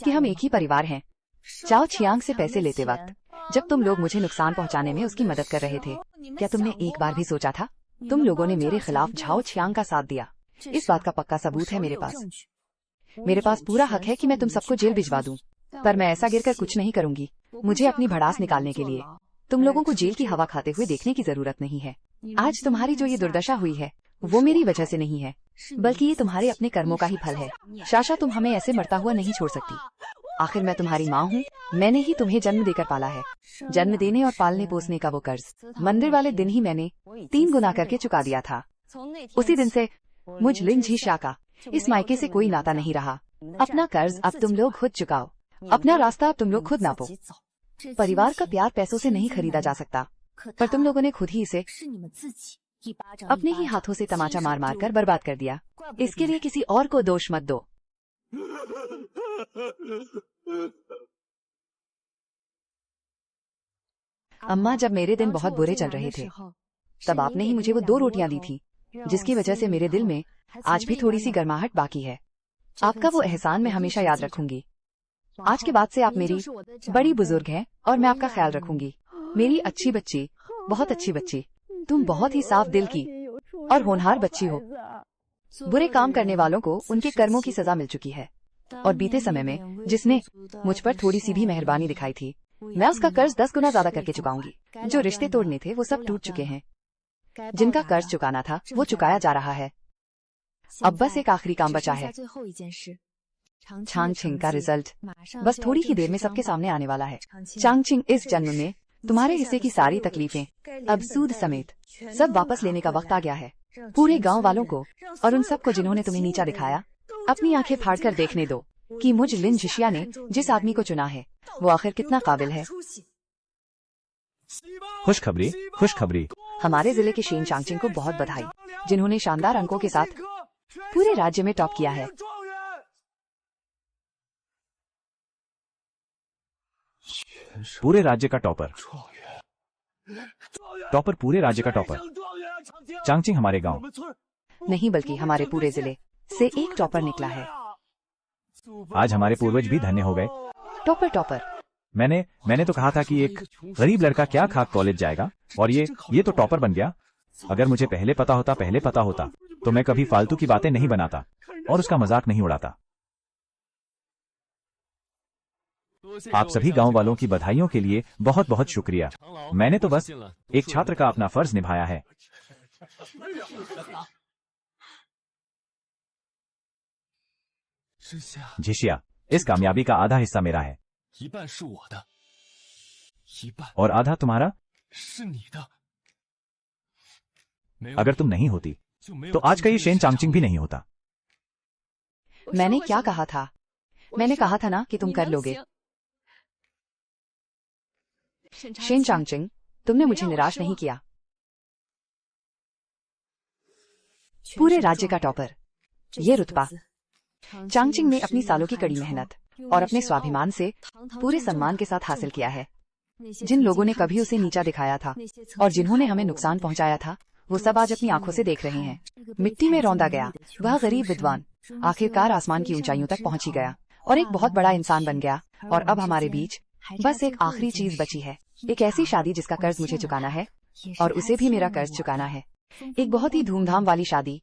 कि हम एक ही परिवार हैं? चाओ छियांग से पैसे लेते वक्त जब तुम लोग मुझे नुकसान पहुंचाने में उसकी मदद कर रहे थे, क्या तुमने एक बार भी सोचा था? तुम लोगों ने मेरे खिलाफ झाओ छियांग का साथ दिया। इस बात का पक्का सबूत है मेरे पास। मेरे पास पूरा हक है कि मैं तुम सबको जेल भिजवा दूं, पर मैं ऐसा गिरकर कुछ नहीं करूंगी। मुझे अपनी भड़ास निकालने के लिए तुम लोगों को जेल की हवा खाते हुए देखने की जरूरत नहीं है। आज तुम्हारी जो ये दुर्दशा हुई है, वो मेरी वजह से नहीं है, बल्कि ये तुम्हारे अपने कर्मों का ही फल है। शाशा, तुम हमें ऐसे मरता हुआ नहीं छोड़ सकती। आखिर मैं तुम्हारी माँ हूँ। मैंने ही तुम्हें जन्म देकर पाला है। जन्म देने और पालने पोसने का वो कर्ज मंदिर वाले दिन ही मैंने 3 गुना करके चुका दिया था। उसी दिन से मुझ लिन झी शिया का इस मायके से कोई नाता नहीं रहा। अपना कर्ज अब तुम लोग खुद चुकाओ। अपना रास्ता अब तुम लोग खुद नापो। परिवार का प्यार पैसों से नहीं खरीदा जा सकता, पर तुम लोगों ने खुद ही इसे अपने ही हाथों से तमाचा मार मार कर बर्बाद कर दिया। इसके लिए किसी और को दोष मत दो। अम्मा, जब मेरे दिन बहुत बुरे चल रहे थे, तब आपने ही मुझे वो 2 रोटियां दी थी, जिसकी वजह से मेरे दिल में आज भी थोड़ी सी गर्माहट बाकी है। आपका वो एहसान मैं हमेशा याद रखूंगी। आज के बाद से आप मेरी बड़ी बुजुर्ग हैं और मैं आपका ख्याल रखूंगी। मेरी अच्छी बच्ची, बहुत अच्छी बच्ची। तुम बहुत ही साफ दिल की और होनहार बच्ची हो। बुरे काम करने वालों को उनके कर्मों की सजा मिल चुकी है, और बीते समय में जिसने मुझ पर थोड़ी सी भी मेहरबानी दिखाई थी, मैं उसका कर्ज 10 गुना ज्यादा करके चुकाऊंगी। जो रिश्ते तोड़ने थे वो सब टूट चुके हैं। जिनका कर्ज चुकाना था वो चुकाया जा रहा है। अब बस एक आखिरी काम बचा है। चांगचिंग का रिजल्ट बस थोड़ी ही देर में सबके सामने आने वाला है। चांगचिंग, इस जन्म में तुम्हारे हिस्से की सारी तकलीफें अब सूद समेत सब वापस लेने का वक्त आ गया है। पूरे गांव वालों को और उन सबको जिन्होंने तुम्हें नीचा दिखाया, अपनी आंखें फाड़कर देखने दो कि मुझ लिन झी शिया ने जिस आदमी को चुना है वो आखिर कितना काबिल है। खुशखबरी, खुशखबरी। हमारे जिले के शेन चांगचिंग को बहुत बधाई, जिन्होंने शानदार अंकों के साथ पूरे राज्य में टॉप किया है। पूरे राज्य का टॉपर। टॉपर, पूरे राज्य का टॉपर। चांगचिंग हमारे गांव नहीं बल्कि हमारे पूरे जिले से एक टॉपर निकला है। आज हमारे पूर्वज भी धन्य हो गए। टॉपर। मैंने तो कहा था कि एक गरीब लड़का क्या खाक कॉलेज जाएगा, और ये तो टॉपर बन गया। अगर मुझे पहले पता होता तो मैं कभी फालतू की बातें नहीं बनाता और उसका मजाक नहीं उड़ाता। आप सभी गांव वालों की बधाइयों के लिए बहुत बहुत शुक्रिया। मैंने तो बस एक छात्र का अपना फर्ज निभाया है। झिशिया, इस कामयाबी का आधा हिस्सा मेरा है और आधा तुम्हारा। अगर तुम नहीं होती तो आज का ये शेन चांगचिंग भी नहीं होता। मैंने क्या कहा था? मैंने कहा था ना कि तुम कर लोगे। शेन चांगचिंग, तुमने मुझे निराश नहीं किया। पूरे राज्य का टॉपर, ये रुतबा। चांगचिंग ने अपनी सालों की कड़ी मेहनत और अपने स्वाभिमान से पूरे सम्मान के साथ हासिल किया है। जिन लोगों ने कभी उसे नीचा दिखाया था और जिन्होंने हमें नुकसान पहुंचाया था, वो सब आज अपनी आंखों से देख रहे हैं। मिट्टी में रौंदा गया वह गरीब विद्वान आखिरकार आसमान की ऊंचाइयों तक पहुंच ही गया और एक बहुत बड़ा इंसान बन गया। और अब हमारे बीच बस एक आखिरी चीज बची है, एक ऐसी शादी जिसका कर्ज मुझे चुकाना है और उसे भी मेरा कर्ज चुकाना है। एक बहुत ही धूमधाम वाली शादी।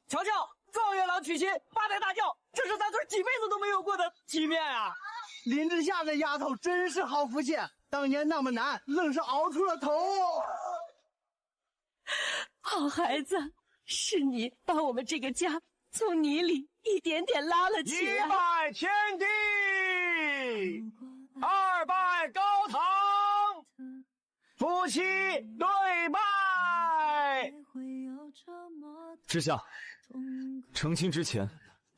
瞧瞧，状元郎娶亲，八抬大轿，这是咱村几辈子都没有过的体面啊！林之夏这丫头真是好福气，当年那么难，愣是熬出了头。好孩子，是你把我们这个家从泥里一点点拉了起来。一拜天地，二拜高堂，夫妻对拜。之夏，成亲之前，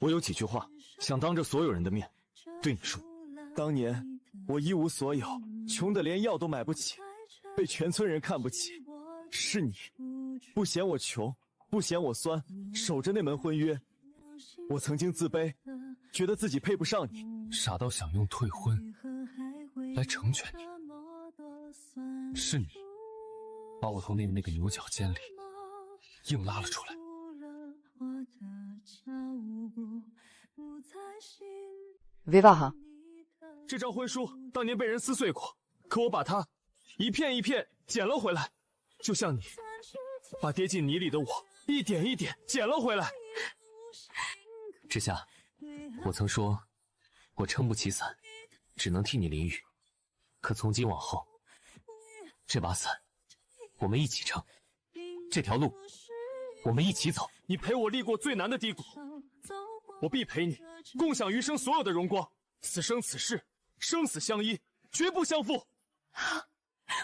我有几句话想当着所有人的面对你说。当年我一无所有，穷得连药都买不起，被全村人看不起。是你，不嫌我穷，不嫌我酸，守着那门婚约。我曾经自卑，觉得自己配不上你，傻到想用退婚来成全你。是你，把我从那个牛角尖里硬拉了出来。 विवाह। 这张婚书当年被人撕碎过，可我把它一片一片捡了回来，就像你把跌进泥里的我一点一点捡了回来。之夏，我曾说我撑不起伞，只能替你淋雨，可从今往后，这把伞我们一起撑，这条路我们一起走。你陪我历过最难的低谷，我必陪你共享余生所有的荣光。此生此世，生死相依，绝不相负。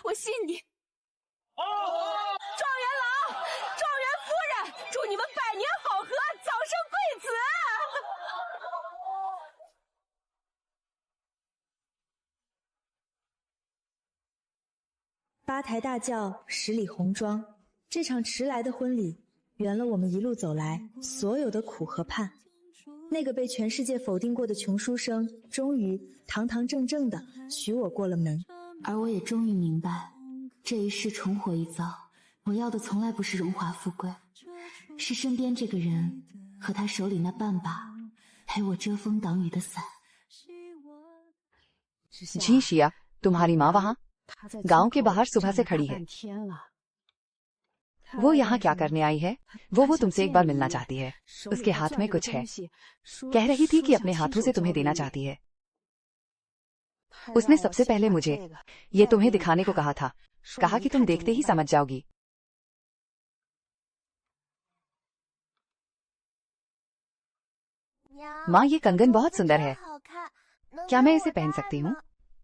我信你。状元郎，状元夫人，祝你们百年好合，早生贵子。八抬大轿，十里红妆，这场迟来的婚礼，圆了我们一路走来所有的苦和盼。那个被全世界否定过的穷书生，终于堂堂正正的娶我过了门。而我也终于明白，这一世重活一遭，我要的从来不是荣华富贵，是身边这个人和他手里那半把陪我遮风挡雨的伞。जी शिया, तुम्हारी माँ वहाँ गांव के बाहर सुबह से खड़ी है। वो यहाँ क्या करने आई है? वो तुमसे एक बार मिलना चाहती है। उसके हाथ में कुछ है। कह रही थी कि अपने हाथों से तुम्हें देना चाहती है। उसने सबसे पहले मुझे ये तुम्हें दिखाने को कहा था। कहा कि तुम देखते ही समझ जाओगी। माँ, ये कंगन बहुत सुंदर है। क्या मैं इसे पहन सकती हूँ?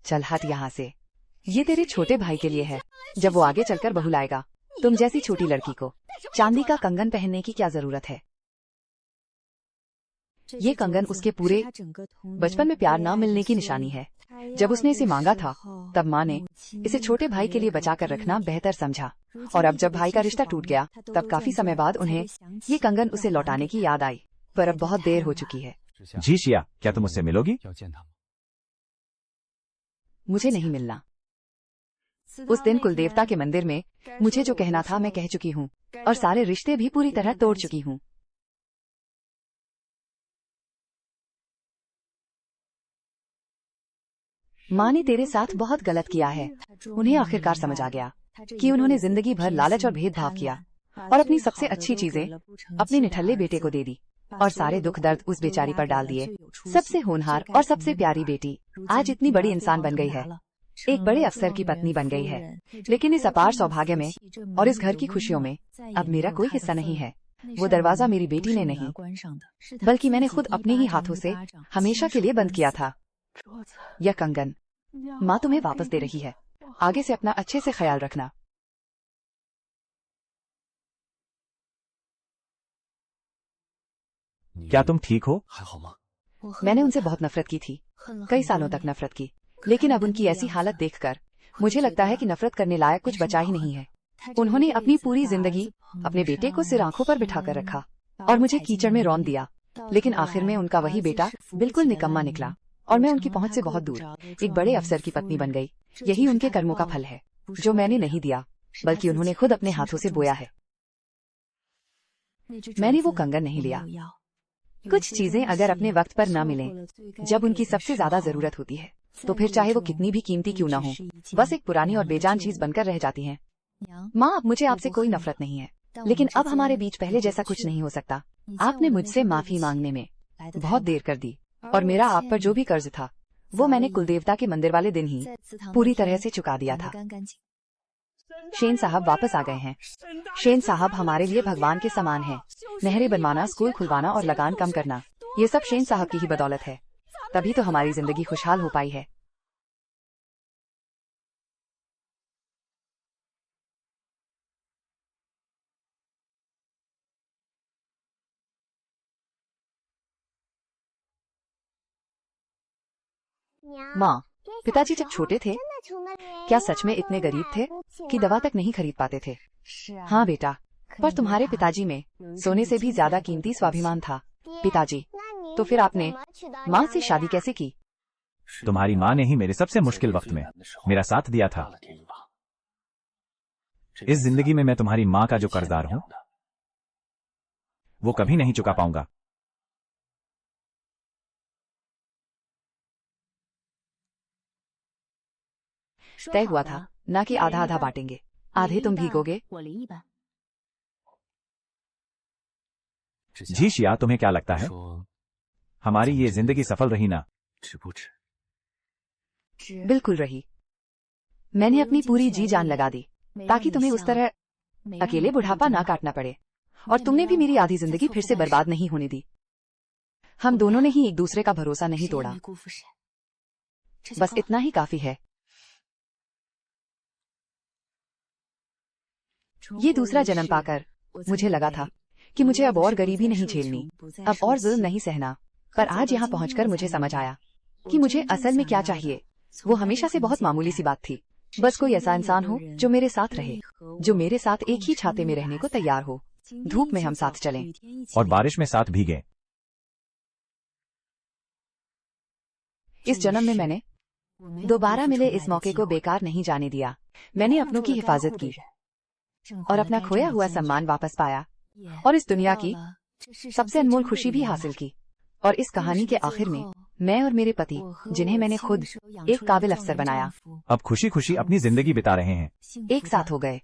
चल हट यहाँ से। ये तेरे छोटे भाई के लिए है। जब वो आगे चलकर बहू लाएगा, तुम जैसी छोटी लड़की को चांदी का कंगन पहनने की क्या जरूरत है? ये कंगन उसके पूरे बचपन में प्यार न मिलने की निशानी है। जब उसने इसे मांगा था, तब माँ ने इसे छोटे भाई के लिए बचा कर रखना बेहतर समझा। और अब जब भाई का रिश्ता टूट गया, तब काफी समय बाद उन्हें ये कंगन उसे लौटाने की याद आई। पर अब बहुत देर हो चुकी है। जी शिया, क्या तुम मुझसे मिलोगी? मुझे नहीं मिलना। उस दिन कुलदेवता के मंदिर में मुझे जो कहना था मैं कह चुकी हूँ, और सारे रिश्ते भी पूरी तरह तोड़ चुकी हूँ। माँ ने तेरे साथ बहुत गलत किया है। उन्हें आखिरकार समझ आ गया कि उन्होंने जिंदगी भर लालच और भेदभाव किया और अपनी सबसे अच्छी चीजें अपने निठल्ले बेटे को दे दी। और सारे दुख दर्द उस बेचारी पर डाल दिए। सबसे होनहार और सबसे प्यारी बेटी आज इतनी बड़ी इंसान बन गई है, एक बड़े अफसर की पत्नी बन गई है। लेकिन इस अपार सौभाग्य में और इस घर की खुशियों में अब मेरा कोई हिस्सा नहीं है। वो दरवाजा मेरी बेटी ने नहीं, बल्कि मैंने खुद अपने ही हाथों से हमेशा के लिए बंद किया था। यह कंगन माँ तुम्हें वापस दे रही है। आगे से अपना अच्छे से ख्याल रखना। क्या तुम ठीक हो? मैंने उनसे बहुत नफरत की थी, कई सालों तक नफरत की, लेकिन अब उनकी ऐसी हालत देखकर मुझे लगता है कि नफरत करने लायक कुछ बचा ही नहीं है। उन्होंने अपनी पूरी जिंदगी अपने बेटे को सिर आंखों पर बिठाकर रखा और मुझे कीचड़ में रौंद दिया, लेकिन आखिर में उनका वही बेटा बिल्कुल निकम्मा निकला और मैं उनकी पहुंच से बहुत दूर एक बड़े अफसर की पत्नी बन गई। यही उनके कर्मों का फल है, जो मैंने नहीं दिया बल्कि उन्होंने खुद अपने हाथों से बोया है। मैंने वो कंगन नहीं लिया। कुछ चीजें अगर अपने वक्त पर न मिलें, जब उनकी सबसे ज्यादा जरूरत होती है, तो फिर चाहे वो कितनी भी कीमती क्यों न हो, बस एक पुरानी और बेजान चीज बनकर रह जाती हैं। माँ, अब मुझे आपसे कोई नफरत नहीं है, लेकिन अब हमारे बीच पहले जैसा कुछ नहीं हो सकता। आपने मुझसे माफी मांगने में बहुत देर कर दी और मेरा आप पर जो भी कर्ज था वो मैंने कुलदेवता के मंदिर वाले दिन ही पूरी तरह से चुका दिया था। शेन साहब वापस आ गए हैं। शेन साहब हमारे लिए भगवान के समान हैं। नहरें बनवाना, स्कूल खुलवाना और लगान कम करना, ये सब शेन साहब की ही बदौलत है। तभी तो हमारी जिंदगी खुशहाल हो पाई है। माँ, पिताजी जब छोटे थे क्या सच में इतने गरीब थे कि दवा तक नहीं खरीद पाते थे? हाँ बेटा, पर तुम्हारे पिताजी में सोने से भी ज्यादा कीमती स्वाभिमान था। पिताजी, तो फिर आपने माँ से शादी कैसे की? तुम्हारी माँ ने ही मेरे सबसे मुश्किल वक्त में मेरा साथ दिया था। इस जिंदगी में मैं तुम्हारी माँ का जो कर्जदार हूँ वो कभी नहीं चुका पाऊंगा। तय हुआ था ना कि आधा आधा बांटेंगे, आधे तुम भीगोगे। जी शिया, तुम्हें क्या लगता है हमारी ये जिंदगी सफल रही ना? बिल्कुल रही। मैंने अपनी पूरी जी जान लगा दी ताकि तुम्हें उस तरह अकेले बुढ़ापा ना काटना पड़े, और तुमने भी मेरी आधी जिंदगी फिर से बर्बाद नहीं होने दी। हम दोनों ने ही एक दूसरे का भरोसा नहीं तोड़ा, बस इतना ही काफी है। ये दूसरा जन्म पाकर मुझे लगा था कि मुझे अब और गरीबी नहीं झेलनी, अब और जुल्म नहीं सहना, पर आज यहाँ पहुंचकर मुझे समझ आया कि मुझे असल में क्या चाहिए। वो हमेशा से बहुत मामूली सी बात थी, बस कोई ऐसा इंसान हो जो मेरे साथ रहे, जो मेरे साथ एक ही छाते में रहने को तैयार हो। धूप में हम साथ चलें और बारिश में साथ भीगें। इस जन्म में मैंने दोबारा मिले इस मौके को बेकार नहीं जाने दिया। मैंने अपनों की हिफाजत की और अपना खोया हुआ सम्मान वापस पाया, और इस दुनिया की सबसे अनमोल खुशी भी हासिल की। और इस कहानी के आखिर में मैं और मेरे पति, जिन्हें मैंने खुद एक काबिल अफसर बनाया, अब खुशी खुशी अपनी जिंदगी बिता रहे हैं। एक साथ हो गए।